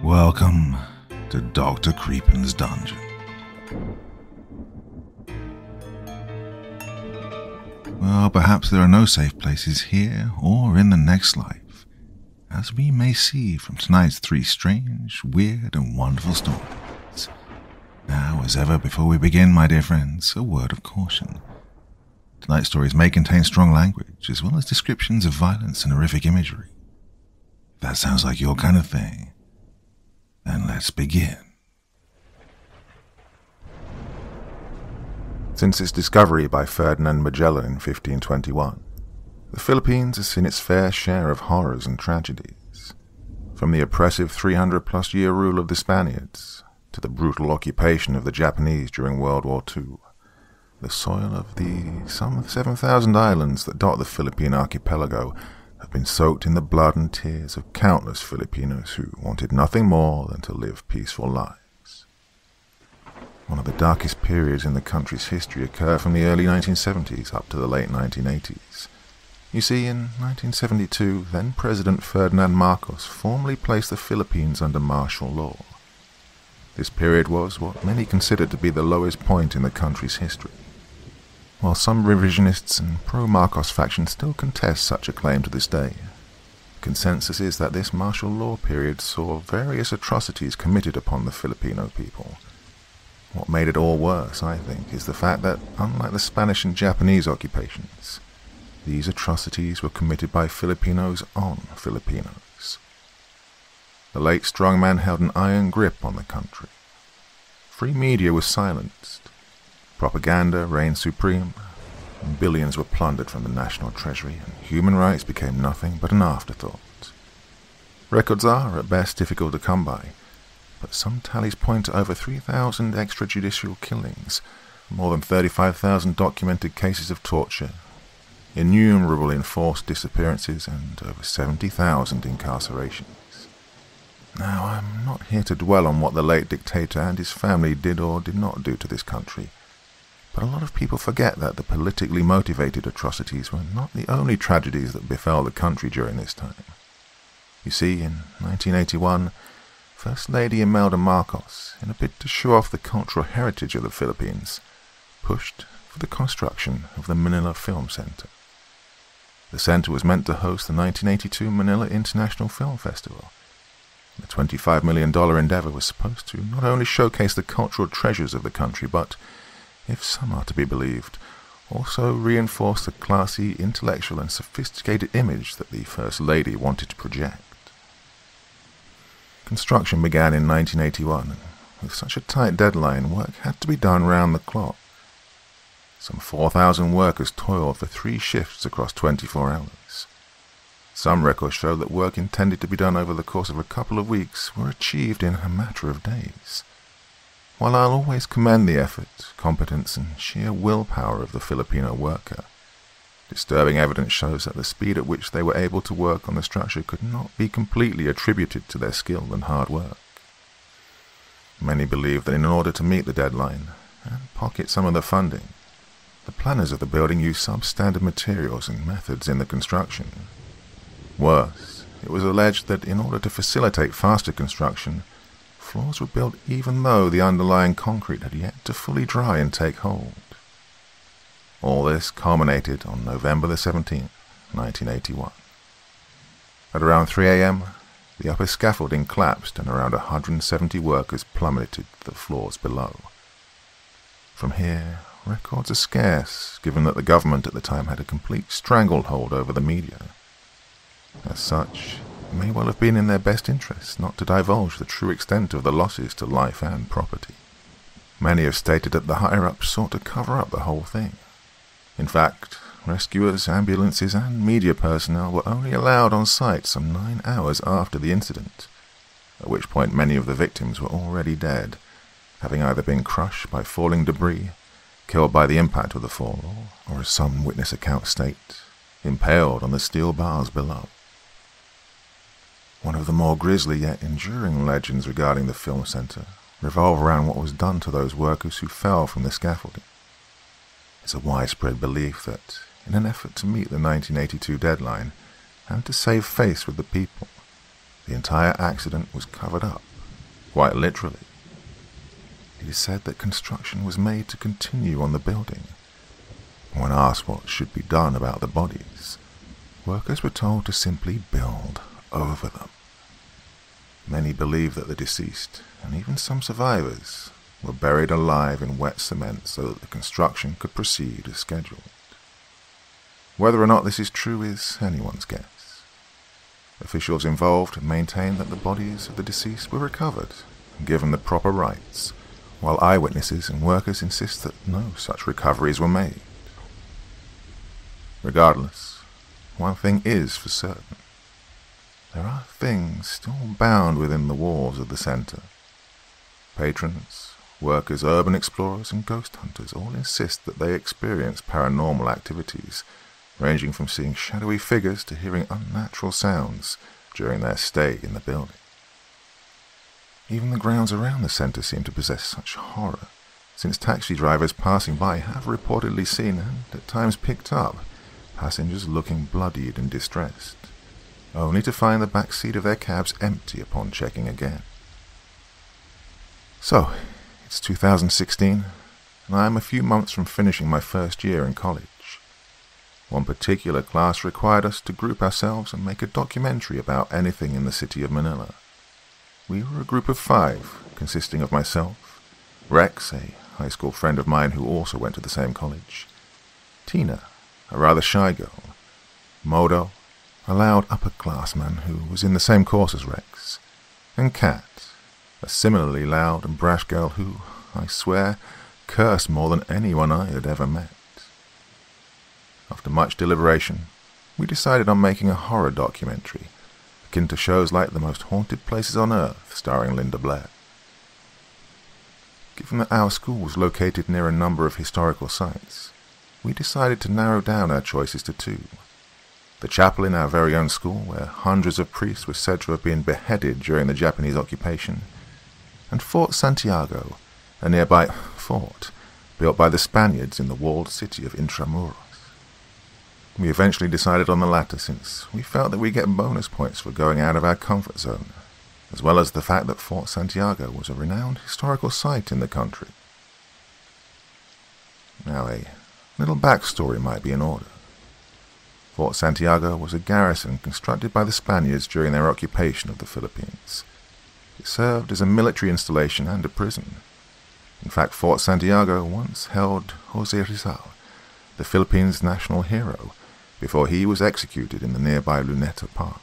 Welcome to Dr. Creepin's Dungeon. Well, perhaps there are no safe places here or in the next life, as we may see from tonight's 3 strange, weird, and wonderful stories. Now, as ever, before we begin, my dear friends, a word of caution. Tonight's stories may contain strong language, as well as descriptions of violence and horrific imagery. If that sounds like your kind of thing, then let's begin. Since its discovery by Ferdinand Magellan in 1521, the Philippines has seen its fair share of horrors and tragedies. From the oppressive 300-plus year rule of the Spaniards, to the brutal occupation of the Japanese during World War II, the soil of the some 7,000 islands that dot the Philippine archipelago have been soaked in the blood and tears of countless Filipinos who wanted nothing more than to live peaceful lives. One of the darkest periods in the country's history occurred from the early 1970s up to the late 1980s. You see, in 1972, then-President Ferdinand Marcos formally placed the Philippines under martial law. This period was what many considered to be the lowest point in the country's history. While some revisionists and pro-Marcos factions still contest such a claim to this day, the consensus is that this martial law period saw various atrocities committed upon the Filipino people. What made it all worse, I think, is the fact that, unlike the Spanish and Japanese occupations, these atrocities were committed by Filipinos on Filipinos. The late strongman held an iron grip on the country. Free media was silenced. Propaganda reigned supreme, and billions were plundered from the national treasury, and human rights became nothing but an afterthought. Records are, at best, difficult to come by, but some tallies point to over 3,000 extrajudicial killings, more than 35,000 documented cases of torture, innumerable enforced disappearances, and over 70,000 incarcerations. Now, I'm not here to dwell on what the late dictator and his family did or did not do to this country, but a lot of people forget that the politically motivated atrocities were not the only tragedies that befell the country during this time. You see, in 1981, First Lady Imelda Marcos, in a bid to show off the cultural heritage of the Philippines, pushed for the construction of the Manila Film Center. The center was meant to host the 1982 Manila International Film Festival. The $25 million endeavor was supposed to not only showcase the cultural treasures of the country, but, if some are to be believed, also reinforce the classy, intellectual, and sophisticated image that the First Lady wanted to project. Construction began in 1981, and with such a tight deadline, work had to be done round the clock. Some 4,000 workers toiled for 3 shifts across 24 hours. Some records show that work intended to be done over the course of a couple of weeks were achieved in a matter of days. While I'll always commend the effort, competence, and sheer willpower of the Filipino worker, disturbing evidence shows that the speed at which they were able to work on the structure could not be completely attributed to their skill and hard work. Many believe that in order to meet the deadline and pocket some of the funding, the planners of the building used substandard materials and methods in the construction. Worse, it was alleged that in order to facilitate faster construction, floors were built even though the underlying concrete had yet to fully dry and take hold. All this culminated on November the 17th, 1981. At around 3 a.m., the upper scaffolding collapsed and around 170 workers plummeted to the floors below. From here, records are scarce, given that the government at the time had a complete stranglehold over the media. As such, it may well have been in their best interest not to divulge the true extent of the losses to life and property. Many have stated that the higher-ups sought to cover up the whole thing. In fact, rescuers, ambulances, and media personnel were only allowed on site some 9 hours after the incident, at which point many of the victims were already dead, having either been crushed by falling debris, killed by the impact of the fall, or as some witness accounts state, impaled on the steel bars below. One of the more grisly yet enduring legends regarding the film center revolve around what was done to those workers who fell from the scaffolding. It's a widespread belief that, in an effort to meet the 1982 deadline and to save face with the people, the entire accident was covered up quite literally. It is said that construction was made to continue on the building. When asked what should be done about the bodies, workers were told to simply build over them. Many believe that the deceased, and even some survivors, were buried alive in wet cement so that the construction could proceed as scheduled. Whether or not this is true is anyone's guess. Officials involved maintain that the bodies of the deceased were recovered and given the proper rites, while eyewitnesses and workers insist that no such recoveries were made. Regardless, one thing is for certain. There are things still bound within the walls of the center. Patrons, workers, urban explorers, and ghost hunters all insist that they experience paranormal activities, ranging from seeing shadowy figures to hearing unnatural sounds during their stay in the building. Even the grounds around the center seem to possess such horror, since taxi drivers passing by have reportedly seen and at times picked up passengers looking bloodied and distressed, only to find the back seat of their cabs empty upon checking again. So, it's 2016, and I am a few months from finishing my first year in college. One particular class required us to group ourselves and make a documentary about anything in the city of Manila. We were a group of 5, consisting of myself, Rex, a high school friend of mine who also went to the same college, Tina, a rather shy girl, Modo, a loud upperclassman who was in the same course as Rex, and Kat, a similarly loud and brash girl who, I swear, cursed more than anyone I had ever met. After much deliberation, we decided on making a horror documentary, akin to shows like The Most Haunted Places on Earth, starring Linda Blair. Given that our school was located near a number of historical sites, we decided to narrow down our choices to 2. The chapel in our very own school, where hundreds of priests were said to have been beheaded during the Japanese occupation, and Fort Santiago, a nearby fort built by the Spaniards in the walled city of Intramuros. We eventually decided on the latter since we felt that we get bonus points for going out of our comfort zone, as well as the fact that Fort Santiago was a renowned historical site in the country. Now, a little backstory might be in order. Fort Santiago was a garrison constructed by the Spaniards during their occupation of the Philippines. It served as a military installation and a prison. In fact, Fort Santiago once held José Rizal, the Philippines' national hero, before he was executed in the nearby Luneta Park.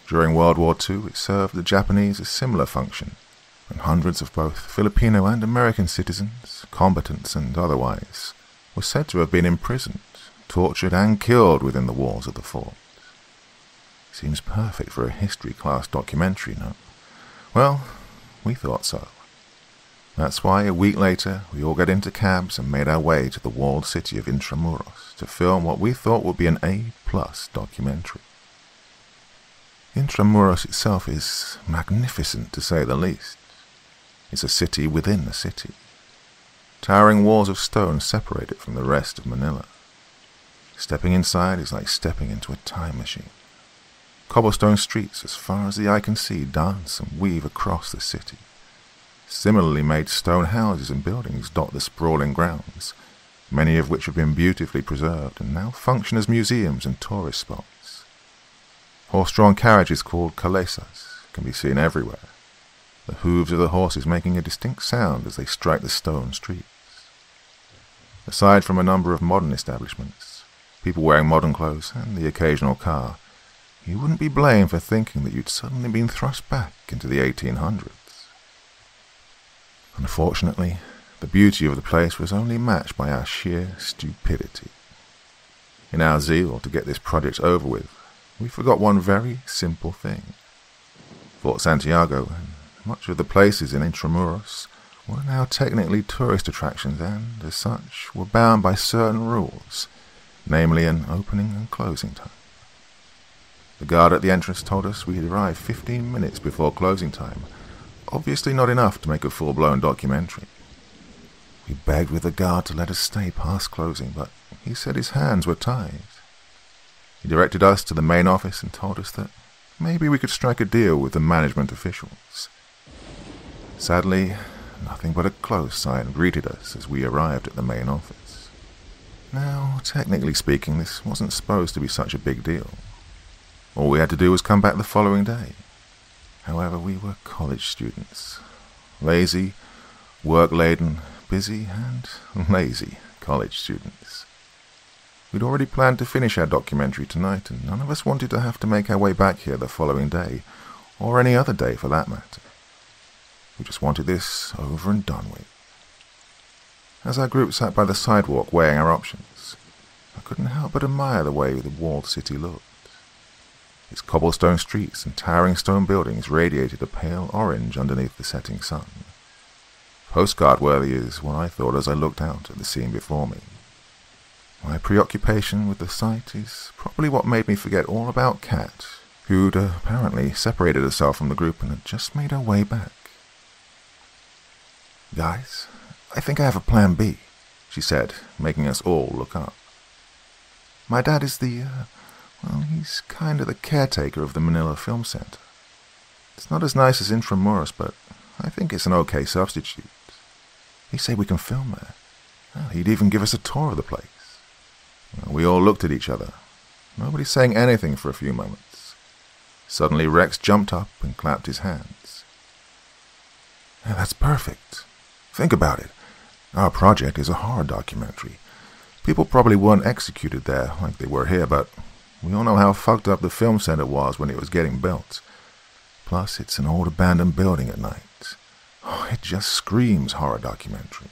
During World War II, it served the Japanese a similar function, and hundreds of both Filipino and American citizens, combatants and otherwise, were said to have been imprisoned, tortured and killed within the walls of the fort. Seems perfect for a history class documentary, no? Well, we thought so. That's why a week later we all got into cabs and made our way to the walled city of Intramuros to film what we thought would be an A+ documentary. Intramuros itself is magnificent to say the least. It's a city within a city. Towering walls of stone separate it from the rest of Manila. Stepping inside is like stepping into a time machine. Cobblestone streets as far as the eye can see dance and weave across the city. Similarly made stone houses and buildings dot the sprawling grounds, many of which have been beautifully preserved and now function as museums and tourist spots. Horse-drawn carriages called calesas can be seen everywhere, the hooves of the horses making a distinct sound as they strike the stone streets. Aside from a number of modern establishments, people wearing modern clothes, and the occasional car, you wouldn't be blamed for thinking that you'd suddenly been thrust back into the 1800s. Unfortunately, the beauty of the place was only matched by our sheer stupidity. In our zeal to get this project over with, we forgot one very simple thing. Fort Santiago and much of the places in Intramuros were now technically tourist attractions and, as such, were bound by certain rules, namely an opening and closing time. The guard at the entrance told us we had arrived 15 minutes before closing time, obviously not enough to make a full-blown documentary. We begged with the guard to let us stay past closing, but he said his hands were tied. He directed us to the main office and told us that maybe we could strike a deal with the management officials. Sadly, nothing but a close sign greeted us as we arrived at the main office. Now, technically speaking, this wasn't supposed to be such a big deal. All we had to do was come back the following day. However, we were college students. Lazy, work-laden, busy, and lazy college students. We'd already planned to finish our documentary tonight, and none of us wanted to have to make our way back here the following day, or any other day for that matter. We just wanted this over and done with. As our group sat by the sidewalk weighing our options, I couldn't help but admire the way the walled city looked. Its cobblestone streets and towering stone buildings radiated a pale orange underneath the setting sun. Postcard-worthy is what I thought as I looked out at the scene before me. My preoccupation with the sight is probably what made me forget all about Kat, who'd apparently separated herself from the group and had just made her way back. "Guys, I think I have a plan B," she said, making us all look up. "My dad is he's kind of the caretaker of the Manila Film Center. It's not as nice as Intramuros, but I think it's an okay substitute. He said we can film there. Well, he'd even give us a tour of the place." We all looked at each other, nobody saying anything for a few moments. Suddenly Rex jumped up and clapped his hands. "Yeah, that's perfect. Think about it. Our project is a horror documentary. People probably weren't executed there like they were here, but we all know how fucked up the film center was when it was getting built. Plus, it's an old abandoned building at night. Oh, it just screams horror documentary."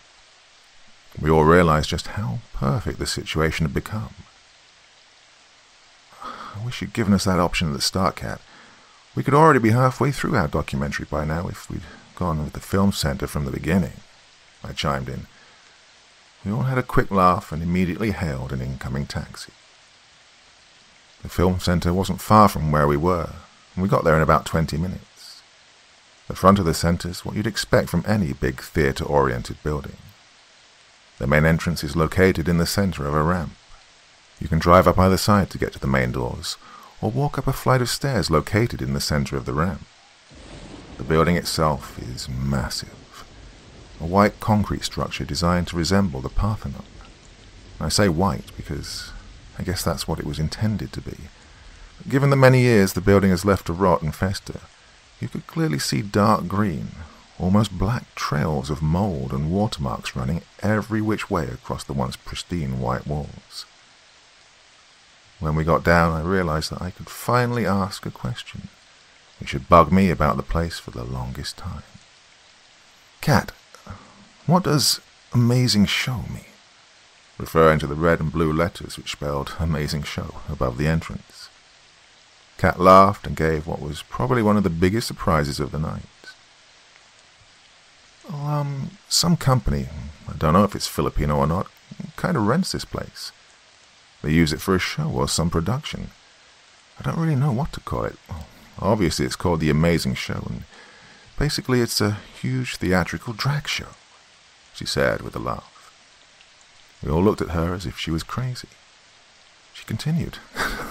We all realized just how perfect the situation had become. "I wish you'd given us that option at the start, Kat. We could already be halfway through our documentary by now if we'd gone with the film center from the beginning," I chimed in. We all had a quick laugh and immediately hailed an incoming taxi. The film center wasn't far from where we were, and we got there in about 20 minutes. The front of the center is what you'd expect from any big theater-oriented building. The main entrance is located in the center of a ramp. You can drive up either side to get to the main doors, or walk up a flight of stairs located in the center of the ramp. The building itself is massive, a white concrete structure designed to resemble the Parthenon. I say white because I guess that's what it was intended to be. But given the many years the building has left to rot and fester, you could clearly see dark green, almost black trails of mold and watermarks running every which way across the once pristine white walls. When we got down, I realized that I could finally ask a question, which had bugged me about the place for the longest time. "Kat, what does amazing show mean?" Referring to the red and blue letters which spelled amazing show above the entrance. Kat laughed and gave what was probably one of the biggest surprises of the night. "Well, some company, I don't know if it's Filipino or not, kind of rents this place. They use it for a show or some production. I don't really know what to call it. Obviously it's called The Amazing Show, and basically it's a huge theatrical drag show," she said with a laugh. We all looked at her as if she was crazy. She continued,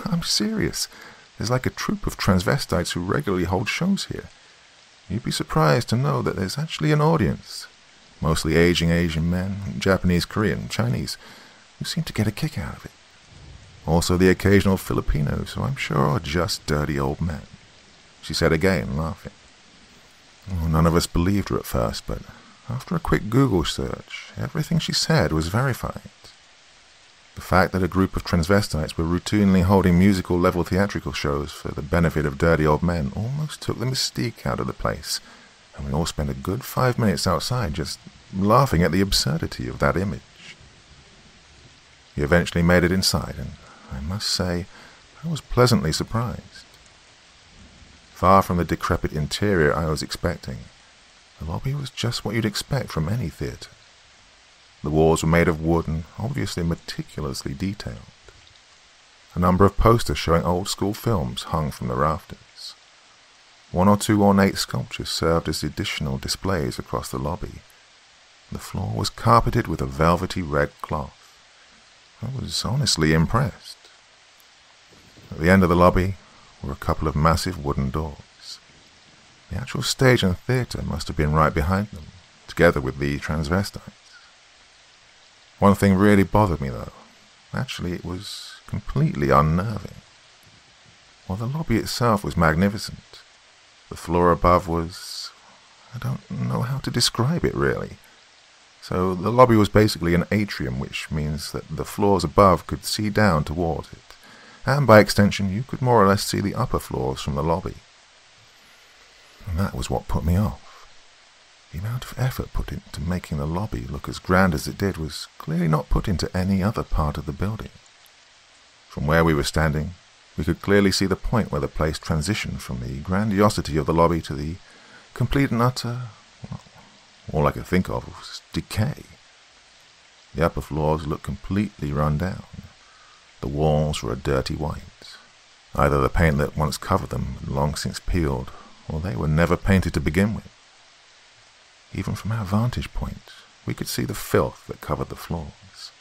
"I'm serious. There's like a troupe of transvestites who regularly hold shows here. You'd be surprised to know that there's actually an audience, mostly aging Asian men, Japanese, Korean, Chinese, who seem to get a kick out of it. Also the occasional Filipinos, who I'm sure are just dirty old men," she said again, laughing. None of us believed her at first, but after a quick Google search, everything she said was verified. The fact that a group of transvestites were routinely holding musical-level theatrical shows for the benefit of dirty old men almost took the mystique out of the place, and we all spent a good 5 minutes outside just laughing at the absurdity of that image. We eventually made it inside, and I must say I was pleasantly surprised. Far from the decrepit interior I was expecting, the lobby was just what you'd expect from any theatre. The walls were made of wood and obviously meticulously detailed. A number of posters showing old-school films hung from the rafters. 1 or 2 ornate sculptures served as additional displays across the lobby. The floor was carpeted with a velvety red cloth. I was honestly impressed. At the end of the lobby were a couple of massive wooden doors. They actual stage and theatre must have been right behind them, together with the transvestites. One thing really bothered me, though. Actually, it was completely unnerving. While the lobby itself was magnificent, the floor above was... I don't know how to describe it, really. So the lobby was basically an atrium, which means that the floors above could see down towards it, and by extension you could more or less see the upper floors from the lobby. And that was what put me off. The amount of effort put into making the lobby look as grand as it did was clearly not put into any other part of the building. From where we were standing, we could clearly see the point where the place transitioned from the grandiosity of the lobby to the complete and utter, well, all I could think of was decay. The upper floors looked completely run down. The walls were a dirty white. Either the paint that once covered them had long since peeled, or they were never painted to begin with. Even from our vantage point, we could see the filth that covered the floors.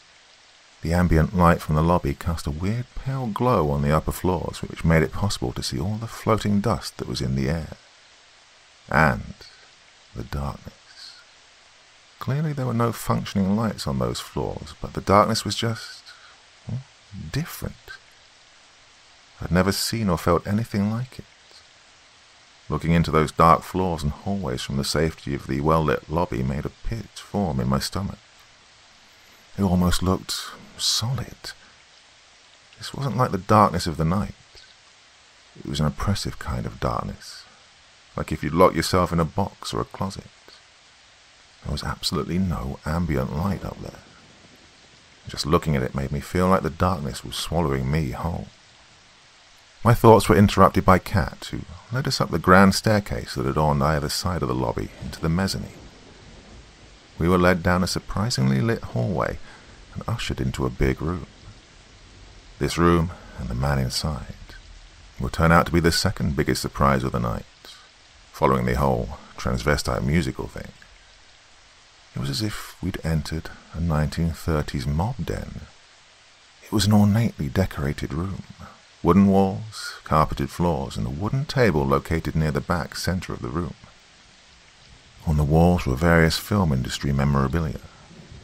The ambient light from the lobby cast a weird pale glow on the upper floors, which made it possible to see all the floating dust that was in the air. And the darkness. Clearly there were no functioning lights on those floors, but the darkness was just... well, different. I'd never seen or felt anything like it. Looking into those dark floors and hallways from the safety of the well-lit lobby made a pit form in my stomach. It almost looked solid. This wasn't like the darkness of the night. It was an oppressive kind of darkness, like if you'd locked yourself in a box or a closet. There was absolutely no ambient light up there. Just looking at it made me feel like the darkness was swallowing me whole. My thoughts were interrupted by Kat, who led us up the grand staircase that adorned either side of the lobby into the mezzanine. We were led down a surprisingly lit hallway and ushered into a big room. This room, and the man inside, would turn out to be the second biggest surprise of the night, following the whole transvestite musical thing. It was as if we'd entered a 1930s mob den. It was an ornately decorated room. Wooden walls, carpeted floors, and a wooden table located near the back center of the room. On the walls were various film industry memorabilia,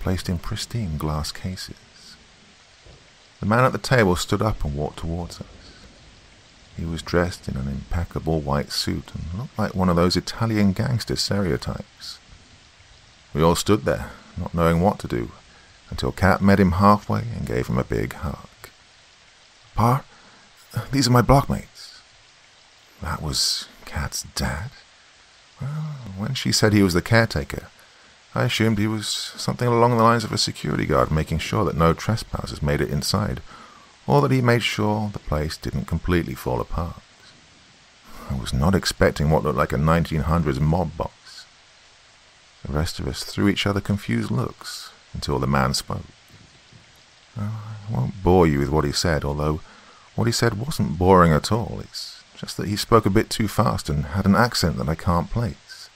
placed in pristine glass cases. The man at the table stood up and walked towards us. He was dressed in an impeccable white suit and looked like one of those Italian gangster stereotypes. We all stood there, not knowing what to do, until Kat met him halfway and gave him a big hug. "Pa, these are my blockmates." That was Kat's dad? Well, when she said he was the caretaker, I assumed he was something along the lines of a security guard making sure that no trespassers made it inside, or that he made sure the place didn't completely fall apart. I was not expecting what looked like a 1900s mob boss. The rest of us threw each other confused looks until the man spoke. I won't bore you with what he said, although what he said wasn't boring at all. It's just that he spoke a bit too fast and had an accent that I can't place.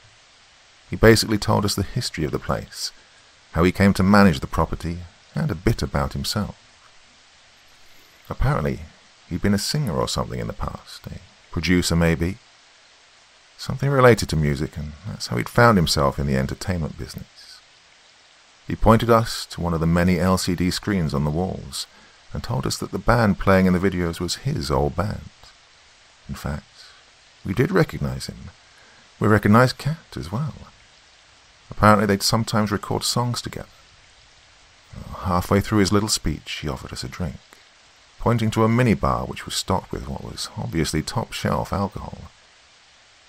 He basically told us the history of the place, how he came to manage the property, and a bit about himself. Apparently, he'd been a singer or something in the past, a producer maybe. Something related to music, and that's how he'd found himself in the entertainment business. He pointed us to one of the many LCD screens on the walls, and told us that the band playing in the videos was his old band. In fact, we did recognize him. We recognized Kat as well. Apparently they'd sometimes record songs together. Halfway through his little speech, he offered us a drink, pointing to a minibar which was stocked with what was obviously top-shelf alcohol.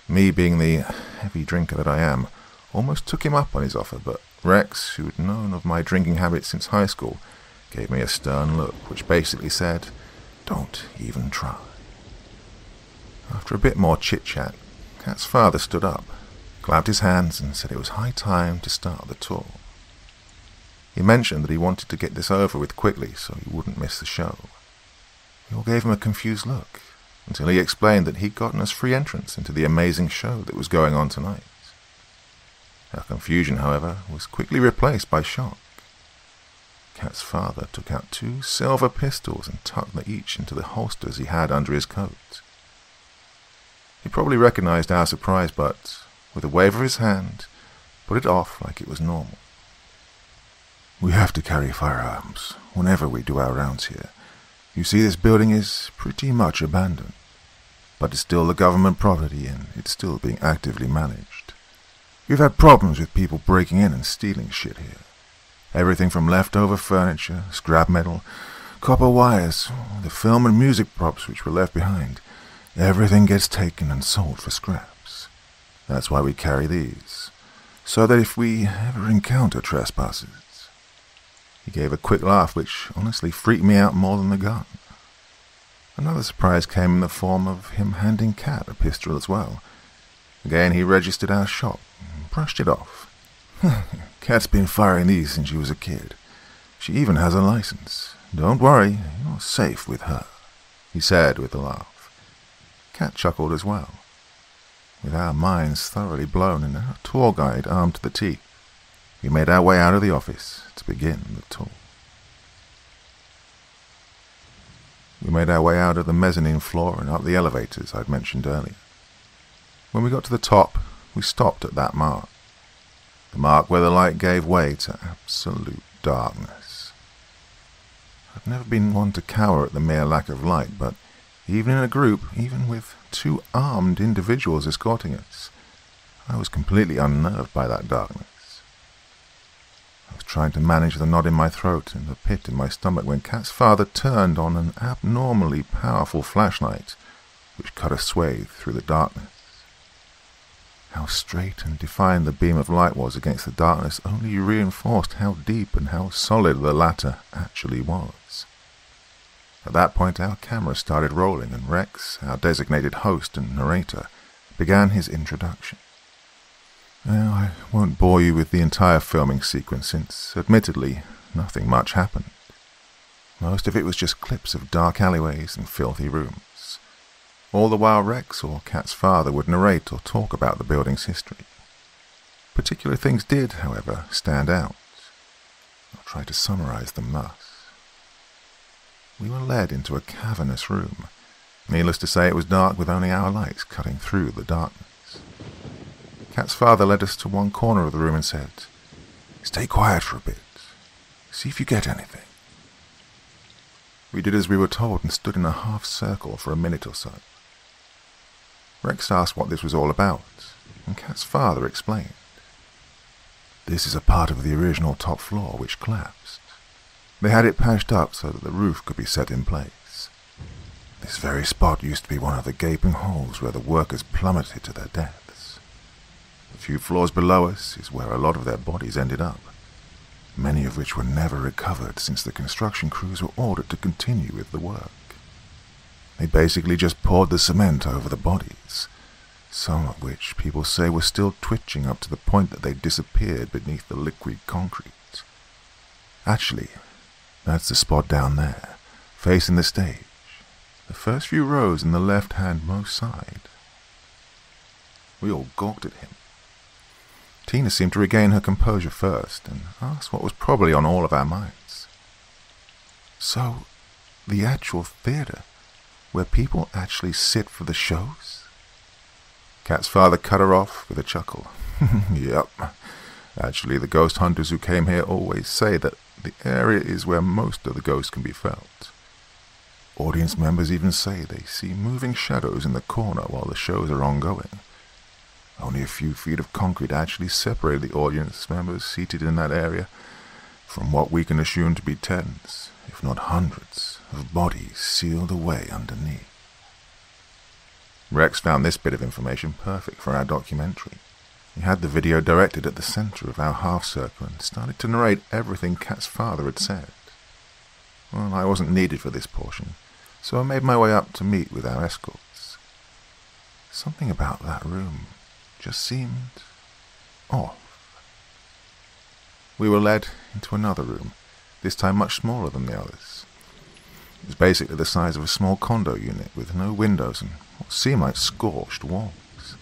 Me, being the heavy drinker that I am, almost took him up on his offer, but Rex, who had known of my drinking habits since high school, gave me a stern look, which basically said, "Don't even try." After a bit more chit-chat, Kat's father stood up, clapped his hands, and said it was high time to start the tour. He mentioned that he wanted to get this over with quickly so he wouldn't miss the show. We all gave him a confused look, until he explained that he'd gotten us free entrance into the amazing show that was going on tonight. Our confusion, however, was quickly replaced by shock. Kat's father took out 2 silver pistols and tucked them each into the holsters he had under his coat. He probably recognized our surprise, but, with a wave of his hand, put it off like it was normal. "We have to carry firearms whenever we do our rounds here. You see, this building is pretty much abandoned, but it's still the government property and it's still being actively managed. We've had problems with people breaking in and stealing shit here. Everything from leftover furniture, scrap metal, copper wires, the film and music props which were left behind. Everything gets taken and sold for scraps. That's why we carry these, so that if we ever encounter trespassers..." He gave a quick laugh which honestly freaked me out more than the gun. Another surprise came in the form of him handing Kat a pistol as well. Again he registered our shop and brushed it off. "Kat's been firing these since she was a kid. She even has a license. Don't worry, you're safe with her," he said with a laugh. Kat chuckled as well. With our minds thoroughly blown and our tour guide armed to the teeth, we made our way out of the office to begin the tour. We made our way out of the mezzanine floor and up the elevators I'd mentioned earlier. When we got to the top, we stopped at that mark. The mark where the light gave way to absolute darkness. I've never been one to cower at the mere lack of light, but even in a group, even with 2 armed individuals escorting us, I was completely unnerved by that darkness. I was trying to manage the knot in my throat and the pit in my stomach when Kat's father turned on an abnormally powerful flashlight which cut a swathe through the darkness. How straight and defined the beam of light was against the darkness only reinforced how deep and how solid the latter actually was. At that point our camera started rolling and Rex, our designated host and narrator, began his introduction. Now, I won't bore you with the entire filming sequence since, admittedly, nothing much happened. Most of it was just clips of dark alleyways and filthy rooms. All the while Rex or Kat's father would narrate or talk about the building's history. Particular things did, however, stand out. I'll try to summarize them thus. We were led into a cavernous room. Needless to say, it was dark with only our lights cutting through the darkness. Kat's father led us to one corner of the room and said, "Stay quiet for a bit. See if you get anything." We did as we were told and stood in a half circle for a minute or so. Rex asked what this was all about, and Kat's father explained. "This is a part of the original top floor which collapsed. They had it patched up so that the roof could be set in place. This very spot used to be one of the gaping holes where the workers plummeted to their deaths. A few floors below us is where a lot of their bodies ended up, many of which were never recovered since the construction crews were ordered to continue with the work. They basically just poured the cement over the bodies, some of which people say were still twitching up to the point that they disappeared beneath the liquid concrete. Actually, that's the spot down there, facing the stage, the first few rows in the left-hand most side." We all gawked at him. Tina seemed to regain her composure first and asked what was probably on all of our minds. "So, the actual theater, where people actually sit for the shows?" Kat's father cut her off with a chuckle. "Yep. Actually, the ghost hunters who came here always say that the area is where most of the ghosts can be felt. Audience members even say they see moving shadows in the corner while the shows are ongoing. Only a few feet of concrete actually separate the audience members seated in that area from what we can assume to be tens, if not hundreds, of bodies sealed away underneath." Rex found this bit of information perfect for our documentary. He had the video directed at the center of our half-circle and started to narrate everything Kat's father had said. Well, I wasn't needed for this portion, so I made my way up to meet with our escorts. Something about that room just seemed off. We were led into another room, this time much smaller than the others. It was basically the size of a small condo unit with no windows and what seemed like scorched walls.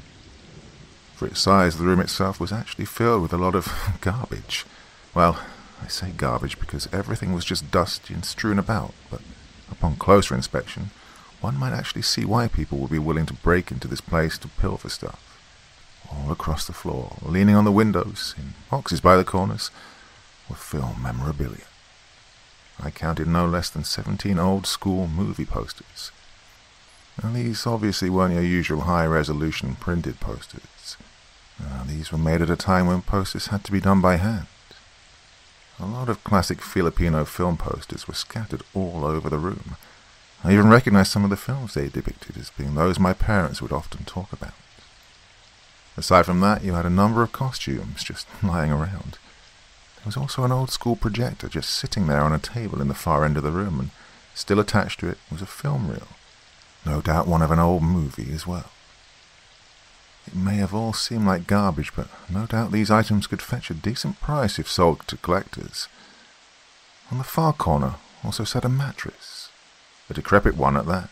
For its size, the room itself was actually filled with a lot of garbage. Well, I say garbage because everything was just dusty and strewn about, but upon closer inspection, one might actually see why people would be willing to break into this place to pilfer stuff. All across the floor, leaning on the windows, in boxes by the corners, were film memorabilia. I counted no less than 17 old-school movie posters. Now, these obviously weren't your usual high-resolution printed posters. These were made at a time when posters had to be done by hand. A lot of classic Filipino film posters were scattered all over the room. I even recognized some of the films they depicted as being those my parents would often talk about. Aside from that, you had a number of costumes just lying around. There was also an old-school projector just sitting there on a table in the far end of the room, and still attached to it was a film reel. No doubt one of an old movie as well. It may have all seemed like garbage, but no doubt these items could fetch a decent price if sold to collectors. On the far corner also sat a mattress, a decrepit one at that.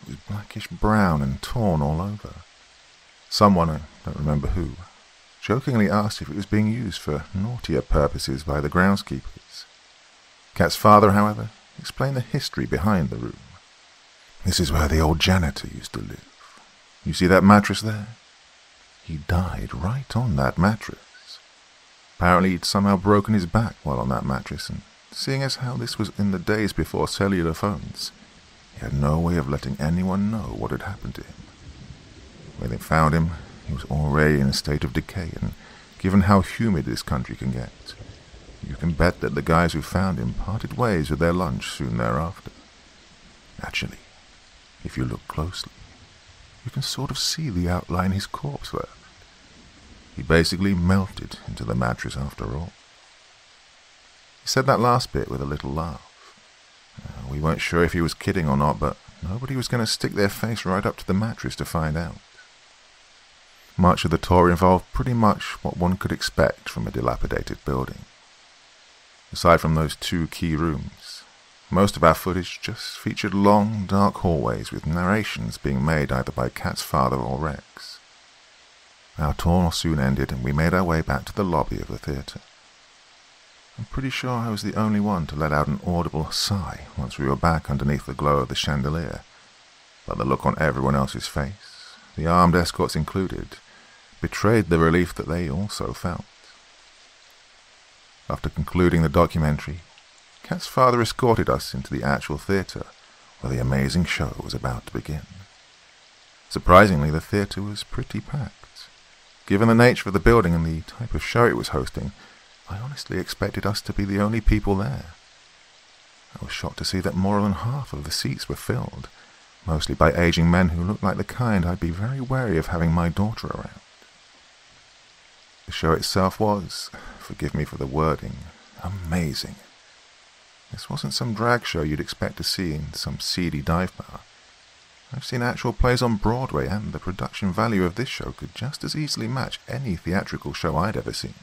It was blackish brown and torn all over. Someone, I don't remember who, jokingly asked if it was being used for naughtier purposes by the groundskeepers. Kat's father, however, explained the history behind the room. This is where the old janitor used to live. You see that mattress there? He died right on that mattress. Apparently he'd somehow broken his back while on that mattress, and seeing as how this was in the days before cellular phones, he had no way of letting anyone know what had happened to him. When they found him, he was already in a state of decay, and given how humid this country can get, you can bet that the guys who found him parted ways with their lunch soon thereafter. Actually, if you look closely, you can sort of see the outline his corpse left. He basically melted into the mattress after all. He said that last bit with a little laugh. We weren't sure if he was kidding or not, but nobody was going to stick their face right up to the mattress to find out. Much of the tour involved pretty much what one could expect from a dilapidated building. Aside from those 2 key rooms, most of our footage just featured long, dark hallways with narrations being made either by Kat's father or Rex. Our tour soon ended and we made our way back to the lobby of the theatre. I'm pretty sure I was the only one to let out an audible sigh once we were back underneath the glow of the chandelier, but the look on everyone else's face, the armed escorts included, betrayed the relief that they also felt. After concluding the documentary, Kat's father escorted us into the actual theatre, where the amazing show was about to begin. Surprisingly, the theatre was pretty packed. Given the nature of the building and the type of show it was hosting, I honestly expected us to be the only people there. I was shocked to see that more than half of the seats were filled, mostly by aging men who looked like the kind I'd be very wary of having my daughter around. The show itself was, forgive me for the wording, amazing. This wasn't some drag show you'd expect to see in some seedy dive bar. I've seen actual plays on Broadway, and the production value of this show could just as easily match any theatrical show I'd ever seen.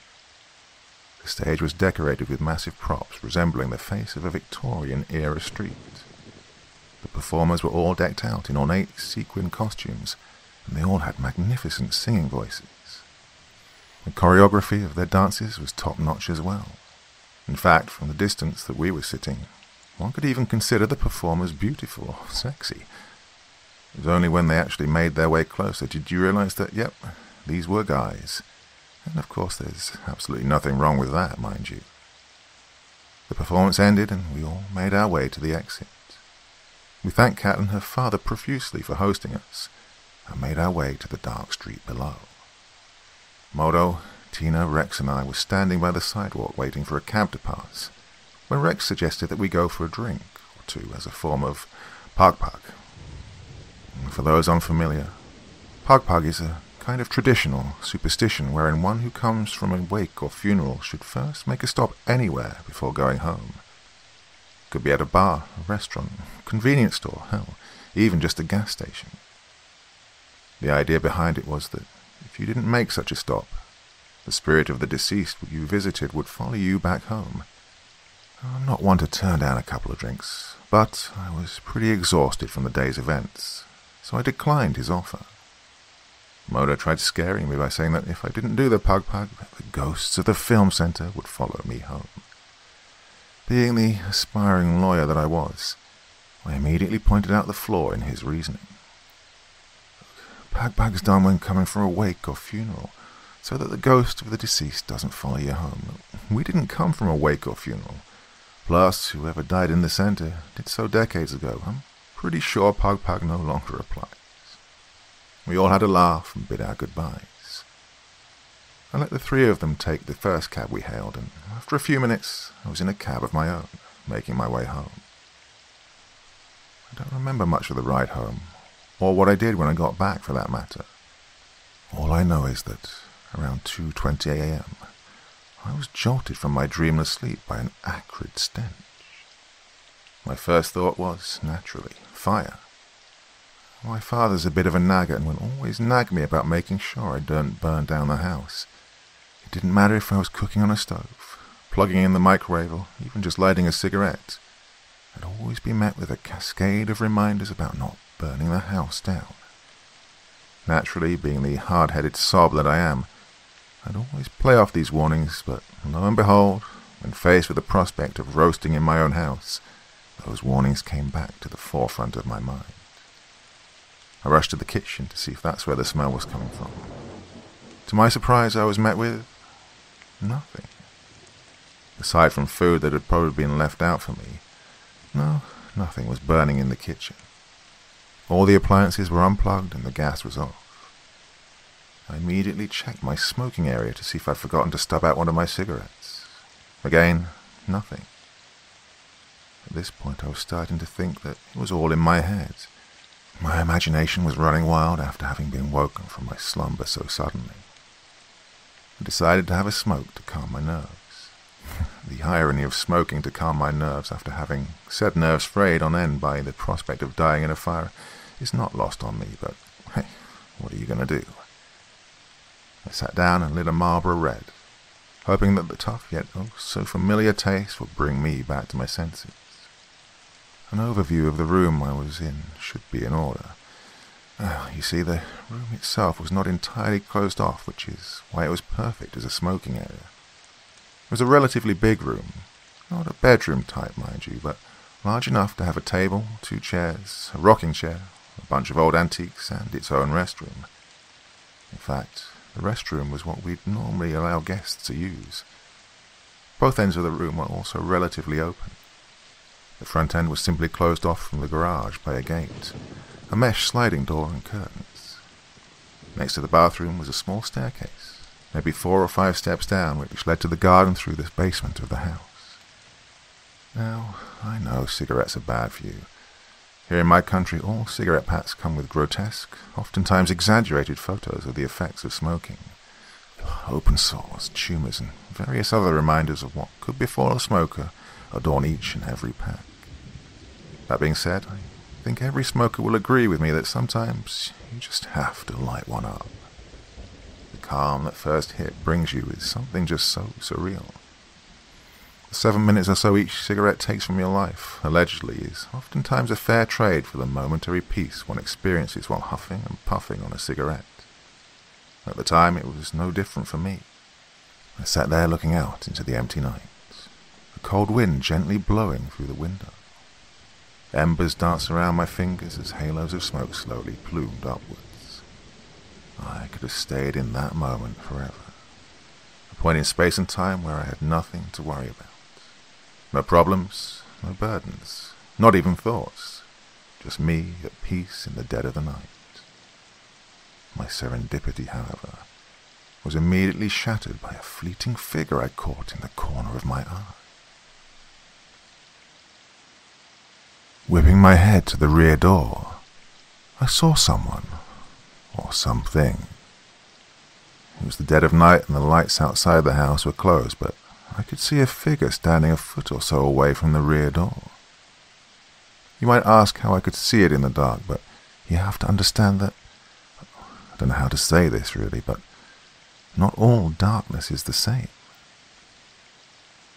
The stage was decorated with massive props resembling the face of a Victorian-era street. The performers were all decked out in ornate sequin costumes, and they all had magnificent singing voices. The choreography of their dances was top-notch as well. In fact, from the distance that we were sitting, one could even consider the performers beautiful or sexy. It was only when they actually made their way closer did you realize that, yep, these were guys. And of course there's absolutely nothing wrong with that, mind you. The performance ended and we all made our way to the exit. We thanked Kat and her father profusely for hosting us, and made our way to the dark street below. Modo, Tina, Rex and I were standing by the sidewalk waiting for a cab to pass, when Rex suggested that we go for a drink or two as a form of pag-pag. For those unfamiliar, pag-pag is a kind of traditional superstition wherein one who comes from a wake or funeral should first make a stop anywhere before going home. It could be at a bar, a restaurant, convenience store, hell, even just a gas station. The idea behind it was that if you didn't make such a stop, the spirit of the deceased you visited would follow you back home. I'm not one to turn down a couple of drinks, but I was pretty exhausted from the day's events, so I declined his offer. Modo tried scaring me by saying that if I didn't do the pag-pag, the ghosts of the film centre would follow me home. Being the aspiring lawyer that I was, I immediately pointed out the flaw in his reasoning. Pagbag's done when coming from a wake or funeral, so that the ghost of the deceased doesn't follow you home. We didn't come from a wake or funeral. Plus, whoever died in the centre did so decades ago. I'm pretty sure Pagbag no longer applies. We all had a laugh and bid our goodbyes. I let the three of them take the first cab we hailed, and after a few minutes, I was in a cab of my own, making my way home. I don't remember much of the ride home, or what I did when I got back, for that matter. All I know is that, around 2:20 a.m., I was jolted from my dreamless sleep by an acrid stench. My first thought was, naturally, fire. My father's a bit of a nagger and would always nag me about making sure I don't burn down the house. It didn't matter if I was cooking on a stove, plugging in the microwave, or even just lighting a cigarette. I'd always be met with a cascade of reminders about not burning the house down. Naturally, being the hard-headed sob that I am, I'd always play off these warnings, but lo and behold, when faced with the prospect of roasting in my own house, those warnings came back to the forefront of my mind. I rushed to the kitchen to see if that's where the smell was coming from. To my surprise, I was met with nothing. Aside from food that had probably been left out for me, no, nothing was burning in the kitchen. All the appliances were unplugged and the gas was off. I immediately checked my smoking area to see if I'd forgotten to stub out one of my cigarettes. Again, nothing. At this point, I was starting to think that it was all in my head. My imagination was running wild after having been woken from my slumber so suddenly. I decided to have a smoke to calm my nerves. The irony of smoking to calm my nerves after having said nerves frayed on end by the prospect of dying in a fire is not lost on me, but hey, what are you going to do? I sat down and lit a Marlboro Red, hoping that the tough yet oh so familiar taste would bring me back to my senses. An overview of the room I was in should be in order. You see, the room itself was not entirely closed off, which is why it was perfect as a smoking area. It was a relatively big room, not a bedroom type, mind you, but large enough to have a table, 2 chairs, a rocking chair, a bunch of old antiques, and its own restroom. In fact, the restroom was what we'd normally allow guests to use. Both ends of the room were also relatively open. The front end was simply closed off from the garage by a gate, a mesh sliding door and curtains. Next to the bathroom was a small staircase, maybe 4 or 5 steps down, which led to the garden through the basement of the house. Now, I know cigarettes are bad for you. Here in my country, all cigarette packs come with grotesque, oftentimes exaggerated photos of the effects of smoking. Open sores, tumours, and various other reminders of what could befall a smoker adorn each and every pack. That being said, I think every smoker will agree with me that sometimes you just have to light one up. The calm that first hit brings you is something just so surreal. The 7 minutes or so each cigarette takes from your life, allegedly, is oftentimes a fair trade for the momentary peace one experiences while huffing and puffing on a cigarette. At the time, it was no different for me. I sat there looking out into the empty night, the cold wind gently blowing through the window. Embers danced around my fingers as halos of smoke slowly plumed upwards. I could have stayed in that moment forever. A point in space and time where I had nothing to worry about. No problems, no burdens, not even thoughts. Just me at peace in the dead of the night. My serendipity, however, was immediately shattered by a fleeting figure I caught in the corner of my eye. Whipping my head to the rear door, I saw someone, or something. It was the dead of night and the lights outside the house were closed, but I could see a figure standing a foot or so away from the rear door. You might ask how I could see it in the dark, but you have to understand that, I don't know how to say this really, but not all darkness is the same.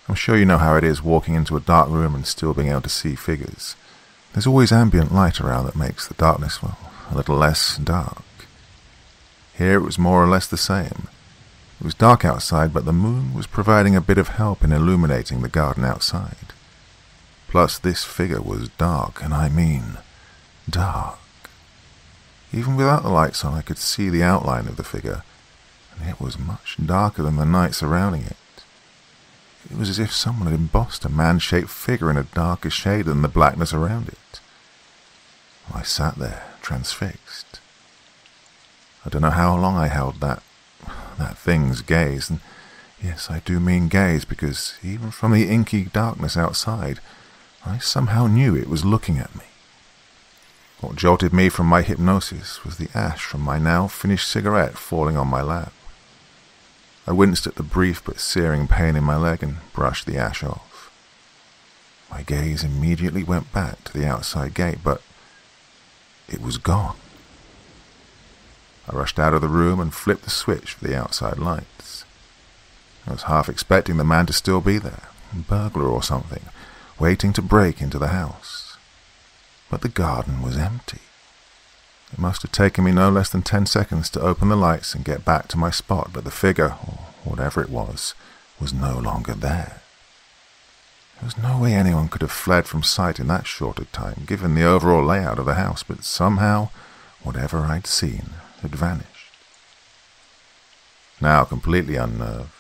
I'm sure you know how it is walking into a dark room and still being able to see figures. There's always ambient light around that makes the darkness, well, a little less dark. Here it was more or less the same. It was dark outside, but the moon was providing a bit of help in illuminating the garden outside. Plus, this figure was dark, and I mean dark. Even without the lights on, I could see the outline of the figure, and it was much darker than the night surrounding it. It was as if someone had embossed a man-shaped figure in a darker shade than the blackness around it. I sat there, transfixed. I don't know how long I held that thing's gaze, and yes, I do mean gaze, because even from the inky darkness outside, I somehow knew it was looking at me. What jolted me from my hypnosis was the ash from my now finished cigarette falling on my lap. I winced at the brief but searing pain in my leg and brushed the ash off. My gaze immediately went back to the outside gate, but it was gone. I rushed out of the room and flipped the switch for the outside lights. I was half expecting the man to still be there, a burglar or something, waiting to break into the house. But the garden was empty. It must have taken me no less than 10 seconds to open the lights and get back to my spot, but the figure, or whatever it was no longer there. There was no way anyone could have fled from sight in that short a time, given the overall layout of the house, but somehow, whatever I'd seen had vanished. Now completely unnerved,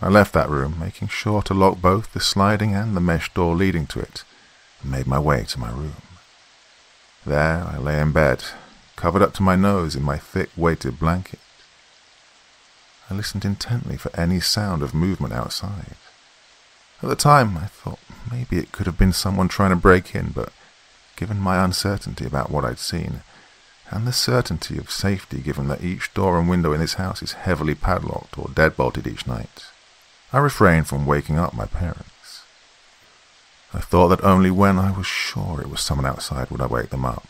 I left that room, making sure to lock both the sliding and the mesh door leading to it, and made my way to my room. There I lay in bed, covered up to my nose in my thick weighted blanket. I listened intently for any sound of movement outside. At the time, I thought maybe it could have been someone trying to break in, but given my uncertainty about what I'd seen, and the certainty of safety given that each door and window in this house is heavily padlocked or deadbolted each night, I refrained from waking up my parents. I thought that only when I was sure it was someone outside would I wake them up.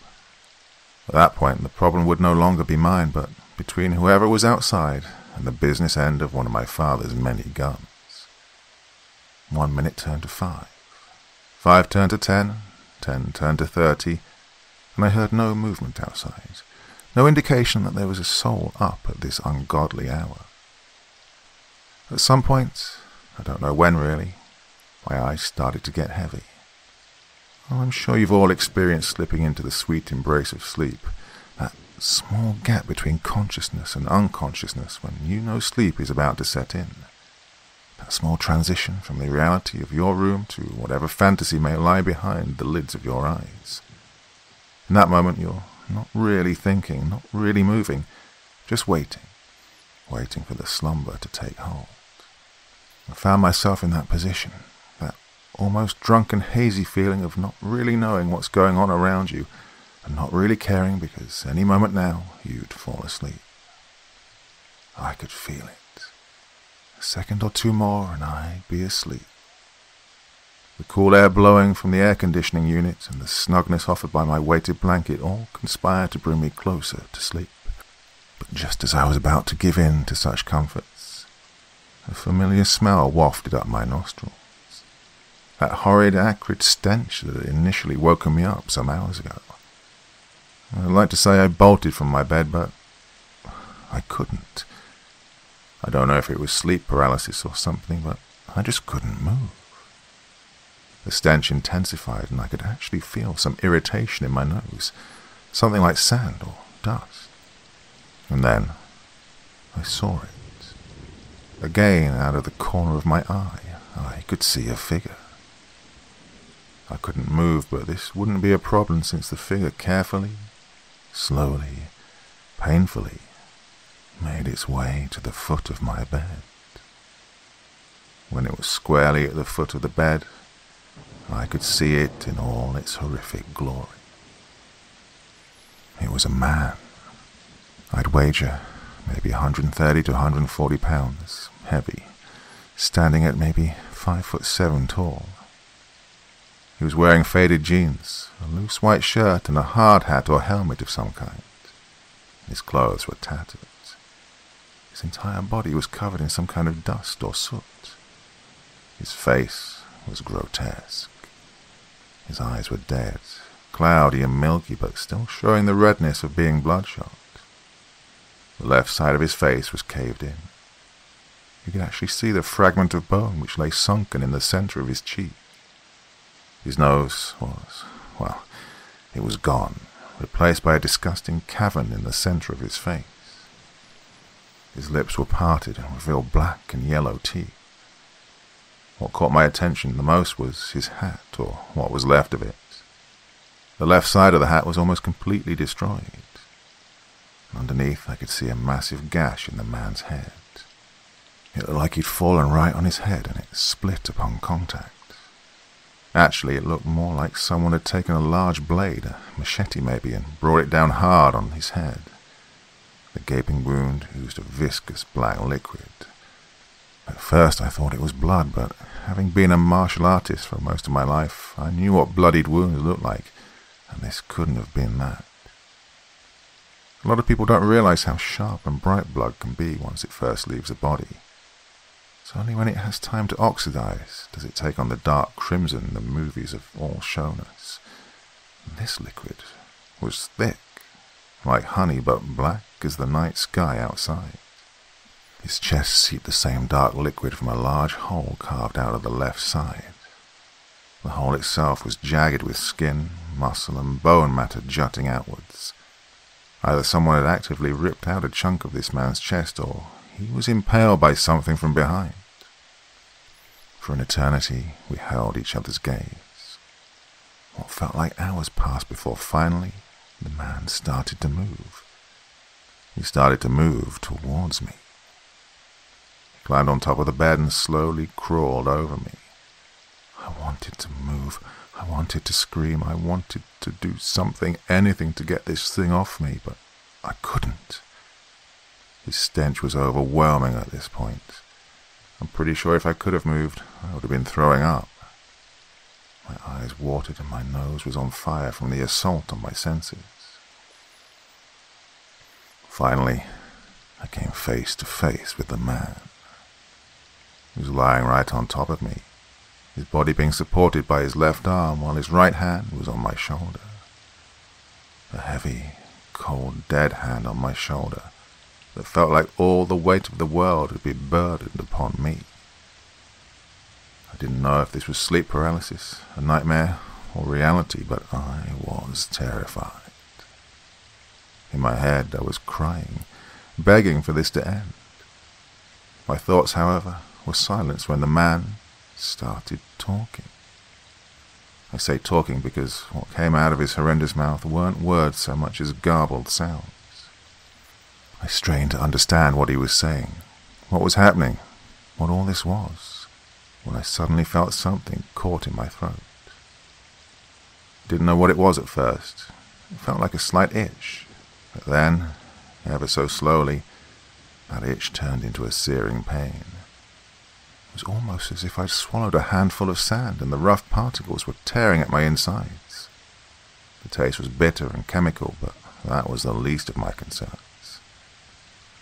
At that point, the problem would no longer be mine, but between whoever was outside and the business end of one of my father's many guns. 1 minute turned to 5. 5 turned to 10. 10 turned to 30. And I heard no movement outside. No indication that there was a soul up at this ungodly hour. At some point, I don't know when really, my eyes started to get heavy. Oh, I'm sure you've all experienced slipping into the sweet embrace of sleep, that small gap between consciousness and unconsciousness when you know sleep is about to set in. That small transition from the reality of your room to whatever fantasy may lie behind the lids of your eyes. In that moment you're not really thinking, not really moving, just waiting for the slumber to take hold. I found myself in that position, that almost drunken, hazy feeling of not really knowing what's going on around you and not really caring because any moment now you'd fall asleep. I could feel it. A second or two more and I'd be asleep. The cool air blowing from the air conditioning unit and the snugness offered by my weighted blanket all conspired to bring me closer to sleep. But just as I was about to give in to such comforts, a familiar smell wafted up my nostrils. That horrid, acrid stench that had initially woken me up some hours ago. I'd like to say I bolted from my bed, but I couldn't. I don't know if it was sleep paralysis or something, but I just couldn't move. The stench intensified and I could actually feel some irritation in my nose, something like sand or dust. And then I saw it. Again, out of the corner of my eye, I could see a figure. I couldn't move, but this wouldn't be a problem since the figure carefully, slowly, painfully made its way to the foot of my bed. When it was squarely at the foot of the bed, I could see it in all its horrific glory. It was a man. I'd wager maybe 130 to 140 pounds, heavy, standing at maybe 5'7" tall. He was wearing faded jeans, a loose white shirt, and a hard hat or helmet of some kind. His clothes were tattered. His entire body was covered in some kind of dust or soot. His face was grotesque. His eyes were dead, cloudy and milky, but still showing the redness of being bloodshot. The left side of his face was caved in. You could actually see the fragment of bone which lay sunken in the center of his cheek. His nose it was gone, replaced by a disgusting cavern in the center of his face. His lips were parted and revealed black and yellow teeth. What caught my attention the most was his hat, or what was left of it. The left side of the hat was almost completely destroyed. Underneath, I could see a massive gash in the man's head. It looked like he'd fallen right on his head and it split upon contact. Actually, it looked more like someone had taken a large blade, a machete maybe, and brought it down hard on his head. The gaping wound oozed a viscous black liquid. At first I thought it was blood, but having been a martial artist for most of my life, I knew what bloodied wounds looked like, and this couldn't have been that. A lot of people don't realize how sharp and bright blood can be once it first leaves the body. It's only when it has time to oxidize does it take on the dark crimson the movies have all shown us. This liquid was thick, like honey, but black as the night sky outside. His chest seeped the same dark liquid from a large hole carved out of the left side. The hole itself was jagged with skin, muscle, and bone matter jutting outwards. Either someone had actively ripped out a chunk of this man's chest, or he was impaled by something from behind. For an eternity, we held each other's gaze. What felt like hours passed before finally the man started to move. He started to move towards me. He climbed on top of the bed and slowly crawled over me. I wanted to move. I wanted to scream. I wanted to do something, anything to get this thing off me, but I couldn't. His stench was overwhelming at this point. I'm pretty sure if I could have moved, I would have been throwing up. My eyes watered and my nose was on fire from the assault on my senses. Finally, I came face to face with the man. He was lying right on top of me, his body being supported by his left arm while his right hand was on my shoulder. A heavy, cold, dead hand on my shoulder that felt like all the weight of the world had been burdened upon me. I didn't know if this was sleep paralysis, a nightmare, or reality, but I was terrified. In my head, I was crying, begging for this to end. My thoughts, however, were silenced when the man started talking. I say talking because what came out of his horrendous mouth weren't words so much as garbled sounds. I strained to understand what he was saying, what was happening, what all this was, when I suddenly felt something caught in my throat. Didn't know what it was at first. It felt like a slight itch, but then, ever so slowly, that itch turned into a searing pain. It was almost as if I'd swallowed a handful of sand and the rough particles were tearing at my insides. The taste was bitter and chemical, but that was the least of my concerns.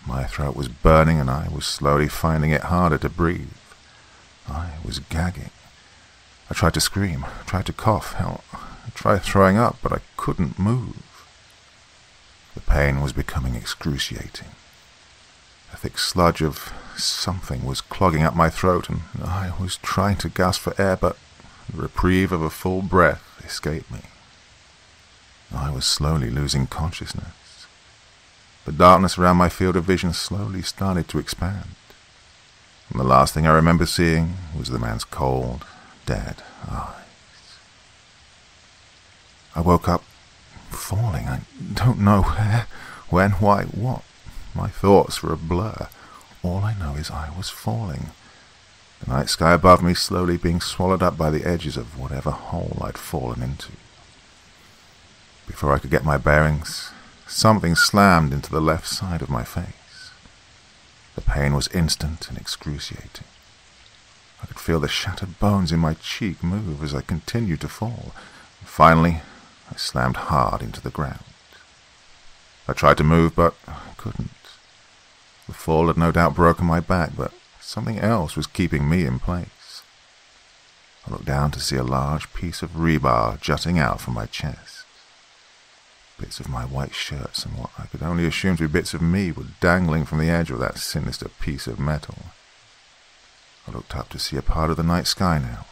My throat was burning and I was slowly finding it harder to breathe. I was gagging. I tried to scream, tried to cough, hell, I tried throwing up, but I couldn't move. The pain was becoming excruciating. A thick sludge of something was clogging up my throat, and I was trying to gasp for air, but the reprieve of a full breath escaped me. I was slowly losing consciousness. The darkness around my field of vision slowly started to expand, and the last thing I remember seeing was the man's cold, dead eyes. I woke up falling. I don't know where, when, why, what. My thoughts were a blur. All I know is I was falling. The night sky above me slowly being swallowed up by the edges of whatever hole I'd fallen into. Before I could get my bearings, something slammed into the left side of my face. The pain was instant and excruciating. I could feel the shattered bones in my cheek move as I continued to fall. Finally, I slammed hard into the ground. I tried to move, but I couldn't. The fall had no doubt broken my back, but something else was keeping me in place. I looked down to see a large piece of rebar jutting out from my chest. Bits of my white shirts and what I could only assume to be bits of me were dangling from the edge of that sinister piece of metal. I looked up to see a part of the night sky now,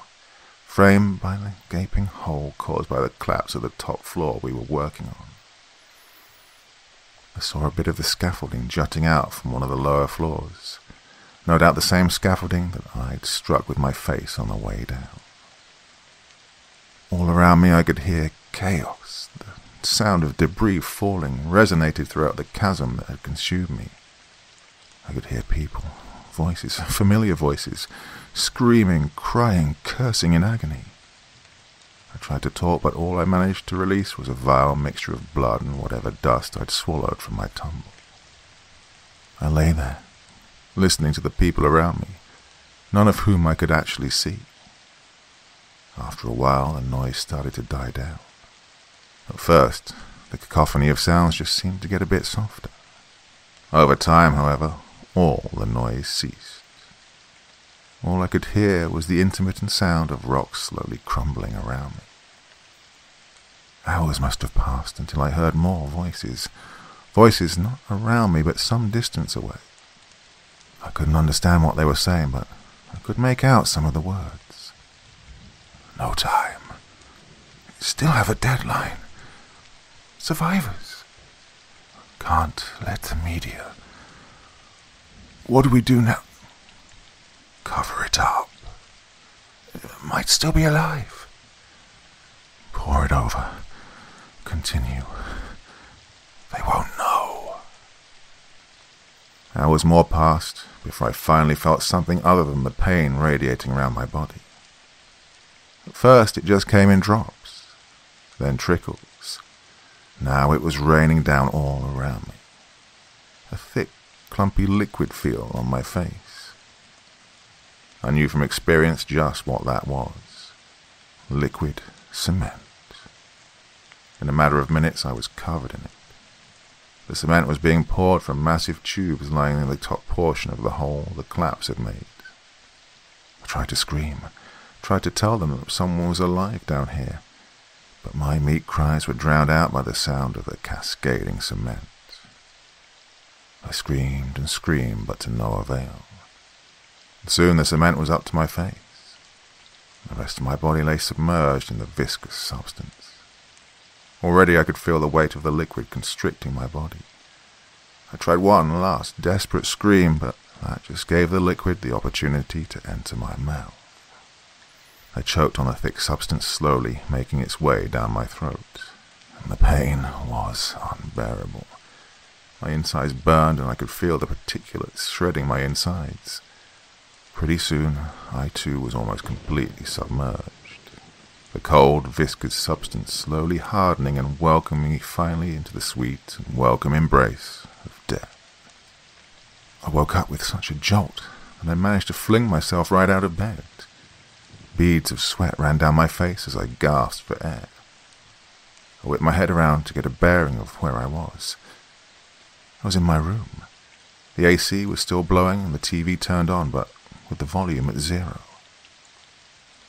framed by the gaping hole caused by the collapse of the top floor we were working on. I saw a bit of the scaffolding jutting out from one of the lower floors, no doubt the same scaffolding that I'd struck with my face on the way down. All around me I could hear chaos. The sound of debris falling resonated throughout the chasm that had consumed me. I could hear people, voices, familiar voices, screaming, crying, cursing in agony. I tried to talk, but all I managed to release was a vile mixture of blood and whatever dust I'd swallowed from my tumble. I lay there, listening to the people around me, none of whom I could actually see. After a while, the noise started to die down. At first, the cacophony of sounds just seemed to get a bit softer. Over time, however, all the noise ceased. All I could hear was the intermittent sound of rocks slowly crumbling around me. Hours must have passed until I heard more voices. Voices not around me, but some distance away. I couldn't understand what they were saying, but I could make out some of the words. No time. Still have a deadline. Survivors. Can't let the media. What do we do now? Cover it up. It might still be alive. Pour it over. Continue. They won't know. Hours more passed before I finally felt something other than the pain radiating around my body. At first it just came in drops, then trickles. Now it was raining down all around me. A thick, clumpy liquid feel on my face. I knew from experience just what that was. Liquid cement. In a matter of minutes I was covered in it. The cement was being poured from massive tubes lying in the top portion of the hole the collapse had made. I tried to scream, tried to tell them that someone was alive down here, but my meek cries were drowned out by the sound of the cascading cement. I screamed and screamed, but to no avail. And soon the cement was up to my face. The rest of my body lay submerged in the viscous substance. Already I could feel the weight of the liquid constricting my body. I tried one last desperate scream, but that just gave the liquid the opportunity to enter my mouth. I choked on the thick substance slowly, making its way down my throat, and the pain was unbearable. My insides burned and I could feel the particulates shredding my insides. Pretty soon, I too was almost completely submerged. The cold, viscous substance slowly hardening and welcoming me finally into the sweet and welcome embrace of death. I woke up with such a jolt that I managed to fling myself right out of bed. Beads of sweat ran down my face as I gasped for air. I whipped my head around to get a bearing of where I was. I was in my room. The AC was still blowing and the TV turned on, but with the volume at 0.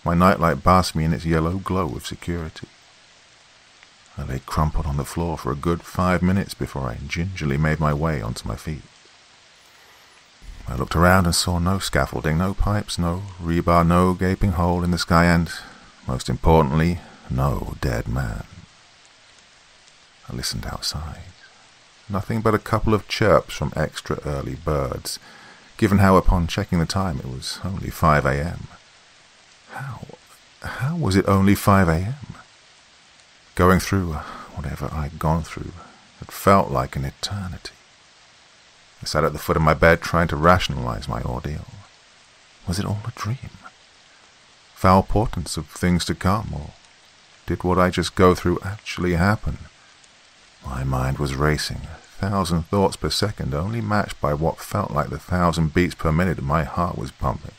My nightlight basked me in its yellow glow of security. I lay crumpled on the floor for a good 5 minutes before I gingerly made my way onto my feet. I looked around and saw no scaffolding, no pipes, no rebar, no gaping hole in the sky, and, most importantly, no dead man. I listened outside. Nothing but a couple of chirps from extra early birds, given how upon checking the time it was only 5 a.m. How was it only 5 a.m.? Going through whatever I'd gone through had felt like an eternity. I sat at the foot of my bed trying to rationalize my ordeal. Was it all a dream? Foul portents of things to come, or did what I just go through actually happen? My mind was racing, 1,000 thoughts per second, only matched by what felt like the 1,000 beats per minute my heart was pumping.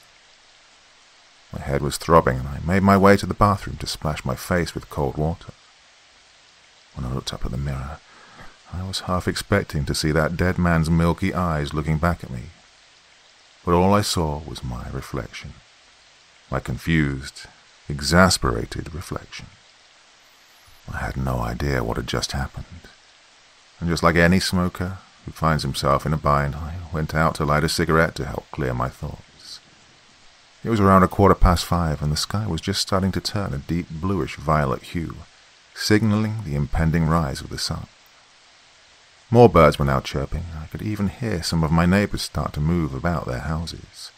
My head was throbbing, and I made my way to the bathroom to splash my face with cold water. When I looked up at the mirror, I was half expecting to see that dead man's milky eyes looking back at me. But all I saw was my reflection. My confused, exasperated reflection. I had no idea what had just happened. And just like any smoker who finds himself in a bind, I went out to light a cigarette to help clear my thoughts. It was around 5:15, and the sky was just starting to turn a deep bluish-violet hue, signaling the impending rise of the sun. More birds were now chirping. I could even hear some of my neighbors start to move about their houses.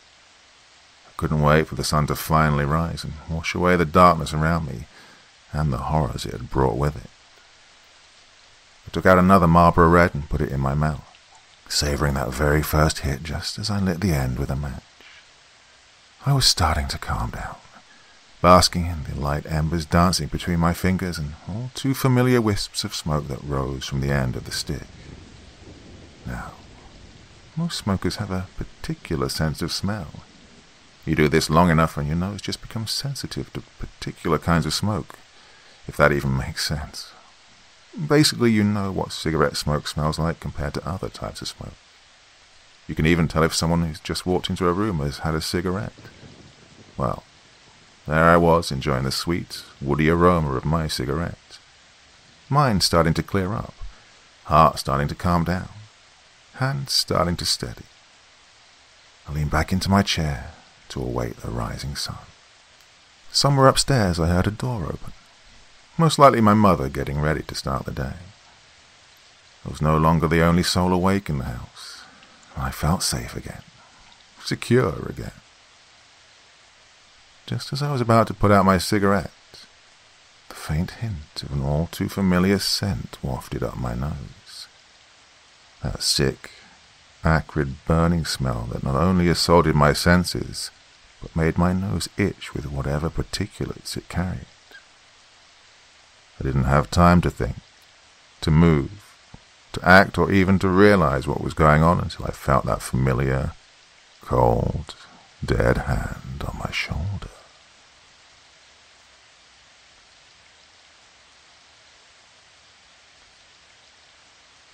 I couldn't wait for the sun to finally rise and wash away the darkness around me and the horrors it had brought with it. I took out another Marlboro Red and put it in my mouth, savoring that very first hit just as I lit the end with a match. I was starting to calm down, basking in the light embers dancing between my fingers and all too familiar wisps of smoke that rose from the end of the stick. Now, most smokers have a particular sense of smell. You do this long enough and your nose just becomes sensitive to particular kinds of smoke, if that even makes sense. Basically, you know what cigarette smoke smells like compared to other types of smoke. You can even tell if someone who's just walked into a room has had a cigarette. Well, there I was, enjoying the sweet, woody aroma of my cigarette. Mind starting to clear up, heart starting to calm down, hands starting to steady. I leaned back into my chair to await the rising sun. Somewhere upstairs I heard a door open. Most likely my mother getting ready to start the day. I was no longer the only soul awake in the house. I felt safe again, secure again. Just as I was about to put out my cigarette, the faint hint of an all too familiar scent wafted up my nose. That sick, acrid, burning smell that not only assaulted my senses, but made my nose itch with whatever particulates it carried. I didn't have time to think, to move, to act, or even to realize what was going on until I felt that familiar, cold, dead hand on my shoulder.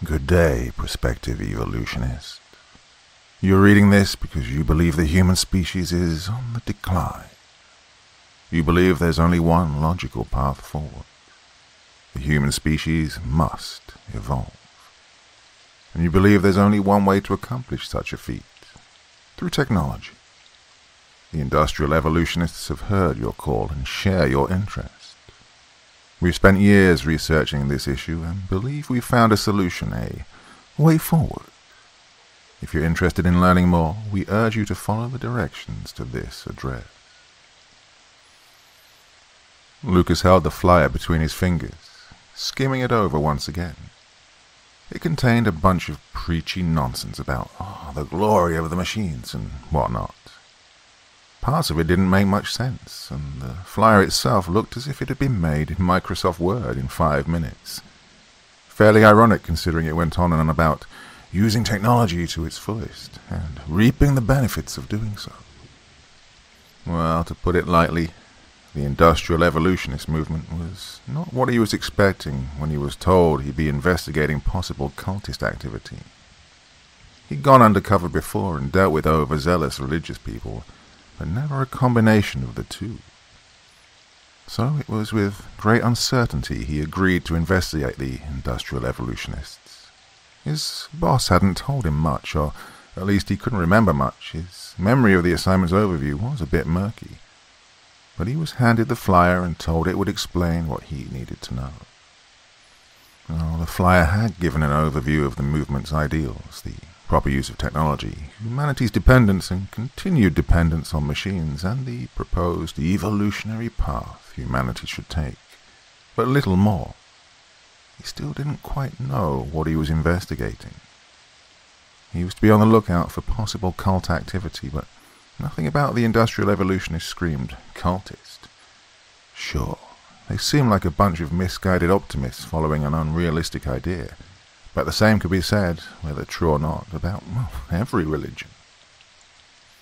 Good day, prospective evolutionist. You're reading this because you believe the human species is on the decline. You believe there's only one logical path forward. The human species must evolve. And you believe there's only one way to accomplish such a feat, through technology. The industrial evolutionists have heard your call and share your interest. We've spent years researching this issue and believe we've found a solution, a way forward. If you're interested in learning more, we urge you to follow the directions to this address. Lucas held the flyer between his fingers, skimming it over once again. It contained a bunch of preachy nonsense about the glory of the machines and whatnot. Parts of it didn't make much sense, and the flyer itself looked as if it had been made in Microsoft Word in 5 minutes. Fairly ironic considering it went on and on about using technology to its fullest, and reaping the benefits of doing so. Well, to put it lightly, the industrial evolutionist movement was not what he was expecting when he was told he'd be investigating possible cultist activity. He'd gone undercover before and dealt with overzealous religious people, but never a combination of the two. So it was with great uncertainty he agreed to investigate the industrial evolutionists. His boss hadn't told him much, or at least he couldn't remember much. His memory of the assignment's overview was a bit murky. But he was handed the flyer and told it would explain what he needed to know. Well, the flyer had given an overview of the movement's ideals, the proper use of technology, humanity's dependence and continued dependence on machines, and the proposed evolutionary path humanity should take. But little more. He still didn't quite know what he was investigating. He was to be on the lookout for possible cult activity, but nothing about the industrial evolutionists screamed cultist. Sure, they seemed like a bunch of misguided optimists following an unrealistic idea, but the same could be said, whether true or not, about every religion.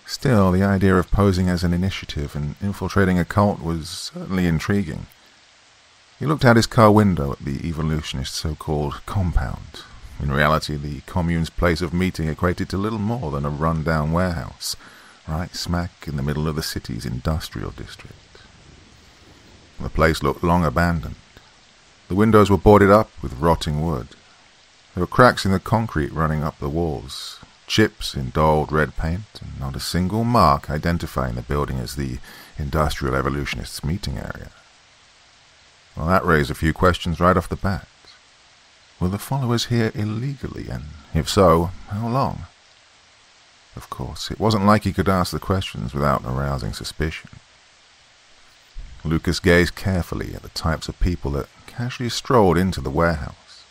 Still, the idea of posing as an initiative and infiltrating a cult was certainly intriguing. He looked out his car window at the evolutionist's so-called compound. In reality, the commune's place of meeting equated to little more than a run-down warehouse, right smack in the middle of the city's industrial district. The place looked long abandoned. The windows were boarded up with rotting wood. There were cracks in the concrete running up the walls, chips in dulled red paint, and not a single mark identifying the building as the Industrial Evolutionists' meeting area. Well, that raised a few questions right off the bat. Were the followers here illegally, and if so, how long? Of course, it wasn't like he could ask the questions without arousing suspicion. Lucas gazed carefully at the types of people that casually strolled into the warehouse.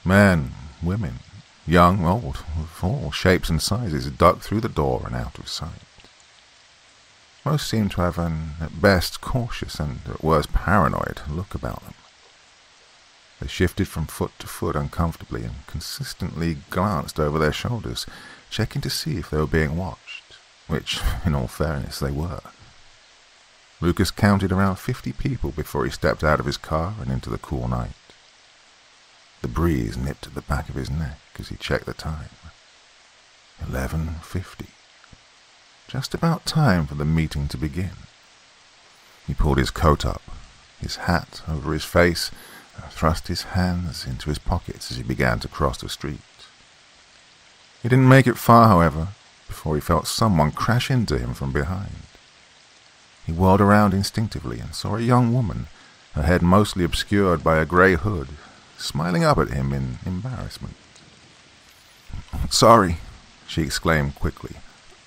Men, women, young, old, of all shapes and sizes, ducked through the door and out of sight. Most seemed to have an, at best, cautious and, at worst, paranoid look about them. They shifted from foot to foot uncomfortably and consistently glanced over their shoulders, checking to see if they were being watched, which, in all fairness, they were. Lucas counted around 50 people before he stepped out of his car and into the cool night. The breeze nipped at the back of his neck as he checked the time. 11:50. Just about time for the meeting to begin. He pulled his coat up, his hat over his face, and thrust his hands into his pockets as he began to cross the street. He didn't make it far, however, before he felt someone crash into him from behind. He whirled around instinctively and saw a young woman, her head mostly obscured by a grey hood, smiling up at him in embarrassment. "Sorry," she exclaimed quickly.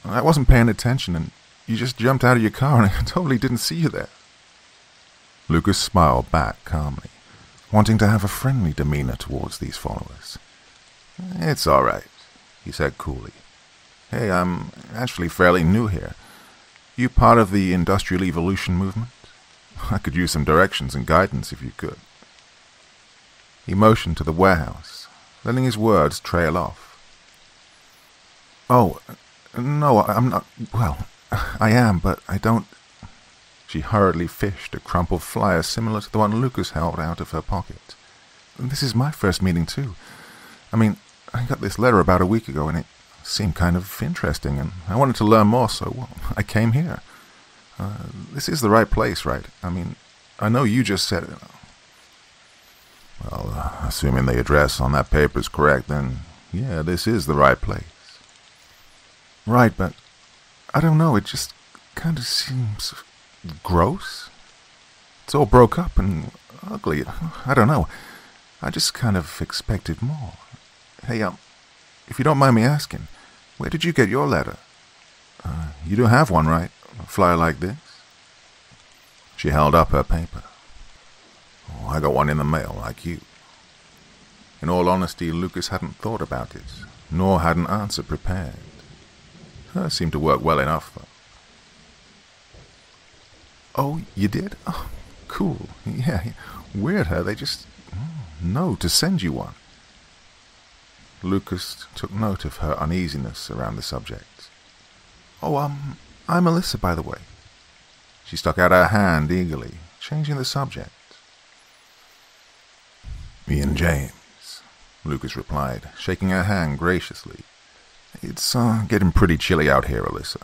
"I wasn't paying attention, and you just jumped out of your car, and I totally didn't see you there." Lucas smiled back calmly, wanting to have a friendly demeanor towards these followers. "It's all right," he said coolly. "Hey, I'm actually fairly new here. You part of the Industrial Evolution movement? I could use some directions and guidance if you could." He motioned to the warehouse, letting his words trail off. "Oh, no, I'm not. Well, I am, but I don't." She hurriedly fished a crumpled flyer similar to the one Lucas held out of her pocket. "This is my first meeting, too. I mean, I got this letter about a week ago, and it seemed kind of interesting, and I wanted to learn more, so, well, I came here. This is the right place, right? I mean, I know you just said it." "Well, assuming the address on that paper is correct, then, yeah, this is the right place." "Right, but I don't know, it just kind of seems gross. It's all broke up and ugly. I don't know. I just kind of expected more. Hey, if you don't mind me asking, where did you get your letter? You do have one, right? A flyer like this?" She held up her paper. "Oh, I got one in the mail, like you." In all honesty, Lucas hadn't thought about it, nor had an answer prepared. Hers seemed to work well enough, though. "Oh, you did? Oh, cool. Yeah, weird her. They just know to send you one." Lucas took note of her uneasiness around the subject. "Oh, I'm Alyssa, by the way." She stuck out her hand eagerly, changing the subject. "Me and James," Lucas replied, shaking her hand graciously. "It's getting pretty chilly out here, Alyssa.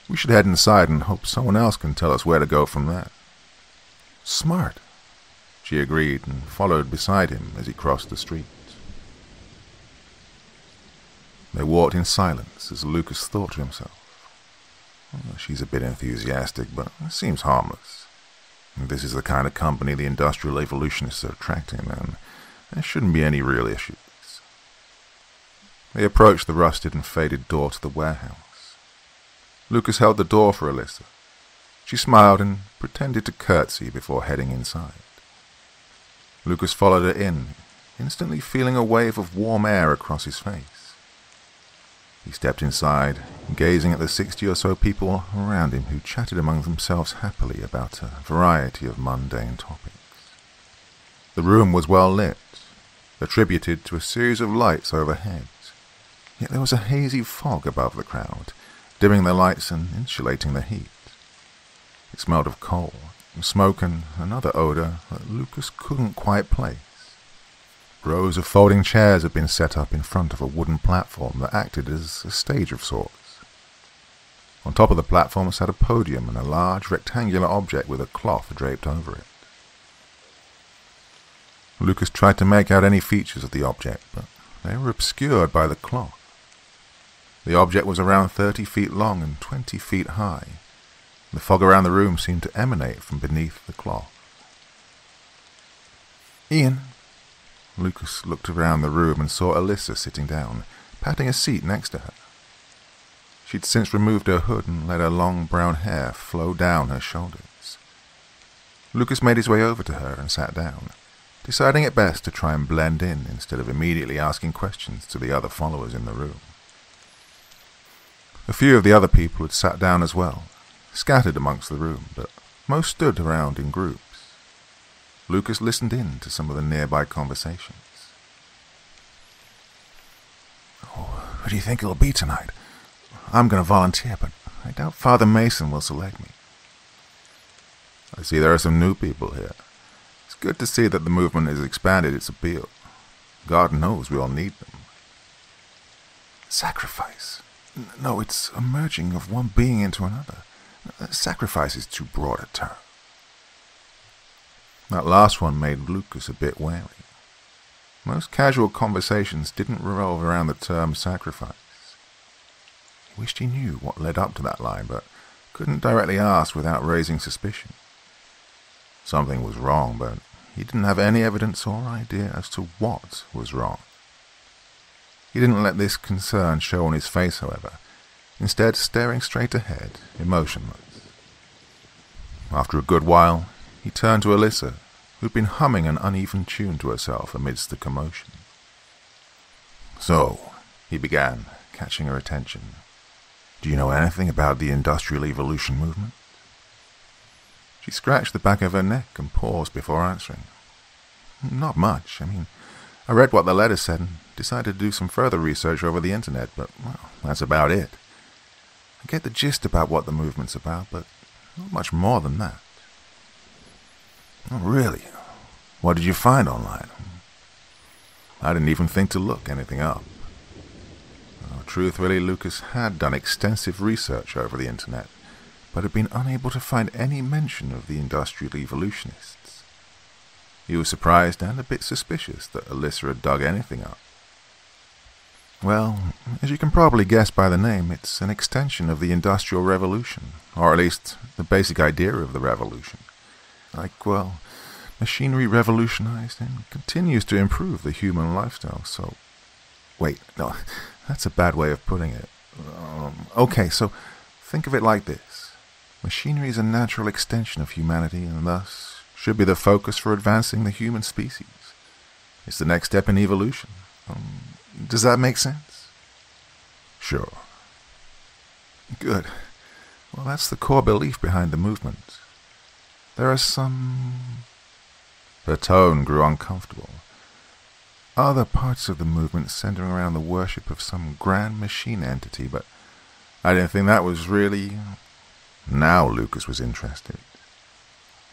We should head inside and hope someone else can tell us where to go from there." "Smart," she agreed and followed beside him as he crossed the street. They walked in silence as Lucas thought to himself, "She's a bit enthusiastic, but seems harmless. If this is the kind of company the Industrial Evolutionists are attracting, then there shouldn't be any real issues." They approached the rusted and faded door to the warehouse. Lucas held the door for Alyssa. She smiled and pretended to curtsy before heading inside. Lucas followed her in, instantly feeling a wave of warm air across his face. He stepped inside, gazing at the 60 or so people around him who chatted among themselves happily about a variety of mundane topics. The room was well lit, attributed to a series of lights overhead, yet there was a hazy fog above the crowd, dimming the lights and insulating the heat. It smelled of coal, smoke, and another odor that Lucas couldn't quite place. Rows of folding chairs had been set up in front of a wooden platform that acted as a stage of sorts. On top of the platform sat a podium and a large rectangular object with a cloth draped over it. Lucas tried to make out any features of the object, but they were obscured by the cloth. The object was around 30 feet long and 20 feet high. The fog around the room seemed to emanate from beneath the cloth. "Ian." Lucas looked around the room and saw Alyssa sitting down, patting a seat next to her. She'd since removed her hood and let her long brown hair flow down her shoulders. Lucas made his way over to her and sat down, deciding it best to try and blend in instead of immediately asking questions to the other followers in the room. A few of the other people had sat down as well, scattered amongst the room, but most stood around in groups. Lucas listened in to some of the nearby conversations. "Oh, who do you think it'll be tonight? I'm going to volunteer, but I doubt Father Mason will select me." "I see there are some new people here. It's good to see that the movement has expanded its appeal. God knows we all need them." "Sacrifice. No, it's a merging of one being into another. Sacrifice is too broad a term." That last one made Lucas a bit wary. Most casual conversations didn't revolve around the term sacrifice. He wished he knew what led up to that line, but couldn't directly ask without raising suspicion. Something was wrong, but he didn't have any evidence or idea as to what was wrong. He didn't let this concern show on his face, however, instead staring straight ahead, emotionless. After a good while, he turned to Alyssa, who'd been humming an uneven tune to herself amidst the commotion. "So," he began, catching her attention, "do you know anything about the Industrial Evolution movement?" She scratched the back of her neck and paused before answering. "Not much. I read what the letter said and decided to do some further research over the internet, but, well, that's about it. I get the gist about what the movement's about, but not much more than that." "Oh, really? What did you find online?" "I didn't even think to look anything up." Truthfully, Lucas had done extensive research over the internet, but had been unable to find any mention of the industrial evolutionists. He was surprised and a bit suspicious that Alyssa had dug anything up. "Well, as you can probably guess by the name, it's an extension of the Industrial Revolution, or at least the basic idea of the revolution. Machinery revolutionized and continues to improve the human lifestyle, so..." Wait, no, that's a bad way of putting it. Okay, so think of it like this. Machinery is a natural extension of humanity and thus should be the focus for advancing the human species. It's the next step in evolution. Does that make sense? "Sure." "Good. Well, that's the core belief behind the movement. There are some..." Her tone grew uncomfortable. "Other parts of the movement centering around the worship of some grand machine entity, but I didn't think that was really..." Now Lucas was interested.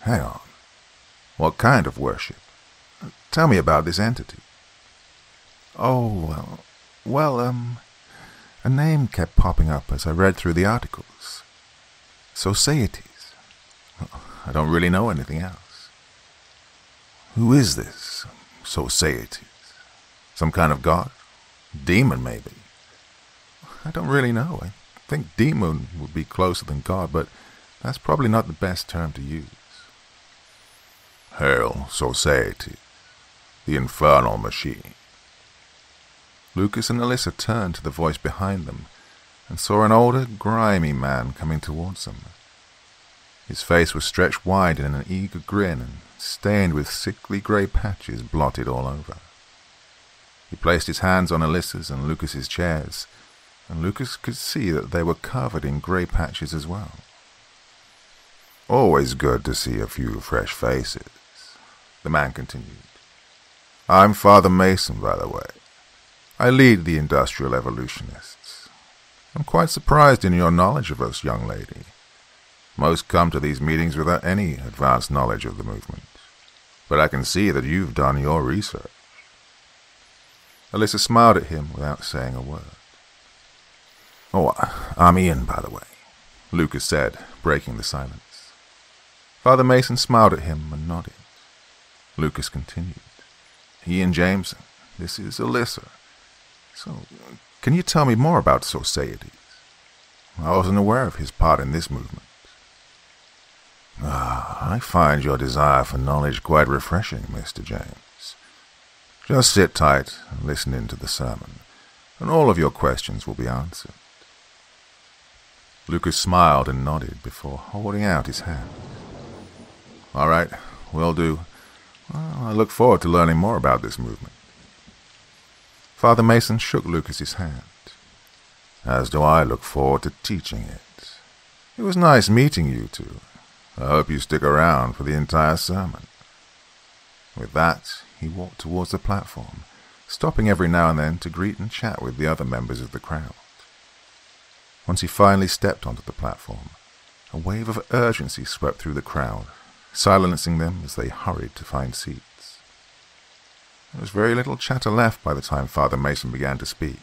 "Hang on. What kind of worship? Tell me about this entity." "Oh, a name kept popping up as I read through the articles. Societies. I don't really know anything else." "Who is this Societies? Some kind of god? Demon, maybe?" "I don't really know. I think demon would be closer than god, but that's probably not the best term to use." "Hail, Society, the infernal machine." Lucas and Alyssa turned to the voice behind them and saw an older, grimy man coming towards them. His face was stretched wide in an eager grin and stained with sickly grey patches blotted all over. He placed his hands on Alyssa's and Lucas's chairs, and Lucas could see that they were covered in grey patches as well. "Always good to see a few fresh faces," the man continued. "I'm Father Mason, by the way. I lead the Industrial Evolutionists. I'm quite surprised in your knowledge of us, young lady. Most come to these meetings without any advanced knowledge of the movement, but I can see that you've done your research." Alyssa smiled at him without saying a word. "Oh, I'm Ian, by the way," Lucas said, breaking the silence. Father Mason smiled at him and nodded. Lucas continued. "Ian James, this is Alyssa. So, Can you tell me more about societies? I wasn't aware of his part in this movement. I find your desire for knowledge quite refreshing, Mr. James. Just sit tight and listen in to the sermon, and all of your questions will be answered. Lucas smiled and nodded before holding out his hand. All right, will do. Well, I look forward to learning more about this movement. Father Mason shook Lucas's hand. As do I look forward to teaching it. It was nice meeting you two. I hope you stick around for the entire sermon. With that, he walked towards the platform, stopping every now and then to greet and chat with the other members of the crowd. Once he finally stepped onto the platform, a wave of urgency swept through the crowd, silencing them as they hurried to find seats. There was very little chatter left by the time Father Mason began to speak.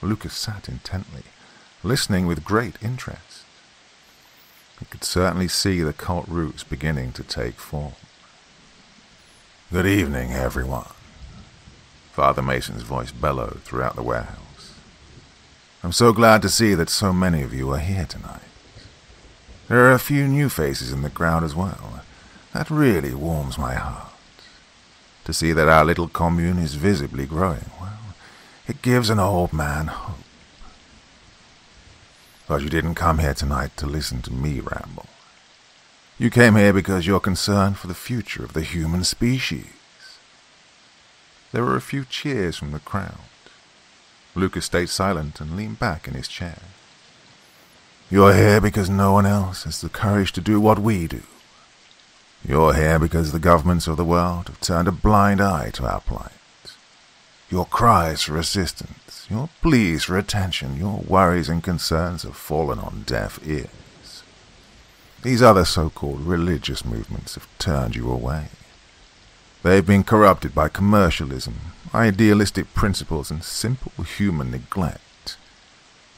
Lucas sat intently, listening with great interest. He could certainly see the cult roots beginning to take form. Good evening, everyone. Father Mason's voice bellowed throughout the warehouse. I'm so glad to see that so many of you are here tonight. There are a few new faces in the crowd as well. That really warms my heart. To see that our little commune is visibly growing, well, it gives an old man hope. But you didn't come here tonight to listen to me ramble. You came here because you're concerned for the future of the human species. There were a few cheers from the crowd. Lucas stayed silent and leaned back in his chair. You're here because no one else has the courage to do what we do. You're here because the governments of the world have turned a blind eye to our plight. Your cries for assistance, your pleas for attention, your worries and concerns have fallen on deaf ears. These other so-called religious movements have turned you away. They've been corrupted by commercialism, idealistic principles, and simple human neglect.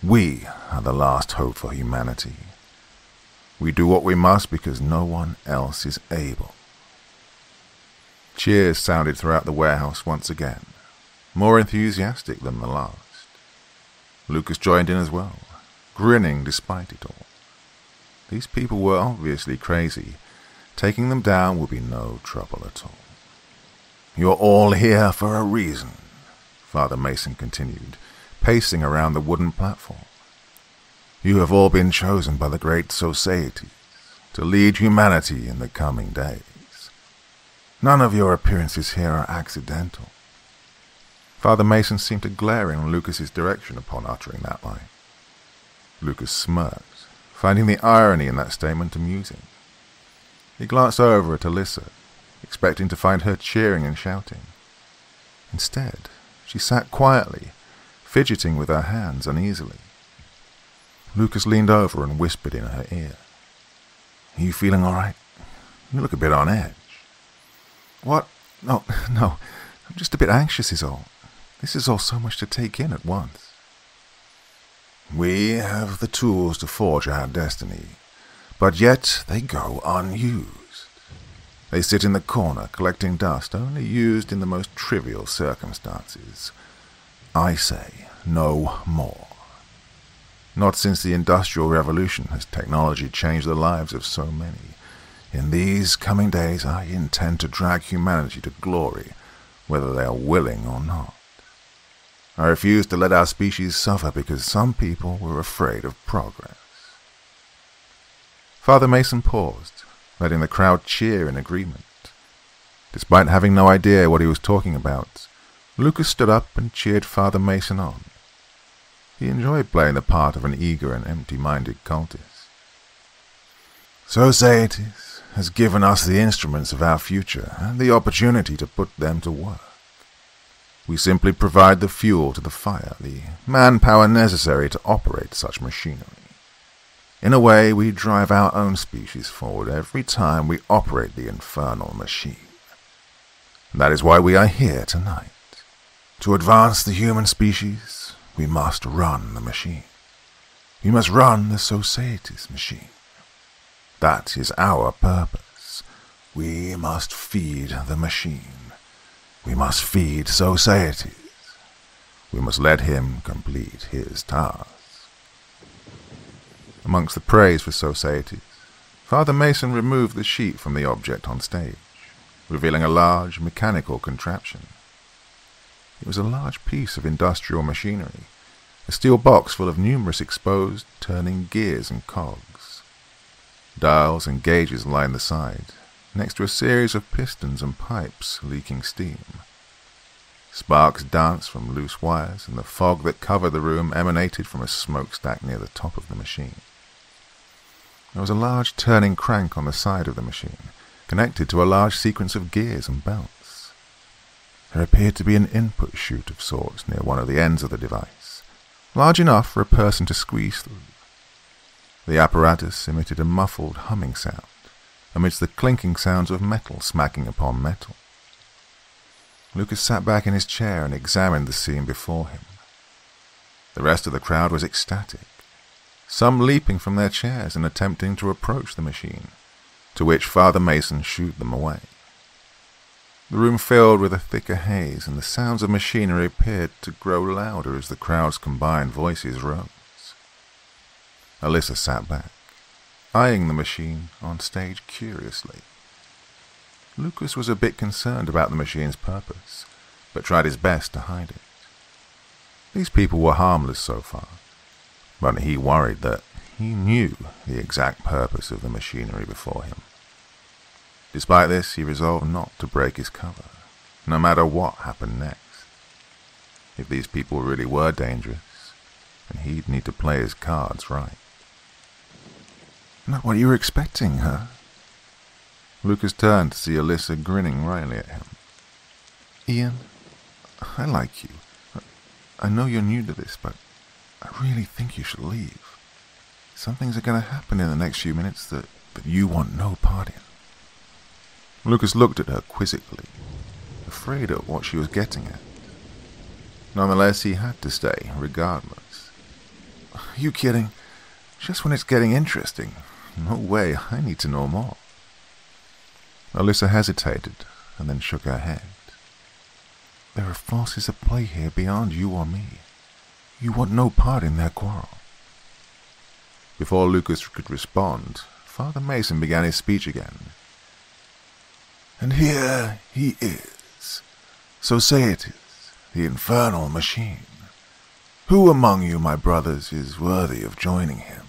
We are the last hope for humanity. We do what we must because no one else is able. Cheers sounded throughout the warehouse once again, more enthusiastic than the last. Lucas joined in as well, grinning despite it all. These people were obviously crazy. Taking them down would be no trouble at all. You're all here for a reason, Father Mason continued, pacing around the wooden platform. You have all been chosen by the great societies to lead humanity in the coming days. None of your appearances here are accidental. Father Mason seemed to glare in Lucas's direction upon uttering that line. Lucas smirked, finding the irony in that statement amusing. He glanced over at Alyssa, expecting to find her cheering and shouting. Instead, she sat quietly, fidgeting with her hands uneasily. Lucas leaned over and whispered in her ear. Are you feeling all right? You look a bit on edge. What? No, I'm just a bit anxious is all. This is all so much to take in at once. We have the tools to forge our destiny, but yet they go unused. They sit in the corner collecting dust only used in the most trivial circumstances. I say no more. Not since the Industrial Revolution has technology changed the lives of so many. In these coming days I intend to drag humanity to glory, whether they are willing or not. I refuse to let our species suffer because some people were afraid of progress. Father Mason paused, letting the crowd cheer in agreement. Despite having no idea what he was talking about, Lucas stood up and cheered Father Mason on. He enjoyed playing the part of an eager and empty-minded cultist. Societies has given us the instruments of our future and the opportunity to put them to work. We simply provide the fuel to the fire, the manpower necessary to operate such machinery. In a way, we drive our own species forward every time we operate the infernal machine. That is why we are here tonight. To advance the human species, we must run the machine. We must run the society's machine. That is our purpose. We must feed the machine. We must feed societies. We must let him complete his task. Amongst the praise for Societies, Father Mason removed the sheet from the object on stage, revealing a large mechanical contraption. It was a large piece of industrial machinery, a steel box full of numerous exposed, turning gears and cogs. Dials and gauges lined the side, next to a series of pistons and pipes leaking steam. Sparks danced from loose wires, and the fog that covered the room emanated from a smokestack near the top of the machine. There was a large turning crank on the side of the machine, connected to a large sequence of gears and belts. There appeared to be an input chute of sorts near one of the ends of the device, large enough for a person to squeeze through. The apparatus emitted a muffled humming sound, amidst the clinking sounds of metal smacking upon metal. Lucas sat back in his chair and examined the scene before him. The rest of the crowd was ecstatic, some leaping from their chairs and attempting to approach the machine, to which Father Mason shooed them away. The room filled with a thicker haze, and the sounds of machinery appeared to grow louder as the crowd's combined voices rose. Alyssa sat back, eyeing the machine on stage curiously. Lucas was a bit concerned about the machine's purpose, but tried his best to hide it. These people were harmless so far, but he worried that he knew the exact purpose of the machinery before him. Despite this, he resolved not to break his cover, no matter what happened next. If these people really were dangerous, then he'd need to play his cards right. Not what you were expecting, huh? Lucas turned to see Alyssa grinning wryly at him. Ian, I like you. I know you're new to this, but I really think you should leave. Some things are going to happen in the next few minutes that you want no part in. Lucas looked at her quizzically, afraid at what she was getting at. Nonetheless, he had to stay, regardless. Are you kidding? Just when it's getting interesting. No way, I need to know more. Alyssa hesitated, and then shook her head. There are forces at play here beyond you or me. You want no part in their quarrel. Before Lucas could respond, Father Mason began his speech again. And here he is, Societies, the infernal machine. Who among you, my brothers, is worthy of joining him?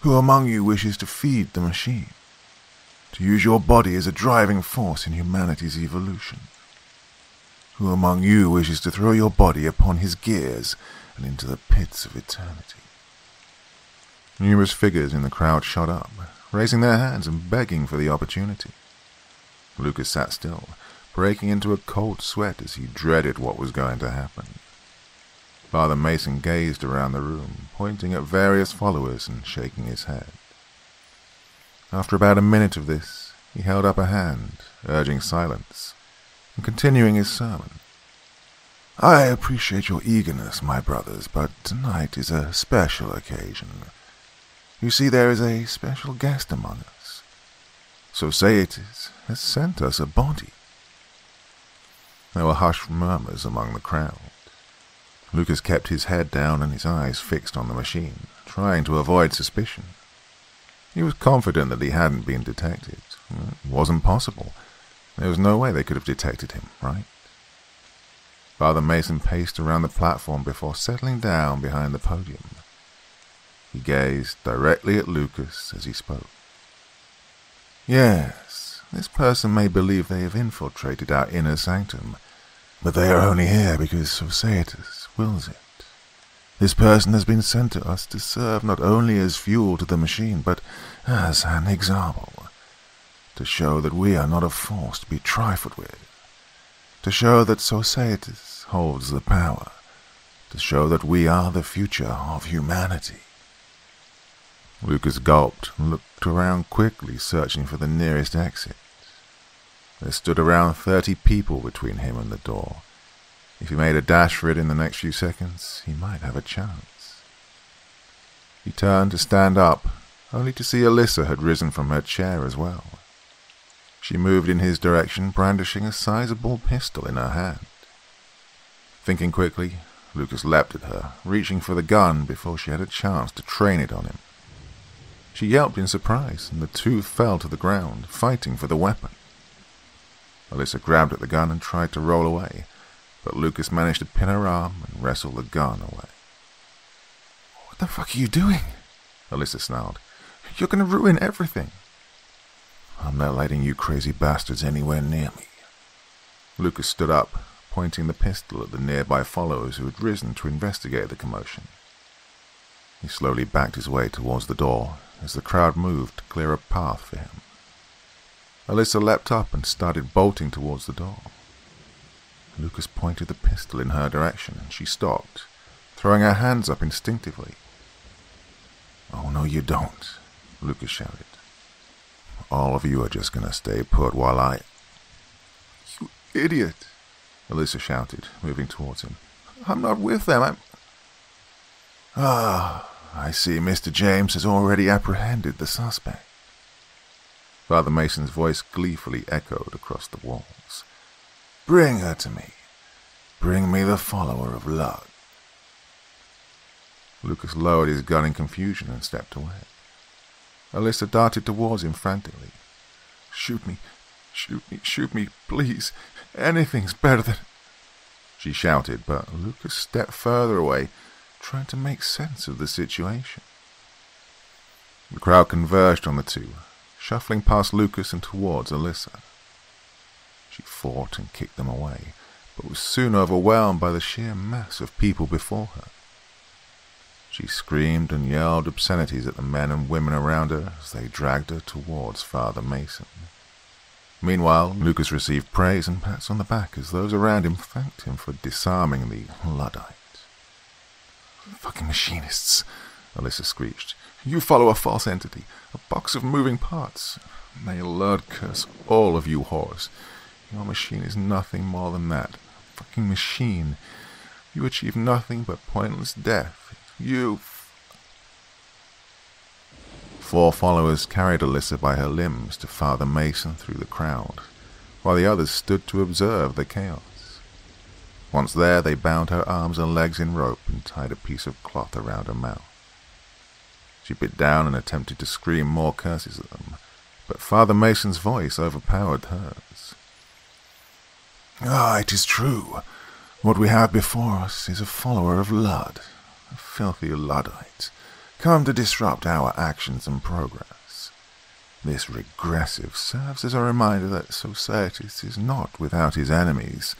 Who among you wishes to feed the machine? To use your body as a driving force in humanity's evolution? Who among you wishes to throw your body upon his gears and into the pits of eternity? Numerous figures in the crowd shot up, raising their hands and begging for the opportunity. Lucas sat still, breaking into a cold sweat as he dreaded what was going to happen. Father Mason gazed around the room, pointing at various followers and shaking his head. After about a minute of this, he held up a hand, urging silence, and continuing his sermon. I appreciate your eagerness, my brothers, but tonight is a special occasion. You see, there is a special guest among us. Societies has sent us a body. There were hushed murmurs among the crowd. Lucas kept his head down and his eyes fixed on the machine, trying to avoid suspicion. He was confident that he hadn't been detected. It wasn't possible. There was no way they could have detected him, right? Father Mason paced around the platform before settling down behind the podium. He gazed directly at Lucas as he spoke. Yes, this person may believe they have infiltrated our inner sanctum, but they are only here because Societas wills it. This person has been sent to us to serve not only as fuel to the machine, but as an example, to show that we are not a force to be trifled with, to show that Societas holds the power, to show that we are the future of humanity. Lucas gulped and looked around quickly, searching for the nearest exit. There stood around 30 people between him and the door. If he made a dash for it in the next few seconds, he might have a chance. He turned to stand up, only to see Alyssa had risen from her chair as well. She moved in his direction, brandishing a sizable pistol in her hand. Thinking quickly, Lucas leapt at her, reaching for the gun before she had a chance to train it on him. She yelped in surprise, and the two fell to the ground, fighting for the weapon. Alyssa grabbed at the gun and tried to roll away, but Lucas managed to pin her arm and wrestle the gun away. "What the fuck are you doing?" Alyssa snarled. "You're going to ruin everything." "I'm not letting you crazy bastards anywhere near me." Lucas stood up, pointing the pistol at the nearby followers who had risen to investigate the commotion. He slowly backed his way towards the door as the crowd moved to clear a path for him. Alyssa leapt up and started bolting towards the door. Lucas pointed the pistol in her direction and she stopped, throwing her hands up instinctively. "Oh, no you don't," Lucas shouted. "All of you are just going to stay put while I—" "You idiot," Alyssa shouted, moving towards him. "I'm not with them, I see Mr. James has already apprehended the suspect." Father Mason's voice gleefully echoed across the walls. "Bring her to me. Bring me the follower of Lud." Lucas lowered his gun in confusion and stepped away. Alyssa darted towards him frantically. "Shoot me, shoot me, shoot me, please. Anything's better than—" she shouted, but Lucas stepped further away, trying to make sense of the situation. The crowd converged on the two, shuffling past Lucas and towards Alyssa. She fought and kicked them away, but was soon overwhelmed by the sheer mass of people before her. She screamed and yelled obscenities at the men and women around her as they dragged her towards Father Mason. Meanwhile, Lucas received praise and pats on the back as those around him thanked him for disarming the Luddite. "Fucking machinists," Alyssa screeched. "You follow a false entity, a box of moving parts. May Lud curse all of you whores. Your machine is nothing more than that. A fucking machine. You achieve nothing but pointless death. You—" Four followers carried Alyssa by her limbs to Father Mason through the crowd, while the others stood to observe the chaos. Once there, they bound her arms and legs in rope and tied a piece of cloth around her mouth. She bit down and attempted to scream more curses at them, but Father Mason's voice overpowered hers. "It is true. What we have before us is a follower of Lud, a filthy Luddite, come to disrupt our actions and progress. This regressive serves as a reminder that Societas is not without his enemies,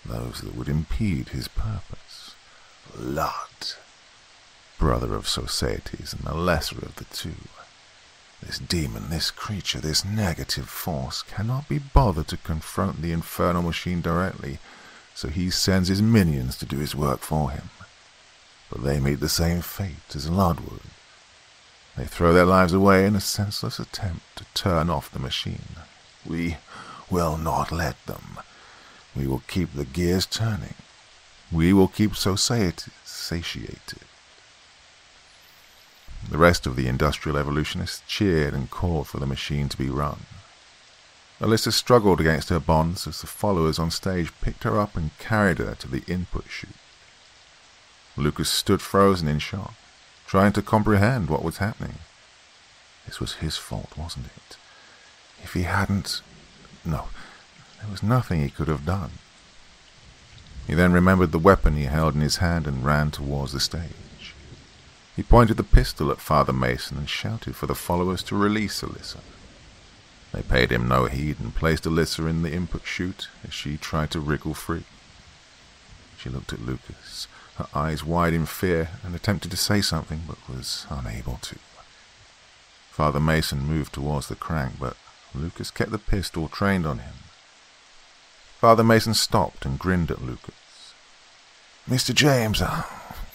those that would impede his purpose. Lud, brother of Societas and the lesser of the two. This demon, this creature, this negative force cannot be bothered to confront the infernal machine directly, so he sends his minions to do his work for him. But they meet the same fate as Lud would. They throw their lives away in a senseless attempt to turn off the machine. We will not let them. We will keep the gears turning. We will keep Societas satiated." The rest of the industrial evolutionists cheered and called for the machine to be run. Alyssa struggled against her bonds as the followers on stage picked her up and carried her to the input chute. Lucas stood frozen in shock, trying to comprehend what was happening. This was his fault, wasn't it? If he hadn't... No, there was nothing he could have done. He then remembered the weapon he held in his hand and ran towards the stage. He pointed the pistol at Father Mason and shouted for the followers to release Alyssa. They paid him no heed and placed Alyssa in the input chute as she tried to wriggle free. She looked at Lucas, her eyes wide in fear, and attempted to say something, but was unable to. Father Mason moved towards the crank, but Lucas kept the pistol trained on him. Father Mason stopped and grinned at Lucas. "Mr. James,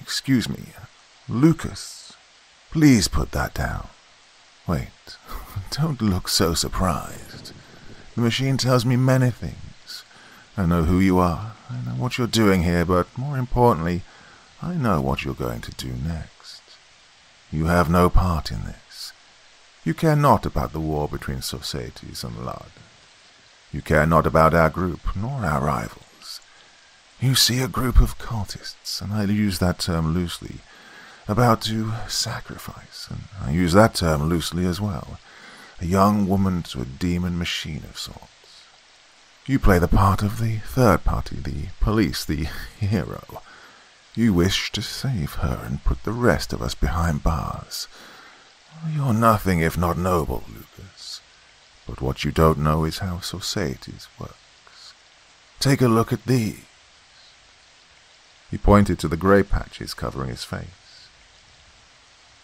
excuse me, Lucas, please put that down. Wait, don't look so surprised. The machine tells me many things. I know who you are, I know what you're doing here, but more importantly, I know what you're going to do next. You have no part in this. You care not about the war between Societas and Lud. You care not about our group, nor our rivals. You see a group of cultists, and I use that term loosely, about to sacrifice, and I use that term loosely as well, a young woman to a demon machine of sorts. You play the part of the third party, the police, the hero. You wish to save her and put the rest of us behind bars. You're nothing if not noble, Lucas. But what you don't know is how societies works. Take a look at these. He pointed to the grey patches covering his face.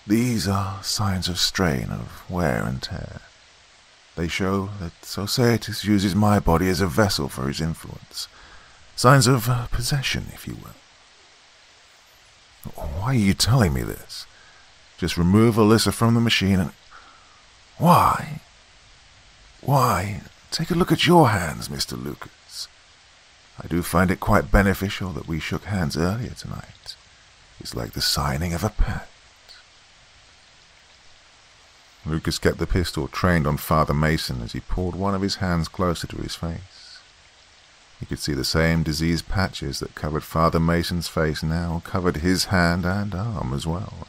These are signs of strain, of wear and tear. They show that Societas uses my body as a vessel for his influence. Signs of possession, if you will. Why are you telling me this? Just remove Alyssa from the machine and... Why? Why? Take a look at your hands, Mr. Lucas. I do find it quite beneficial that we shook hands earlier tonight. It's like the signing of a pact. Lucas kept the pistol trained on Father Mason as he pulled one of his hands closer to his face. He could see the same diseased patches that covered Father Mason's face now covered his hand and arm as well.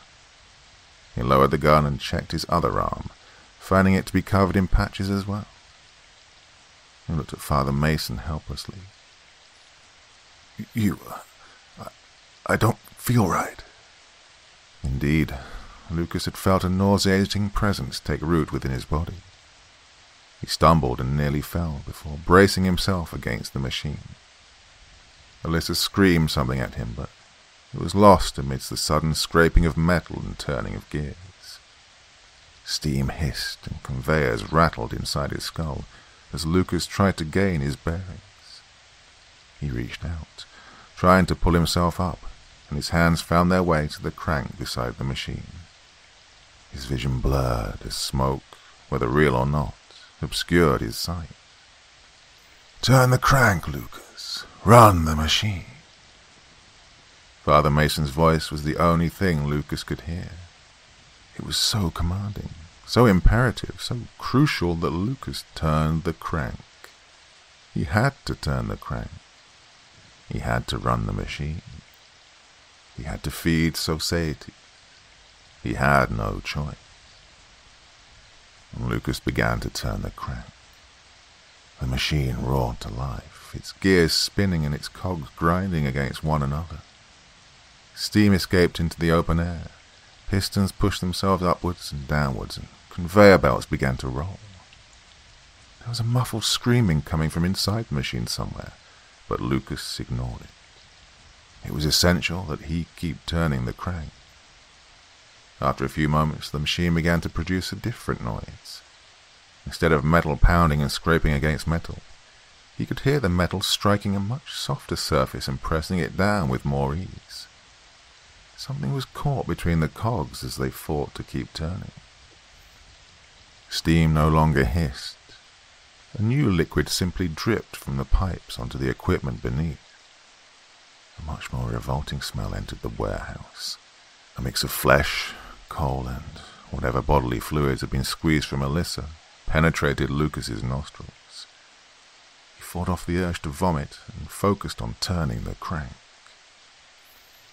He lowered the gun and checked his other arm, finding it to be covered in patches as well. He looked at Father Mason helplessly. I don't feel right. Indeed, Lucas had felt a nauseating presence take root within his body. He stumbled and nearly fell before bracing himself against the machine. Alyssa screamed something at him, but it was lost amidst the sudden scraping of metal and turning of gears. Steam hissed and conveyors rattled inside his skull as Lucas tried to gain his bearings. He reached out, trying to pull himself up, and his hands found their way to the crank beside the machine. His vision blurred as smoke, whether real or not, obscured his sight. Turn the crank, Lucas. Run the machine. Father Mason's voice was the only thing Lucas could hear. It was so commanding, so imperative, so crucial that Lucas turned the crank. He had to turn the crank. He had to run the machine. He had to feed society. He had no choice. And Lucas began to turn the crank. The machine roared to life, its gears spinning and its cogs grinding against one another. Steam escaped into the open air. Pistons pushed themselves upwards and downwards, and conveyor belts began to roll. There was a muffled screaming coming from inside the machine somewhere, but Lucas ignored it. It was essential that he keep turning the crank. After a few moments, the machine began to produce a different noise. Instead of metal pounding and scraping against metal, he could hear the metal striking a much softer surface and pressing it down with more ease. Something was caught between the cogs as they fought to keep turning. Steam no longer hissed. A new liquid simply dripped from the pipes onto the equipment beneath. A much more revolting smell entered the warehouse. A mix of flesh, coal, and whatever bodily fluids had been squeezed from Alyssa penetrated Lucas's nostrils. He fought off the urge to vomit and focused on turning the crank.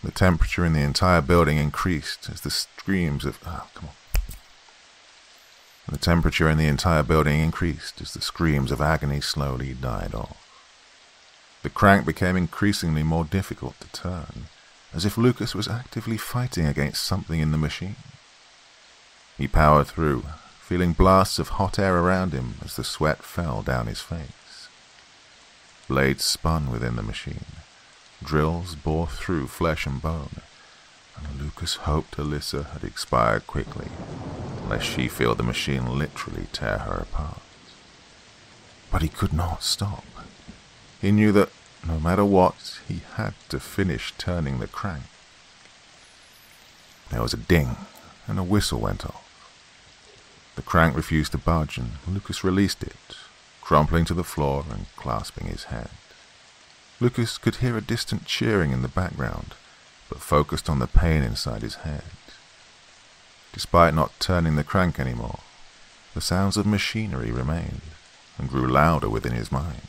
The temperature in the entire building increased as the screams of... The temperature in the entire building increased as the screams of agony slowly died off. The crank became increasingly more difficult to turn, as if Lucas was actively fighting against something in the machine. He powered through, feeling blasts of hot air around him as the sweat fell down his face. Blades spun within the machine. Drills bore through flesh and bone, and Lucas hoped Alyssa had expired quickly, lest she feel the machine literally tear her apart. But he could not stop. He knew that, no matter what, he had to finish turning the crank. There was a ding, and a whistle went off. The crank refused to budge, and Lucas released it, crumpling to the floor and clasping his head. Lucas could hear a distant cheering in the background, but focused on the pain inside his head. Despite not turning the crank anymore, the sounds of machinery remained and grew louder within his mind.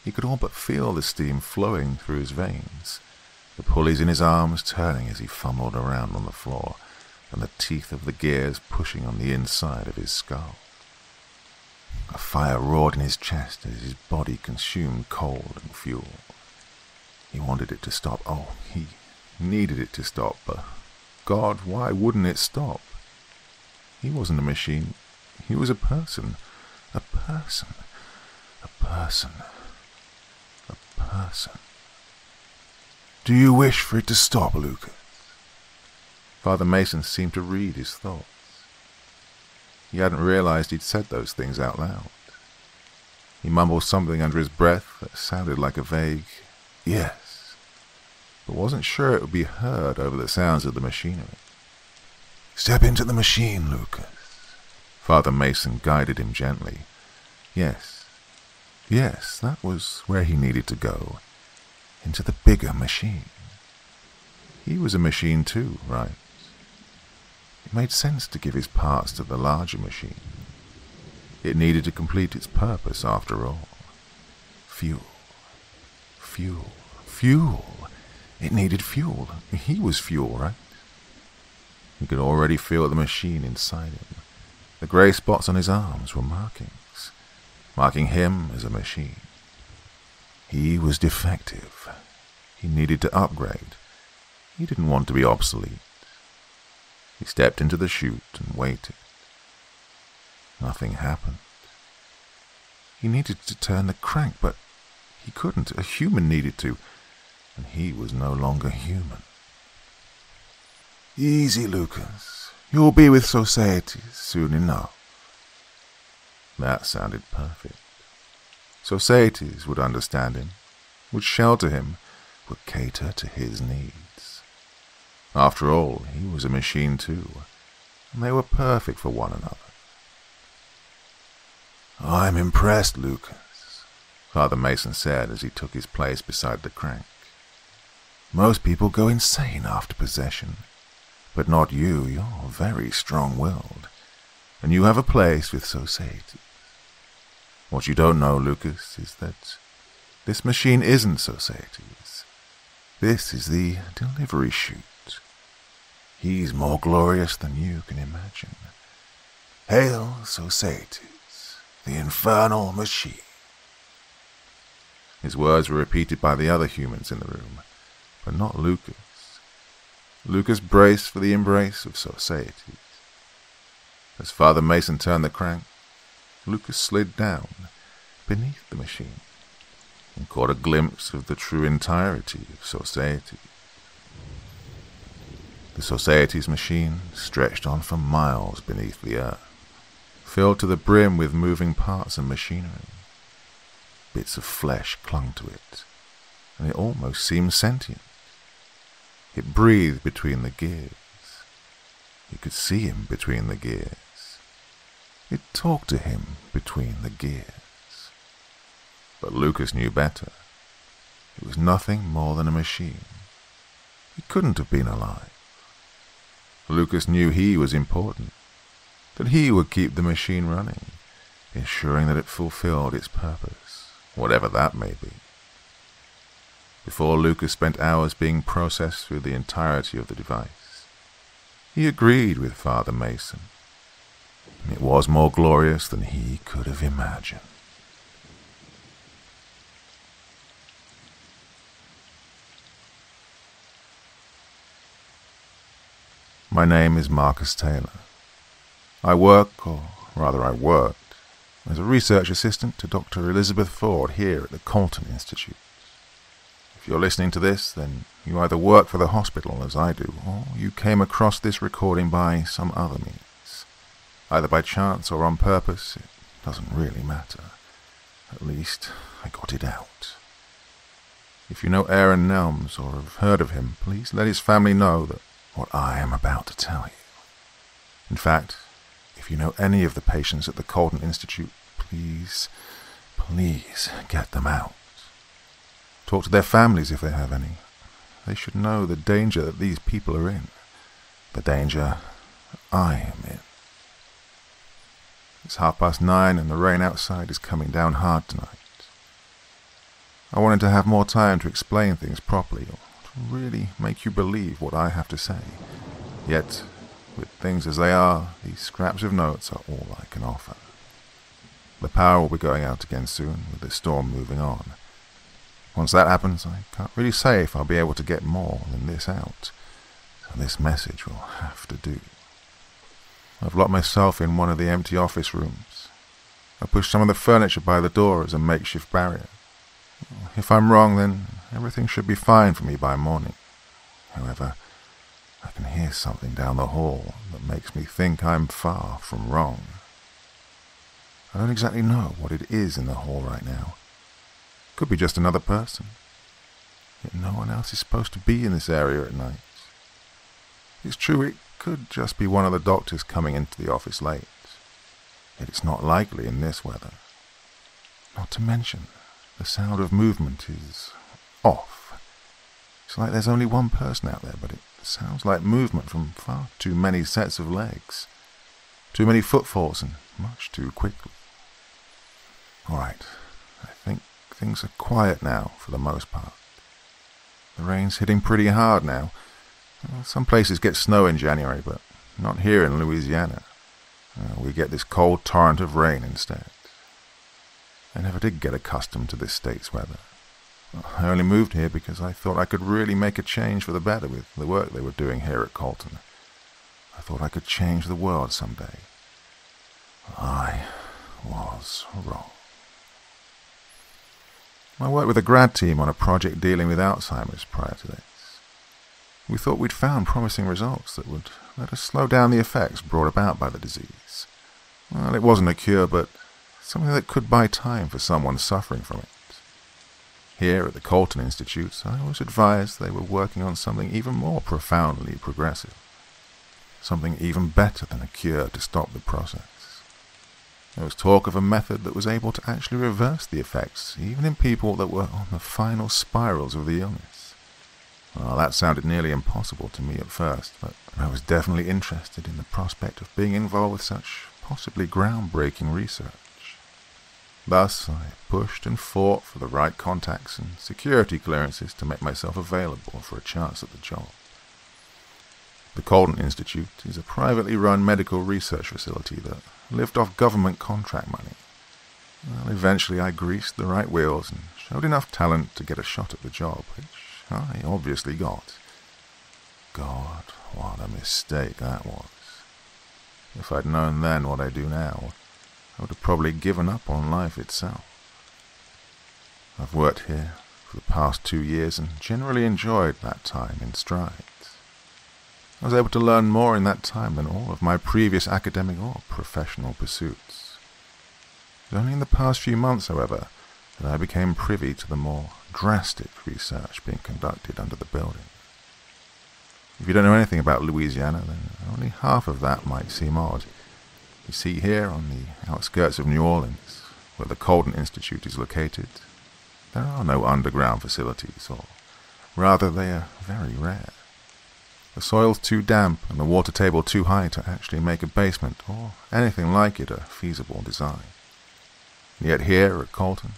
He could all but feel the steam flowing through his veins, the pulleys in his arms turning as he fumbled around on the floor, and the teeth of the gears pushing on the inside of his skull. A fire roared in his chest as his body consumed coal and fuel. He wanted it to stop. Oh, he needed it to stop, but God, why wouldn't it stop? He wasn't a machine. He was a person. A person. A person. A person. Do you wish for it to stop, Lucas? Father Mason seemed to read his thoughts. He hadn't realized he'd said those things out loud. He mumbled something under his breath that sounded like a vague yes, but wasn't sure it would be heard over the sounds of the machinery. Step into the machine, Lucas. Father Mason guided him gently. Yes, that was where he needed to go. Into the bigger machine. He was a machine too, right? It made sense to give his parts to the larger machine. It needed to complete its purpose after all. Fuel. Fuel. Fuel. It needed fuel. He was fuel, right? He could already feel the machine inside him. The grey spots on his arms were markings, marking him as a machine. He was defective. He needed to upgrade. He didn't want to be obsolete. He stepped into the chute and waited. Nothing happened. He needed to turn the crank, but he couldn't. A human needed to, and he was no longer human. Easy, Lucas. You'll be with society soon enough. That sounded perfect. Societies would understand him, would shelter him, would cater to his needs. After all, he was a machine too, and they were perfect for one another. I'm impressed, Lucas, Father Mason said as he took his place beside the crank. Most people go insane after possession, but not you. You're very strong-willed, and you have a place with society. What you don't know, Lucas, is that this machine isn't society's. This is the delivery chute. He's more glorious than you can imagine. Hail, societies, the infernal machine. His words were repeated by the other humans in the room, but not Lucas. Lucas braced for the embrace of societies. As Father Mason turned the crank, Lucas slid down beneath the machine and caught a glimpse of the true entirety of society. The society's machine stretched on for miles beneath the earth, filled to the brim with moving parts and machinery. Bits of flesh clung to it, and it almost seemed sentient. It breathed between the gears. You could see him between the gears. It talked to him between the gears. But Lucas knew better. It was nothing more than a machine. He couldn't have been alive. Lucas knew he was important, that he would keep the machine running, ensuring that it fulfilled its purpose, whatever that may be. Before Lucas spent hours being processed through the entirety of the device, he agreed with Father Mason. It was more glorious than he could have imagined. My name is Marcus Taylor. I work, or rather I worked, as a research assistant to Dr. Elizabeth Ford here at the Colton Institute. If you're listening to this, then you either work for the hospital, as I do, or you came across this recording by some other means. Either by chance or on purpose, it doesn't really matter. At least, I got it out. If you know Aaron Nelms or have heard of him, please let his family know that what I am about to tell you. In fact, if you know any of the patients at the Colton Institute, please get them out. Talk to their families if they have any. They should know the danger that these people are in. The danger I am in. It's 9:30 and the rain outside is coming down hard tonight. I wanted to have more time to explain things properly, or to really make you believe what I have to say. Yet, with things as they are, these scraps of notes are all I can offer. The power will be going out again soon, with the storm moving on. Once that happens, I can't really say if I'll be able to get more than this out, so this message will have to do. I've locked myself in one of the empty office rooms. I pushed some of the furniture by the door as a makeshift barrier. If I'm wrong, then everything should be fine for me by morning. However, I can hear something down the hall that makes me think I'm far from wrong. I don't exactly know what it is in the hall right now. Could be just another person. Yet no one else is supposed to be in this area at night. It's true, it could just be one of the doctors coming into the office late. Yet it's not likely in this weather. Not to mention, the sound of movement is off. It's like there's only one person out there, but it sounds like movement from far too many sets of legs. Too many footfalls and much too quickly. All right, I think things are quiet now for the most part. The rain's hitting pretty hard now. Some places get snow in January, but not here in Louisiana. We get this cold torrent of rain instead. I never did get accustomed to this state's weather. I only moved here because I thought I could really make a change for the better with the work they were doing here at Colton. I thought I could change the world someday. I was wrong. I worked with a grad team on a project dealing with Alzheimer's prior to this. We thought we'd found promising results that would let us slow down the effects brought about by the disease. Well, it wasn't a cure, but something that could buy time for someone suffering from it. Here at the Colton Institute, I was advised they were working on something even more profoundly progressive. Something even better than a cure to stop the process. There was talk of a method that was able to actually reverse the effects, even in people that were on the final spirals of the illness. Well, that sounded nearly impossible to me at first, but I was definitely interested in the prospect of being involved with such possibly groundbreaking research. Thus, I pushed and fought for the right contacts and security clearances to make myself available for a chance at the job. The Colton Institute is a privately run medical research facility that lived off government contract money. Well, eventually I greased the right wheels and showed enough talent to get a shot at the job, which I obviously got. God, what a mistake that was. If I'd known then what I do now, I would have probably given up on life itself. I've worked here for the past 2 years and generally enjoyed that time in strides. I was able to learn more in that time than all of my previous academic or professional pursuits. It was only in the past few months, however, that I became privy to the more drastic research being conducted under the building. If you don't know anything about Louisiana, then only half of that might seem odd. You see, here on the outskirts of New Orleans, where the Colton Institute is located, there are no underground facilities, or rather they are very rare. The soil's too damp and the water table too high to actually make a basement or anything like it a feasible design. Yet here at Colton,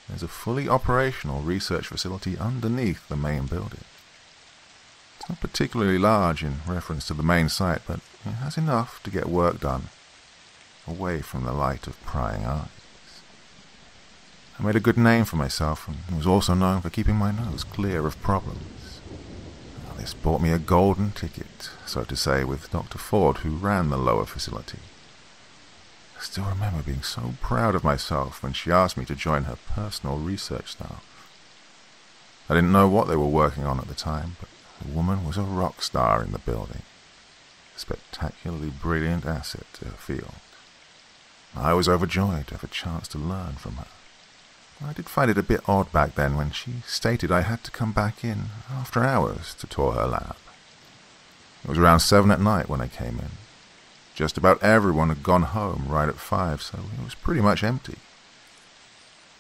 there's a fully operational research facility underneath the main building. It's not particularly large in reference to the main site, but it has enough to get work done, away from the light of prying eyes. I made a good name for myself and was also known for keeping my nose clear of problems. This bought me a golden ticket, so to say, with Dr. Ford, who ran the lower facility. I still remember being so proud of myself when she asked me to join her personal research staff. I didn't know what they were working on at the time, but the woman was a rock star in the building, a spectacularly brilliant asset to her field. I was overjoyed to have a chance to learn from her. I did find it a bit odd back then when she stated I had to come back in after hours to tour her lab. It was around 7 at night when I came in. Just about everyone had gone home right at 5, so it was pretty much empty.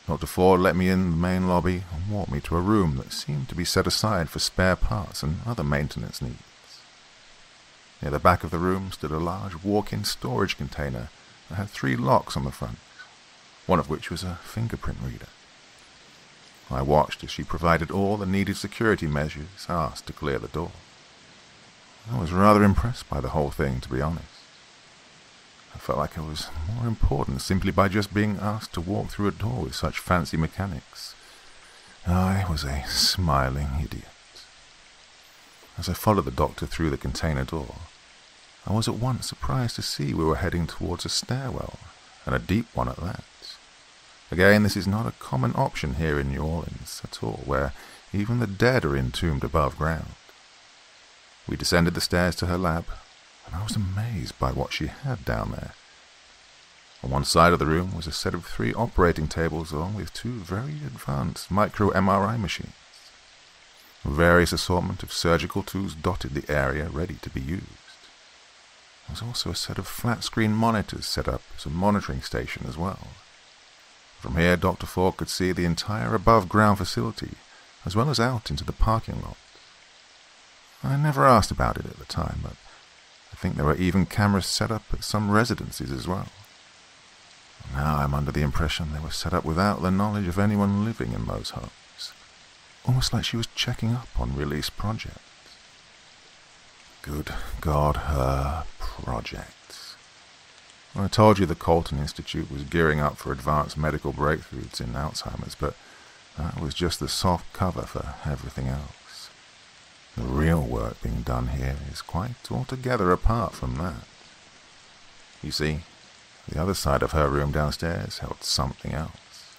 Dr. Ford let me in the main lobby and walked me to a room that seemed to be set aside for spare parts and other maintenance needs. Near the back of the room stood a large walk-in storage container that had 3 locks on the front, one of which was a fingerprint reader. I watched as she provided all the needed security measures asked to clear the door. I was rather impressed by the whole thing, to be honest. I felt like I was more important simply by just being asked to walk through a door with such fancy mechanics. I was a smiling idiot. As I followed the doctor through the container door, I was at once surprised to see we were heading towards a stairwell, and a deep one at that. Again, this is not a common option here in New Orleans at all, where even the dead are entombed above ground. We descended the stairs to her lab, and I was amazed by what she had down there. On one side of the room was a set of 3 operating tables along with 2 very advanced micro-MRI machines. A various assortment of surgical tools dotted the area ready to be used. There was also a set of flat-screen monitors set up as a monitoring station as well. From here, Dr. Ford could see the entire above-ground facility, as well as out into the parking lot. I never asked about it at the time, but I think there were even cameras set up at some residences as well. Now I'm under the impression they were set up without the knowledge of anyone living in those homes, almost like she was checking up on release projects. Good God, her projects. I told you the Colton Institute was gearing up for advanced medical breakthroughs in Alzheimer's, but that was just the soft cover for everything else. The real work being done here is quite altogether apart from that. You see, the other side of her room downstairs held something else.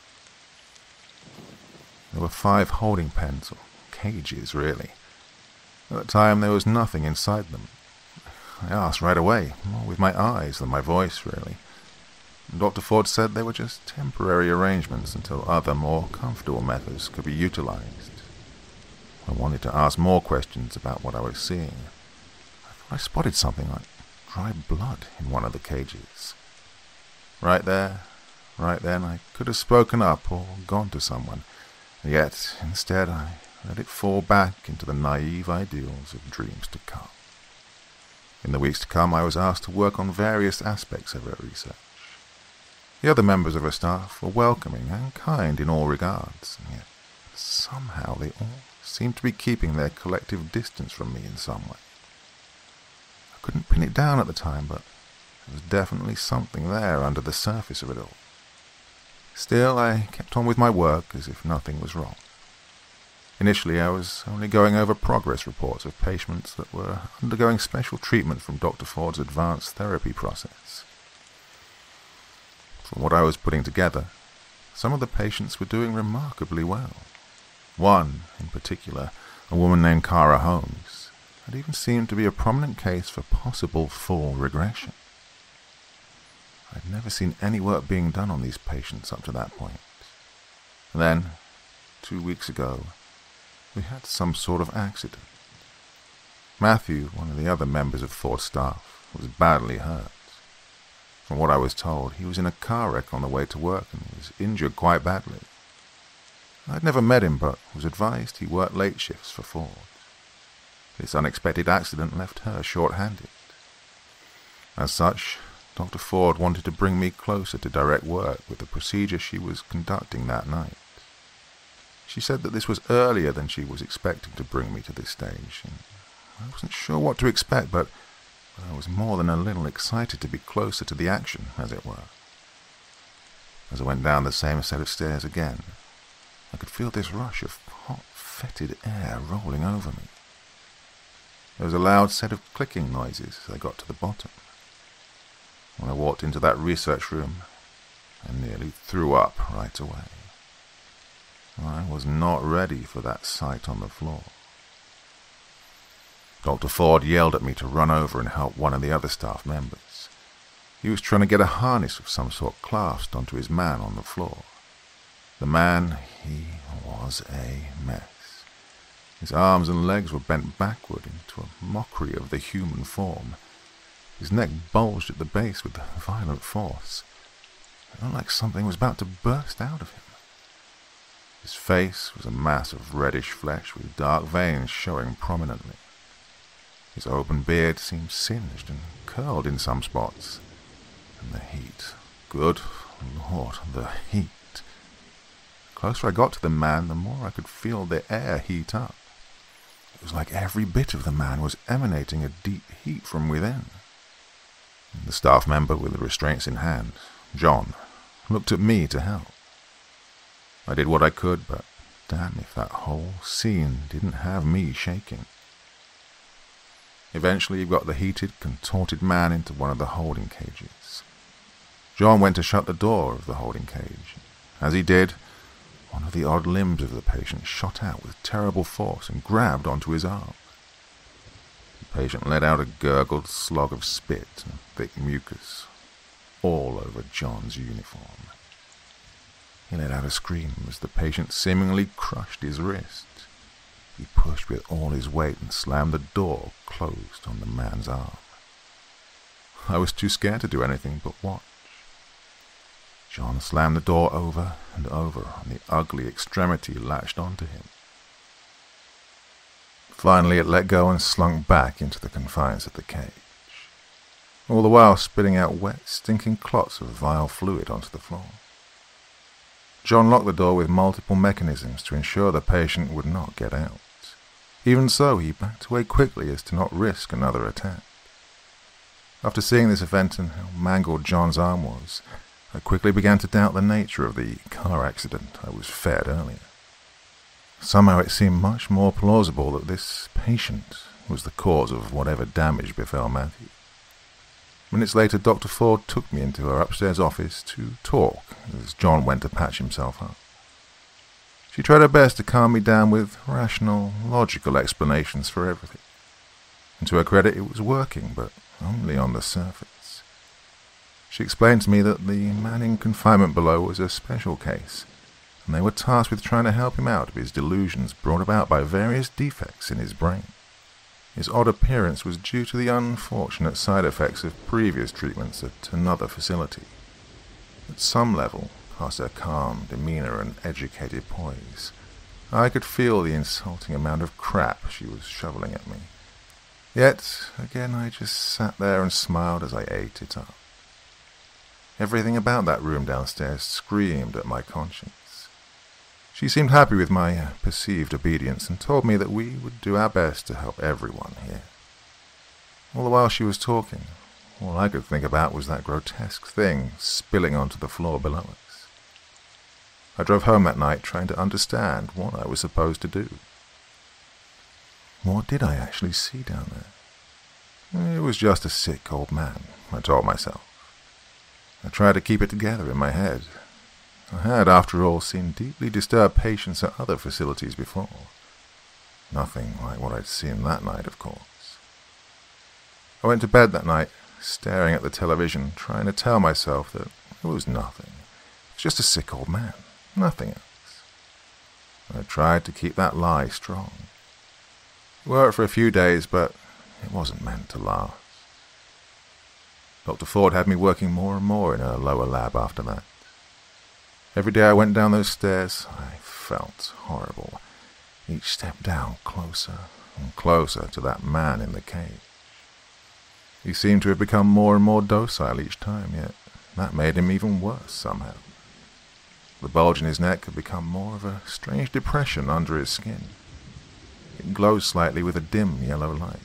There were 5 holding pens, or cages really. At the time there was nothing inside them. I asked right away, more with my eyes than my voice really. Dr. Ford said they were just temporary arrangements until other, more comfortable methods could be utilized. I wanted to ask more questions about what I was seeing. I thought I spotted something like dry blood in one of the cages. Right then, I could have spoken up or gone to someone, yet instead I let it fall back into the naive ideals of dreams to come. In the weeks to come, I was asked to work on various aspects of her research. The other members of her staff were welcoming and kind in all regards, and yet somehow they all seemed to be keeping their collective distance from me in some way. I couldn't pin it down at the time, but there was definitely something there under the surface of it all. Still, I kept on with my work as if nothing was wrong. Initially, I was only going over progress reports of patients that were undergoing special treatment from Dr. Ford's advanced therapy process. From what I was putting together, some of the patients were doing remarkably well. One, in particular, a woman named Cara Holmes, had even seemed to be a prominent case for possible full regression. I'd never seen any work being done on these patients up to that point. Then, 2 weeks ago, we had some sort of accident. Matthew, one of the other members of Ford's staff, was badly hurt. From what I was told, he was in a car wreck on the way to work and was injured quite badly. I'd never met him, but was advised he worked late shifts for Ford. This unexpected accident left her short-handed. As such, Dr. Ford wanted to bring me closer to direct work with the procedure she was conducting that night. She said that this was earlier than she was expecting to bring me to this stage, and I wasn't sure what to expect, but I was more than a little excited to be closer to the action, as it were. As I went down the same set of stairs again, I could feel this rush of hot, fetid air rolling over me. There was a loud set of clicking noises as I got to the bottom. When I walked into that research room, I nearly threw up right away. I was not ready for that sight on the floor. Dr. Ford yelled at me to run over and help one of the other staff members. He was trying to get a harness of some sort clasped onto his man on the floor. The man, he was a mess. His arms and legs were bent backward into a mockery of the human form. His neck bulged at the base with violent force. It looked like something was about to burst out of him. His face was a mass of reddish flesh with dark veins showing prominently. His open beard seemed singed and curled in some spots. And the heat, good Lord, the heat. closer I got to the man, the more I could feel the air heat up. It was like every bit of the man was emanating a deep heat from within. The staff member with the restraints in hand, John, looked at me to help. I did what I could, but damn if that whole scene didn't have me shaking. Eventually he got the heated, contorted man into one of the holding cages. John went to shut the door of the holding cage. As he did, one of the odd limbs of the patient shot out with terrible force and grabbed onto his arm. The patient let out a gurgled slog of spit and thick mucus, all over John's uniform. He let out a scream as the patient seemingly crushed his wrist. He pushed with all his weight and slammed the door closed on the man's arm. I was too scared to do anything but watch. John slammed the door over and over, and the ugly extremity latched onto him. Finally it let go and slunk back into the confines of the cage, all the while spitting out wet, stinking clots of vile fluid onto the floor. John locked the door with multiple mechanisms to ensure the patient would not get out. Even so, he backed away quickly as to not risk another attack. After seeing this event and how mangled John's arm was, I quickly began to doubt the nature of the car accident I was fed earlier. Somehow it seemed much more plausible that this patient was the cause of whatever damage befell Matthew. Minutes later, Dr. Ford took me into her upstairs office to talk as John went to patch himself up. She tried her best to calm me down with rational, logical explanations for everything. And to her credit, it was working, but only on the surface. She explained to me that the man in confinement below was a special case, and they were tasked with trying to help him out of his delusions brought about by various defects in his brain. His odd appearance was due to the unfortunate side effects of previous treatments at another facility. At some level, past her calm demeanor and educated poise, I could feel the insulting amount of crap she was shoveling at me. Yet, again, I just sat there and smiled as I ate it up. Everything about that room downstairs screamed at my conscience. She seemed happy with my perceived obedience and told me that we would do our best to help everyone here. All the while she was talking, all I could think about was that grotesque thing spilling onto the floor below us. I drove home that night trying to understand what I was supposed to do. What did I actually see down there? It was just a sick old man, I told myself. I tried to keep it together in my head. I had, after all, seen deeply disturbed patients at other facilities before. Nothing like what I'd seen that night, of course. I went to bed that night, staring at the television, trying to tell myself that it was nothing. It was just a sick old man, nothing else. I tried to keep that lie strong. It worked for a few days, but it wasn't meant to last. Dr. Ford had me working more and more in her lower lab after that. Every day I went down those stairs, I felt horrible. Each step down closer and closer to that man in the cage. He seemed to have become more and more docile each time, yet that made him even worse somehow. The bulge in his neck had become more of a strange depression under his skin. It glowed slightly with a dim yellow light.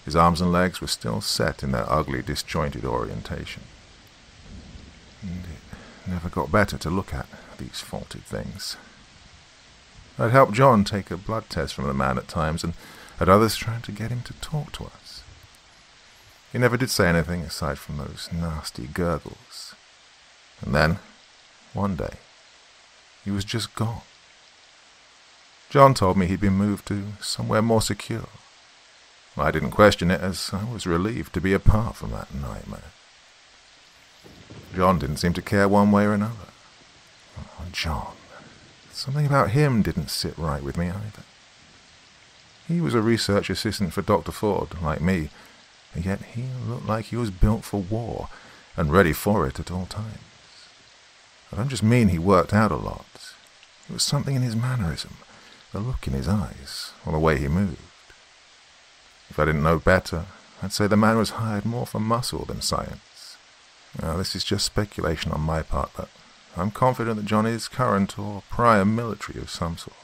His arms and legs were still set in their ugly, disjointed orientation. And it never got better to look at, these faulty things. I'd helped John take a blood test from the man at times, and at others trying to get him to talk to us. He never did say anything aside from those nasty gurgles. And then, one day, he was just gone. John told me he'd been moved to somewhere more secure. I didn't question it, as I was relieved to be apart from that nightmare. John didn't seem to care one way or another. Oh, John. Something about him didn't sit right with me either. He was a research assistant for Dr. Ford, like me, and yet he looked like he was built for war and ready for it at all times. I don't just mean he worked out a lot. It was something in his mannerism, the look in his eyes, or the way he moved. If I didn't know better, I'd say the man was hired more for muscle than science. Now, this is just speculation on my part, but I'm confident that John is current or prior military of some sort.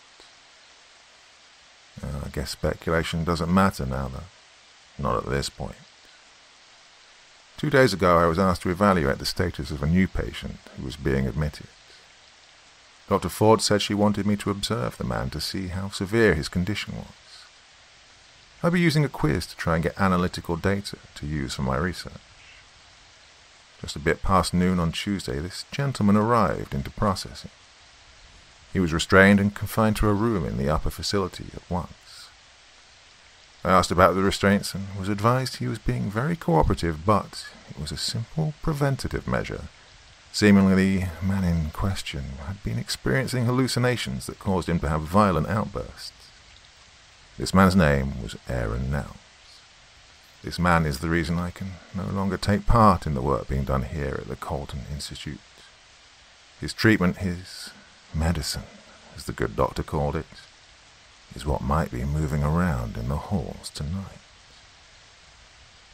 I guess speculation doesn't matter now, though. Not at this point. 2 days ago, I was asked to evaluate the status of a new patient who was being admitted. Dr. Ford said she wanted me to observe the man to see how severe his condition was. I'll be using a quiz to try and get analytical data to use for my research. Just a bit past noon on Tuesday, this gentleman arrived into processing. He was restrained and confined to a room in the upper facility at once. I asked about the restraints and was advised he was being very cooperative, but it was a simple preventative measure. Seemingly, the man in question had been experiencing hallucinations that caused him to have violent outbursts. This man's name was Aaron Nelms. This man is the reason I can no longer take part in the work being done here at the Colton Institute. His treatment, his medicine, as the good doctor called it, is what might be moving around in the halls tonight.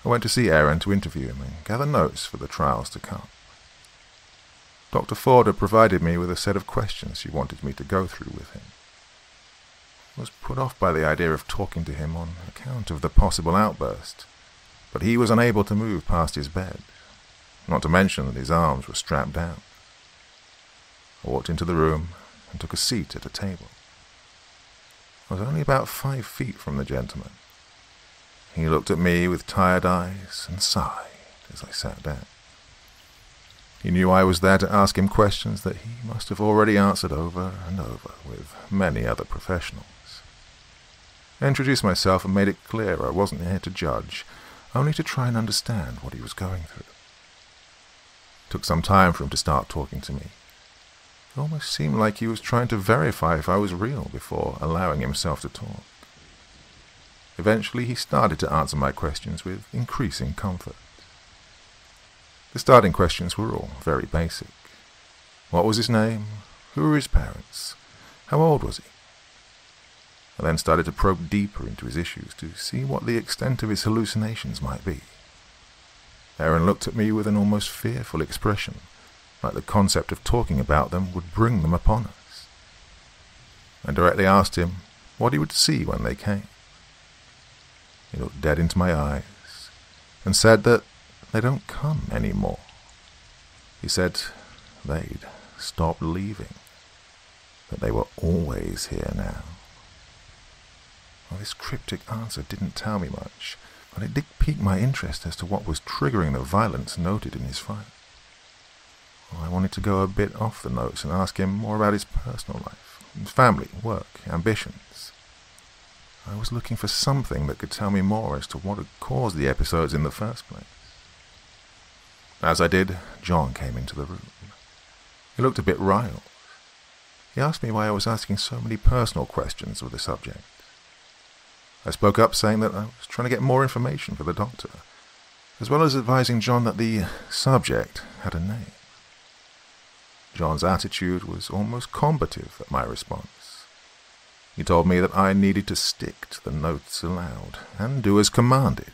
I went to see Aaron to interview him and gather notes for the trials to come. Dr. Ford had provided me with a set of questions she wanted me to go through with him. I was put off by the idea of talking to him on account of the possible outburst, but he was unable to move past his bed, not to mention that his arms were strapped down. I walked into the room and took a seat at a table. I was only about 5 feet from the gentleman. He looked at me with tired eyes and sighed as I sat down. He knew I was there to ask him questions that he must have already answered over and over with many other professionals. I introduced myself and made it clear I wasn't here to judge, only to try and understand what he was going through. It took some time for him to start talking to me. It almost seemed like he was trying to verify if I was real before allowing himself to talk. Eventually, he started to answer my questions with increasing comfort. The starting questions were all very basic. What was his name? Who were his parents? How old was he? I then started to probe deeper into his issues to see what the extent of his hallucinations might be. Aaron looked at me with an almost fearful expression, like the concept of talking about them would bring them upon us. I directly asked him what he would see when they came. He looked dead into my eyes and said that they don't come anymore. He said they'd stopped leaving, that they were always here now. Well, this cryptic answer didn't tell me much, but it did pique my interest as to what was triggering the violence noted in his file. Well, I wanted to go a bit off the notes and ask him more about his personal life, his family, work, ambitions. I was looking for something that could tell me more as to what had caused the episodes in the first place. As I did, John came into the room. He looked a bit riled. He asked me why I was asking so many personal questions of the subject. I spoke up saying that I was trying to get more information for the doctor, as well as advising John that the subject had a name. John's attitude was almost combative at my response. He told me that I needed to stick to the notes aloud and do as commanded.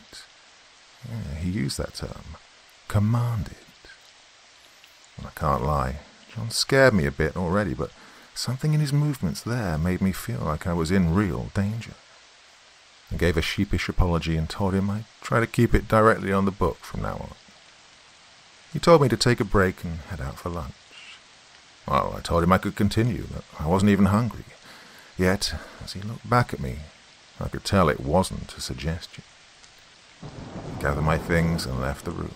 Yeah, he used that term. Commanded. And I can't lie, John scared me a bit already, but something in his movements there made me feel like I was in real danger. I gave a sheepish apology and told him I'd try to keep it directly on the book from now on. He told me to take a break and head out for lunch. Well, I told him I could continue, that I wasn't even hungry. Yet, as he looked back at me, I could tell it wasn't a suggestion. I gathered my things and left the room.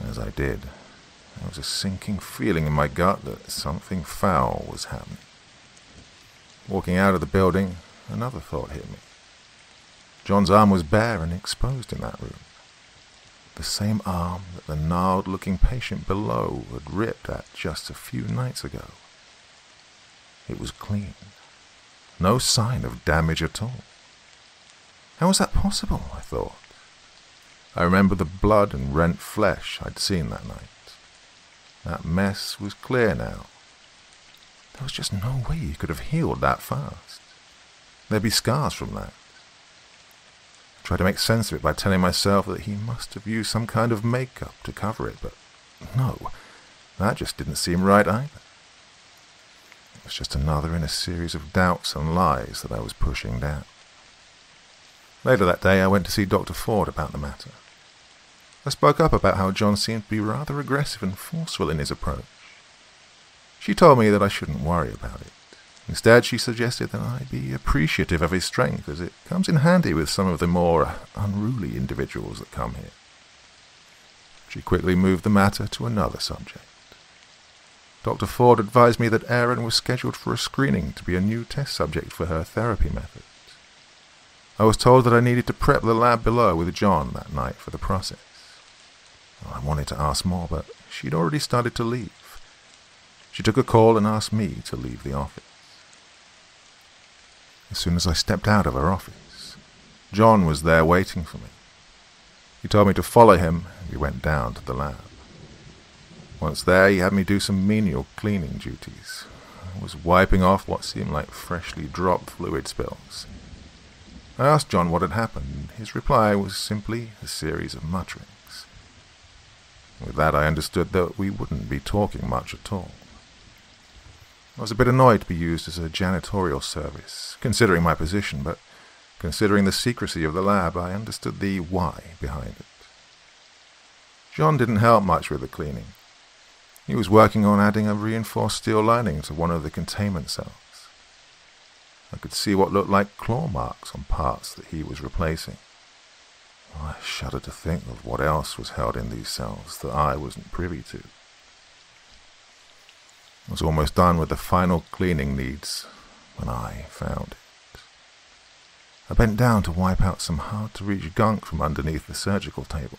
As I did, there was a sinking feeling in my gut that something foul was happening. Walking out of the building, another thought hit me. John's arm was bare and exposed in that room. The same arm that the gnarled-looking patient below had ripped at just a few nights ago. It was clean. No sign of damage at all. How was that possible, I thought. I remember the blood and rent flesh I'd seen that night. That mess was clear now. There was just no way he could have healed that fast. There'd be scars from that. I tried to make sense of it by telling myself that he must have used some kind of makeup to cover it, but no. That just didn't seem right either. It was just another in a series of doubts and lies that I was pushing down. Later that day, I went to see Dr. Ford about the matter. I spoke up about how John seemed to be rather aggressive and forceful in his approach. She told me that I shouldn't worry about it. Instead, she suggested that I be appreciative of his strength, as it comes in handy with some of the more unruly individuals that come here. She quickly moved the matter to another subject. Dr. Ford advised me that Aaron was scheduled for a screening to be a new test subject for her therapy methods. I was told that I needed to prep the lab below with John that night for the process. I wanted to ask more, but she'd already started to leave. She took a call and asked me to leave the office. As soon as I stepped out of her office, John was there waiting for me. He told me to follow him, and we went down to the lab. Once there, he had me do some menial cleaning duties. I was wiping off what seemed like freshly dropped fluid spills. I asked John what had happened, and his reply was simply a series of mutterings. With that, I understood that we wouldn't be talking much at all. I was a bit annoyed to be used as a janitorial service, considering my position, but considering the secrecy of the lab, I understood the why behind it. John didn't help much with the cleaning. He was working on adding a reinforced steel lining to one of the containment cells. I could see what looked like claw marks on parts that he was replacing. I shuddered to think of what else was held in these cells that I wasn't privy to. I was almost done with the final cleaning needs when I found it. I bent down to wipe out some hard-to-reach gunk from underneath the surgical table.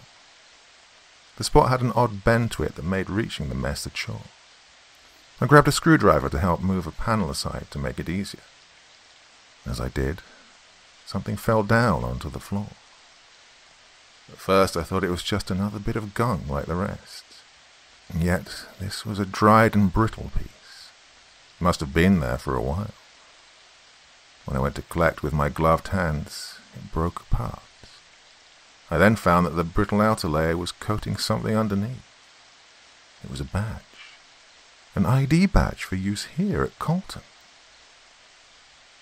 The spot had an odd bend to it that made reaching the mess a chore. I grabbed a screwdriver to help move a panel aside to make it easier. As I did, something fell down onto the floor. At first I thought it was just another bit of gunk like the rest. And yet this was a dried and brittle piece. It must have been there for a while. When I went to collect with my gloved hands, it broke apart. I then found that the brittle outer layer was coating something underneath. It was a badge. An ID badge for use here at Colton.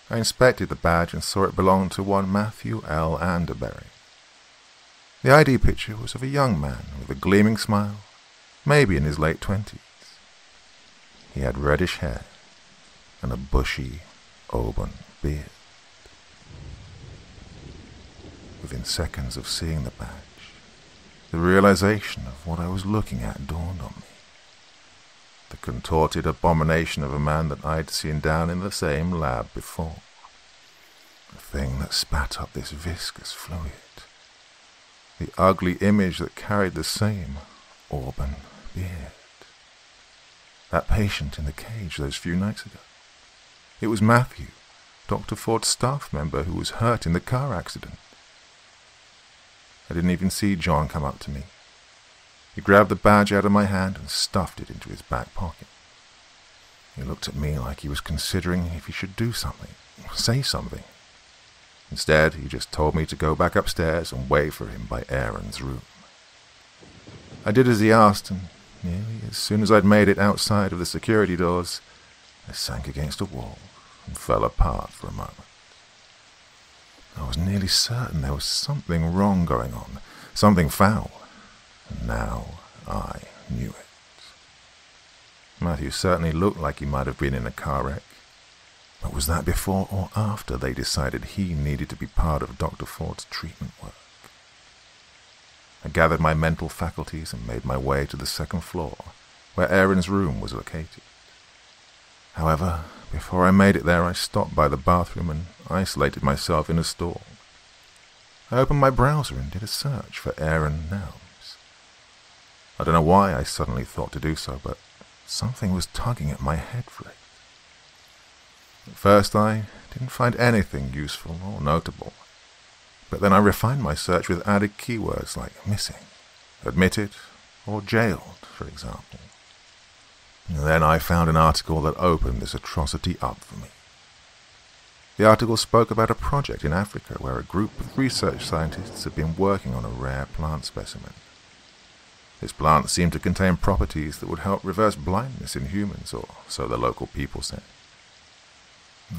I inspected the badge and saw it belonged to one Matthew L. Anderberry. The ID picture was of a young man with a gleaming smile, maybe in his late 20s. He had reddish hair and a bushy auburn beard. Within seconds of seeing the badge, the realization of what I was looking at dawned on me. The contorted abomination of a man that I'd seen down in the same lab before. The thing that spat up this viscous fluid. The ugly image that carried the same auburn beard. That patient in the cage those few nights ago. It was Matthew, Dr. Ford's staff member who was hurt in the car accident. I didn't even see John come up to me. He grabbed the badge out of my hand and stuffed it into his back pocket. He looked at me like he was considering if he should do something, say something. Instead, he just told me to go back upstairs and wait for him by Aaron's room. I did as he asked, and nearly as soon as I'd made it outside of the security doors, I sank against a wall and fell apart for a moment. I was nearly certain there was something wrong going on, something foul, and now I knew it. Matthew certainly looked like he might have been in a car wreck, but was that before or after they decided he needed to be part of Dr. Ford's treatment work? I gathered my mental faculties and made my way to the second floor, where Aaron's room was located. However, before I made it there, I stopped by the bathroom and isolated myself in a stall. I opened my browser and did a search for Aaron Nelms. I don't know why I suddenly thought to do so, but something was tugging at my head for it. At first, I didn't find anything useful or notable, but then I refined my search with added keywords like missing, admitted, or jailed, for example. And then I found an article that opened this atrocity up for me. The article spoke about a project in Africa where a group of research scientists had been working on a rare plant specimen. This plant seemed to contain properties that would help reverse blindness in humans, or so the local people said.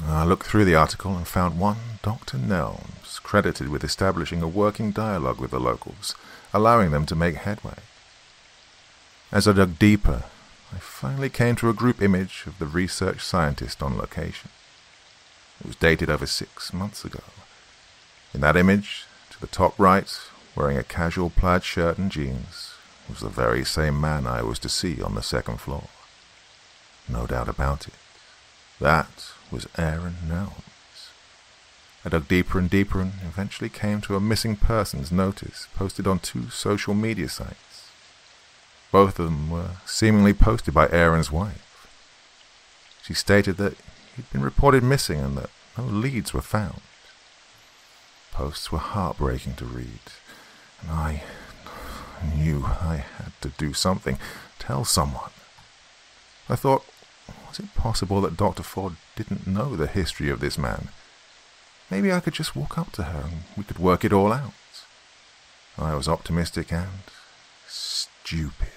I looked through the article and found one Dr. Nelms, credited with establishing a working dialogue with the locals, allowing them to make headway. As I dug deeper, I finally came to a group image of the research scientist on location. It was dated over 6 months ago. In that image, to the top right, wearing a casual plaid shirt and jeans, was the very same man I was to see on the second floor. No doubt about it. That was Aaron Nelms. I dug deeper and deeper and eventually came to a missing persons notice posted on 2 social media sites. Both of them were seemingly posted by Aaron's wife. She stated that he'd been reported missing and that no leads were found. Posts were heartbreaking to read, and I knew I had to do something, tell someone. I thought, was it possible that Dr. Ford didn't know the history of this man? Maybe I could just walk up to her and we could work it all out. I was optimistic and stupid.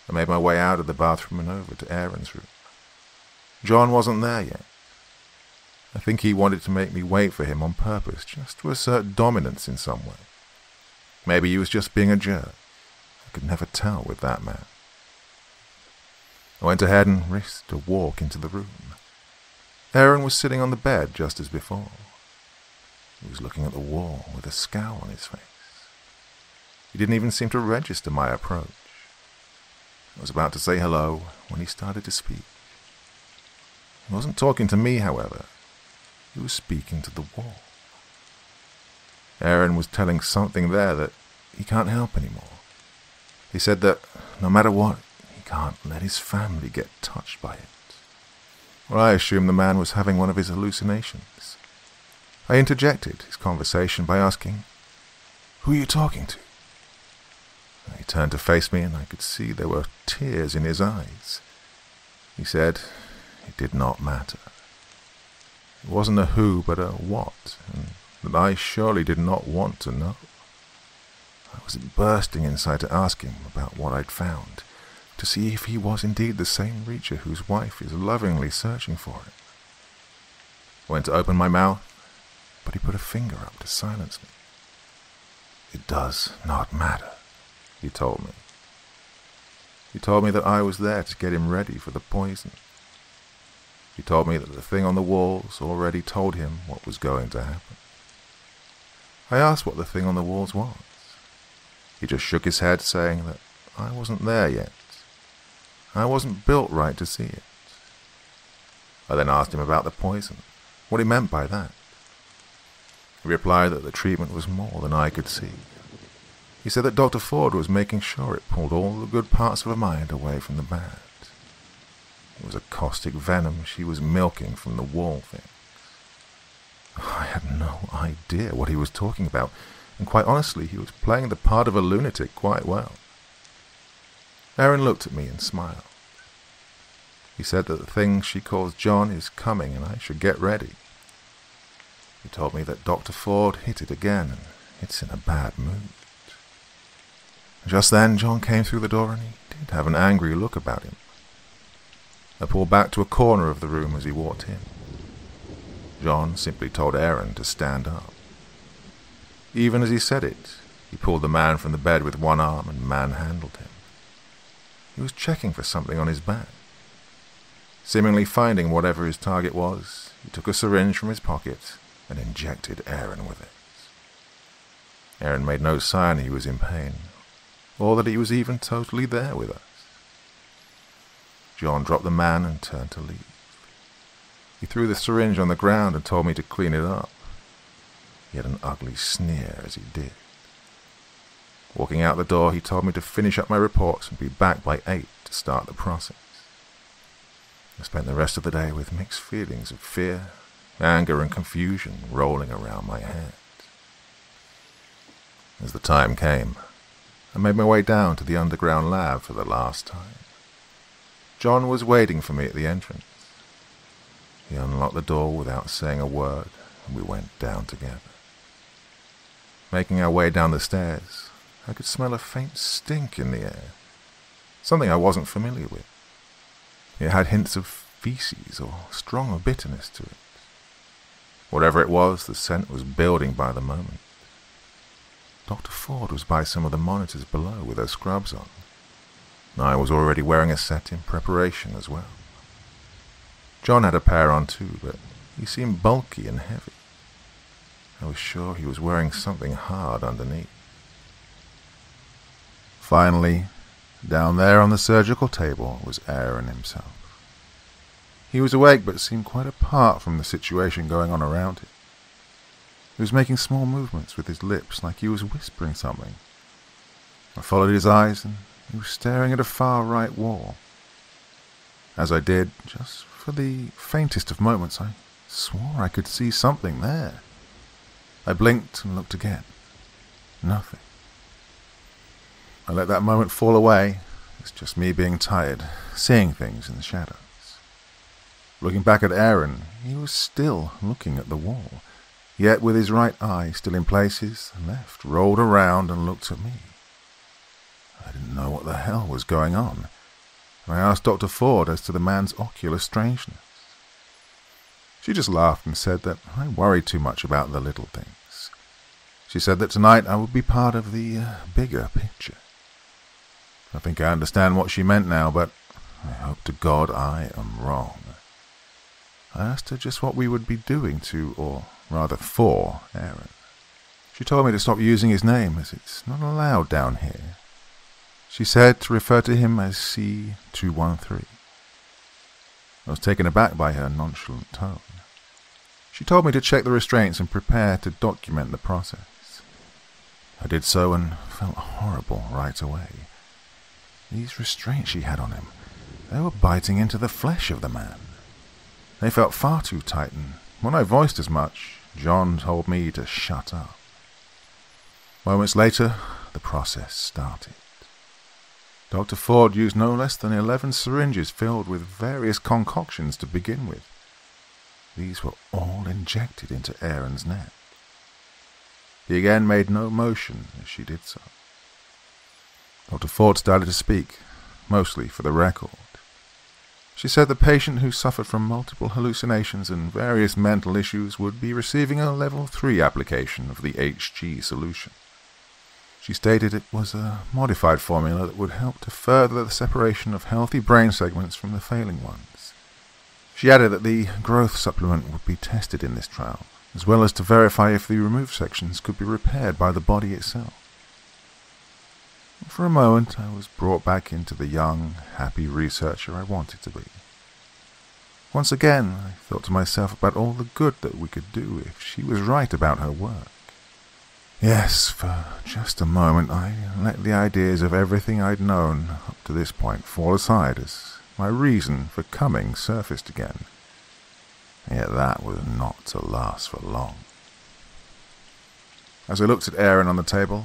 I made my way out of the bathroom and over to Aaron's room. John wasn't there yet. I think he wanted to make me wait for him on purpose, just to assert dominance in some way. Maybe he was just being a jerk. I could never tell with that man. I went ahead and risked a walk into the room. Aaron was sitting on the bed just as before. He was looking at the wall with a scowl on his face. He didn't even seem to register my approach. I was about to say hello when he started to speak. He wasn't talking to me, however. He was speaking to the wall. Aaron was telling something there that he can't help anymore. He said that no matter what, he can't let his family get touched by it. Well, I assumed the man was having one of his hallucinations. I interjected his conversation by asking, "Who are you talking to?" He turned to face me and I could see there were tears in his eyes. He said it did not matter. It wasn't a who but a what, and that I surely did not want to know. I was bursting inside to ask him about what I'd found, to see if he was indeed the same Reacher whose wife is lovingly searching for him. I went to open my mouth, but he put a finger up to silence me. "It does not matter," he told me. He told me that I was there to get him ready for the poison. He told me that the thing on the walls already told him what was going to happen. I asked what the thing on the walls was. He just shook his head, saying that I wasn't there yet. I wasn't built right to see it. I then asked him about the poison, what he meant by that. He replied that the treatment was more than I could see. He said that Dr. Ford was making sure it pulled all the good parts of her mind away from the bad. It was a caustic venom she was milking from the wall things. I had no idea what he was talking about, and quite honestly, he was playing the part of a lunatic quite well. Aaron looked at me and smiled. He said that the thing she calls John is coming and I should get ready. He told me that Dr. Ford hit it again and it's in a bad mood. Just then, John came through the door and he did have an angry look about him. I pulled back to a corner of the room as he walked in. John simply told Aaron to stand up. Even as he said it, he pulled the man from the bed with one arm and manhandled him. He was checking for something on his back. Seemingly finding whatever his target was, he took a syringe from his pocket and injected Aaron with it. Aaron made no sign he was in pain, or that he was even totally there with us. John dropped the man and turned to leave. He threw the syringe on the ground and told me to clean it up. He had an ugly sneer as he did. Walking out the door, he told me to finish up my reports and be back by 8 to start the process. I spent the rest of the day with mixed feelings of fear, anger and confusion rolling around my head. As the time came, I made my way down to the underground lab for the last time. John was waiting for me at the entrance. He unlocked the door without saying a word, and we went down together. Making our way down the stairs, I could smell a faint stink in the air, something I wasn't familiar with. It had hints of feces or stronger bitterness to it. Whatever it was, the scent was building by the moment. Dr. Ford was by some of the monitors below with her scrubs on. I was already wearing a set in preparation as well. John had a pair on too, but he seemed bulky and heavy. I was sure he was wearing something hard underneath. Finally, down there on the surgical table was Aaron himself. He was awake but seemed quite apart from the situation going on around him. He was making small movements with his lips like he was whispering something. I followed his eyes and he was staring at a far right wall. As I did, just for the faintest of moments, I swore I could see something there. I blinked and looked again. Nothing. I let that moment fall away. It's just me being tired, seeing things in the shadows. Looking back at Aaron, he was still looking at the wall, yet with his right eye still in place, his left rolled around and looked at me. I didn't know what the hell was going on, and I asked Dr. Ford as to the man's ocular strangeness. She just laughed and said that I worried too much about the little things. She said that tonight I would be part of the bigger picture. I think I understand what she meant now, but I hope to God I am wrong. I asked her just what we would be doing to, or rather for, Aaron. She told me to stop using his name, as it's not allowed down here. She said to refer to him as C213. I was taken aback by her nonchalant tone. She told me to check the restraints and prepare to document the process. I did so and felt horrible right away. These restraints she had on him, they were biting into the flesh of the man. They felt far too tight, and when I voiced as much, John told me to shut up. Moments later, the process started. Dr. Ford used no less than 11 syringes filled with various concoctions to begin with. These were all injected into Aaron's neck. He again made no motion as she did so. Dr. Ford started to speak, mostly for the record. She said the patient who suffered from multiple hallucinations and various mental issues would be receiving a level 3 application of the HG solution. She stated it was a modified formula that would help to further the separation of healthy brain segments from the failing ones. She added that the growth supplement would be tested in this trial, as well as to verify if the removed sections could be repaired by the body itself. For a moment, I was brought back into the young, happy researcher I wanted to be. Once again, I thought to myself about all the good that we could do if she was right about her work. Yes, for just a moment, I let the ideas of everything I'd known up to this point fall aside as my reason for coming surfaced again. Yet that was not to last for long. As I looked at Aaron on the table,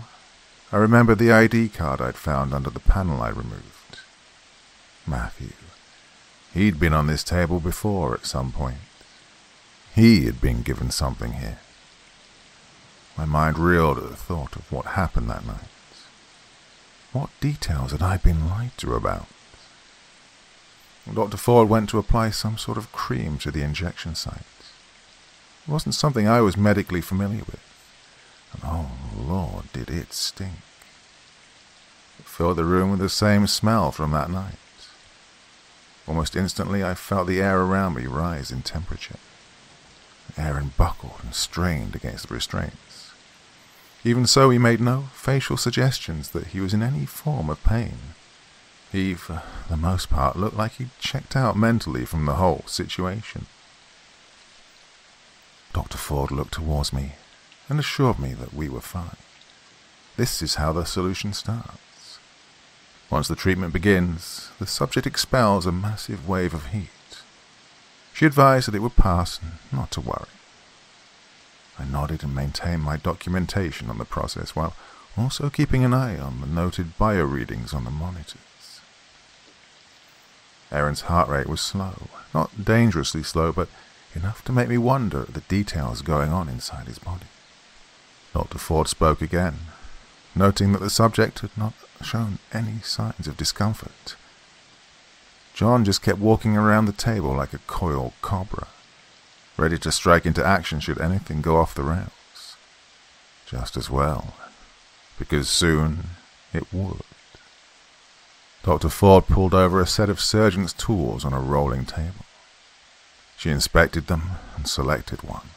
I remembered the ID card I'd found under the panel I removed. Matthew. He'd been on this table before at some point. He had been given something here. My mind reeled at the thought of what happened that night. What details had I been lied to about? Dr. Ford went to apply some sort of cream to the injection site. It wasn't something I was medically familiar with. And oh Lord, did it stink. It filled the room with the same smell from that night. Almost instantly I felt the air around me rise in temperature. Aaron buckled and strained against the restraints. Even so, he made no facial suggestions that he was in any form of pain. He, for the most part, looked like he'd checked out mentally from the whole situation. Dr. Ford looked towards me and assured me that we were fine. This is how the solution starts. Once the treatment begins, the subject expels a massive wave of heat. She advised that it would pass and not to worry. I nodded and maintained my documentation on the process while also keeping an eye on the noted bio-readings on the monitors. Aaron's heart rate was slow, not dangerously slow, but enough to make me wonder at the details going on inside his body. Dr. Ford spoke again. noting that the subject had not shown any signs of discomfort. John just kept walking around the table like a coiled cobra, ready to strike into action should anything go off the rails. Just as well, because soon it would. Dr. Ford pulled over a set of surgeon's tools on a rolling table. She inspected them and selected one.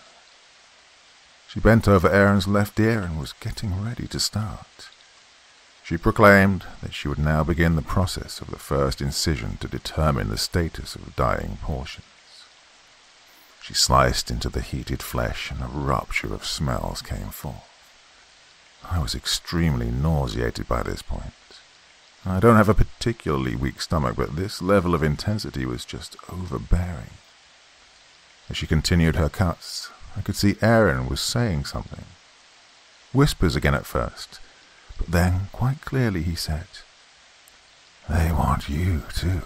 She bent over Aaron's left ear and was getting ready to start. She proclaimed that she would now begin the process of the first incision to determine the status of dying portions. She sliced into the heated flesh and a rupture of smells came forth. I was extremely nauseated by this point. I don't have a particularly weak stomach, but this level of intensity was just overbearing. As she continued her cuts, I could see Aaron was saying something. Whispers again at first, but then quite clearly he said, "They want you too."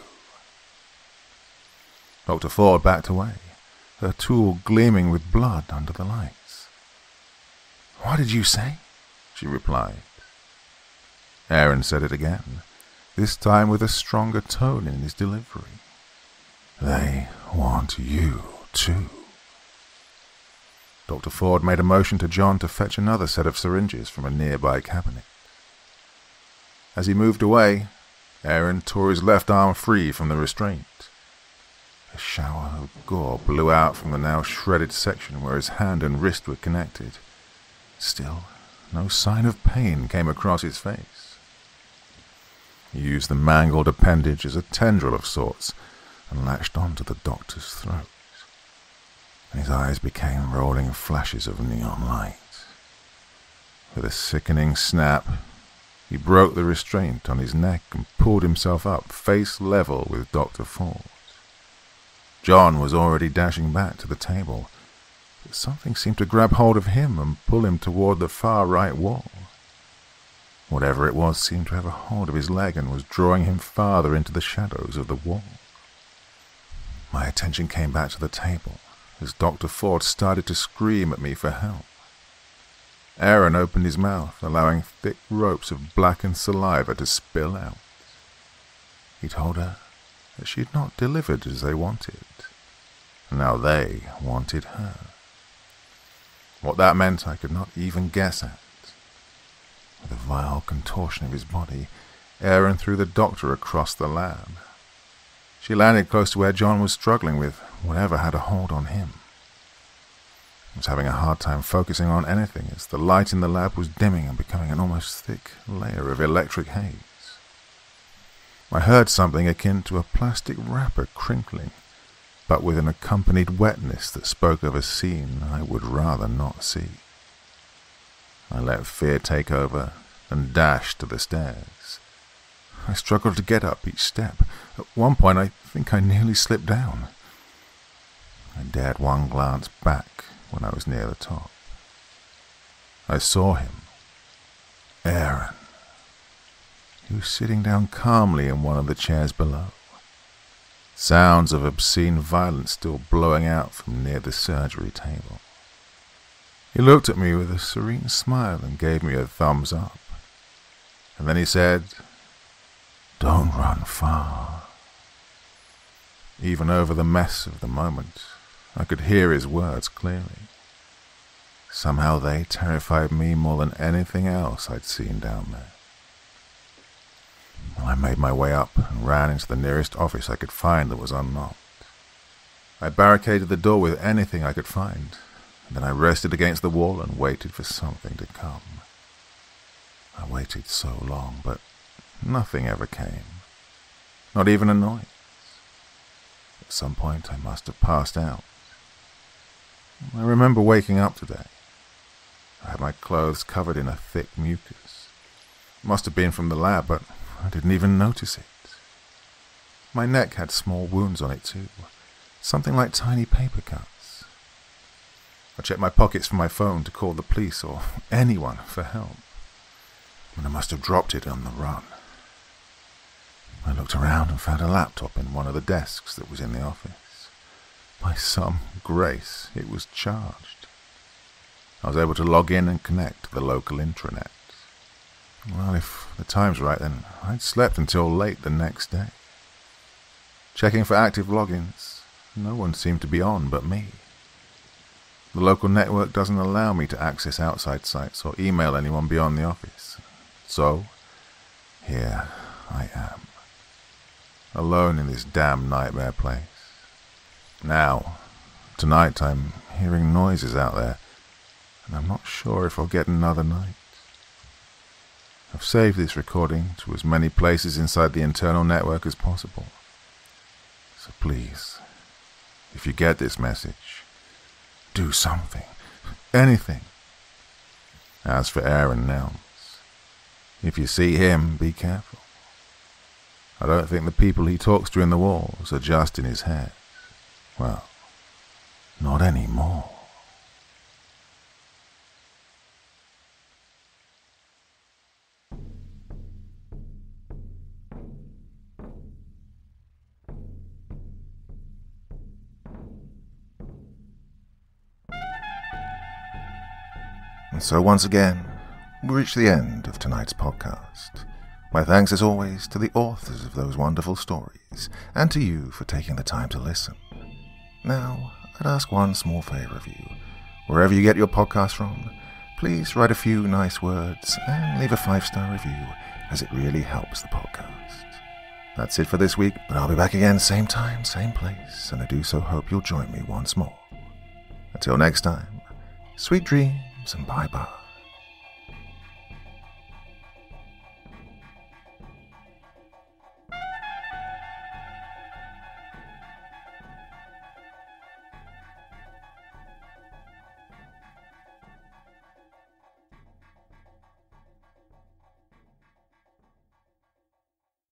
Dr. Ford backed away, her tool gleaming with blood under the lights. "What did you say?" she replied. Aaron said it again, this time with a stronger tone in his delivery. "They want you too." Dr. Ford made a motion to John to fetch another set of syringes from a nearby cabinet. As he moved away, Aaron tore his left arm free from the restraint. A shower of gore blew out from the now shredded section where his hand and wrist were connected. Still, no sign of pain came across his face. He used the mangled appendage as a tendril of sorts and latched onto the doctor's throat. His eyes became rolling flashes of neon light. With a sickening snap, he broke the restraint on his neck and pulled himself up, face level with Dr. Ford. John was already dashing back to the table, but something seemed to grab hold of him and pull him toward the far right wall. Whatever it was seemed to have a hold of his leg and was drawing him farther into the shadows of the wall. My attention came back to the table as Dr. Ford started to scream at me for help. Aaron opened his mouth, allowing thick ropes of blackened saliva to spill out. He told her that she had not delivered as they wanted, and now they wanted her. What that meant I could not even guess at. With a vile contortion of his body, Aaron threw the doctor across the lab. She landed close to where John was struggling with whatever had a hold on him. I was having a hard time focusing on anything as the light in the lab was dimming and becoming an almost thick layer of electric haze. I heard something akin to a plastic wrapper crinkling, but with an accompanied wetness that spoke of a scene I would rather not see. I let fear take over and dashed to the stairs. I struggled to get up each step. At one point, I think I nearly slipped down. I dared one glance back when I was near the top. I saw him, Aaron. He was sitting down calmly in one of the chairs below, sounds of obscene violence still blowing out from near the surgery table. He looked at me with a serene smile and gave me a thumbs up. And then he said, "Don't run far." Even over the mess of the moment, I could hear his words clearly. Somehow they terrified me more than anything else I'd seen down there. I made my way up and ran into the nearest office I could find that was unlocked. I barricaded the door with anything I could find, and then I rested against the wall and waited for something to come. I waited so long, but nothing ever came. Not even a noise. At some point I must have passed out. I remember waking up today. I had my clothes covered in a thick mucus. It must have been from the lab, but I didn't even notice it. My neck had small wounds on it too, something like tiny paper cuts. I checked my pockets for my phone to call the police or anyone for help, and I must have dropped it on the run. I looked around and found a laptop in one of the desks that was in the office. By some grace, it was charged. I was able to log in and connect to the local intranet. Well, if the time's right, then I'd slept until late the next day. Checking for active logins, no one seemed to be on but me. The local network doesn't allow me to access outside sites or email anyone beyond the office. So, here I am, alone in this damn nightmare place. Now, tonight I'm hearing noises out there, and I'm not sure if I'll get another night. I've saved this recording to as many places inside the internal network as possible. So please, if you get this message, do something, anything. As for Aaron Nelms, if you see him, be careful. I don't think the people he talks to in the walls are just in his head. Well, not anymore. And so once again, we reach the end of tonight's podcast. My thanks as always to the authors of those wonderful stories, and to you for taking the time to listen. Now, I'd ask one small favor of you. Wherever you get your podcast from, please write a few nice words and leave a 5-star review, as it really helps the podcast. That's it for this week, but I'll be back again same time, same place, and I do so hope you'll join me once more. Until next time, sweet dreams and bye-bye.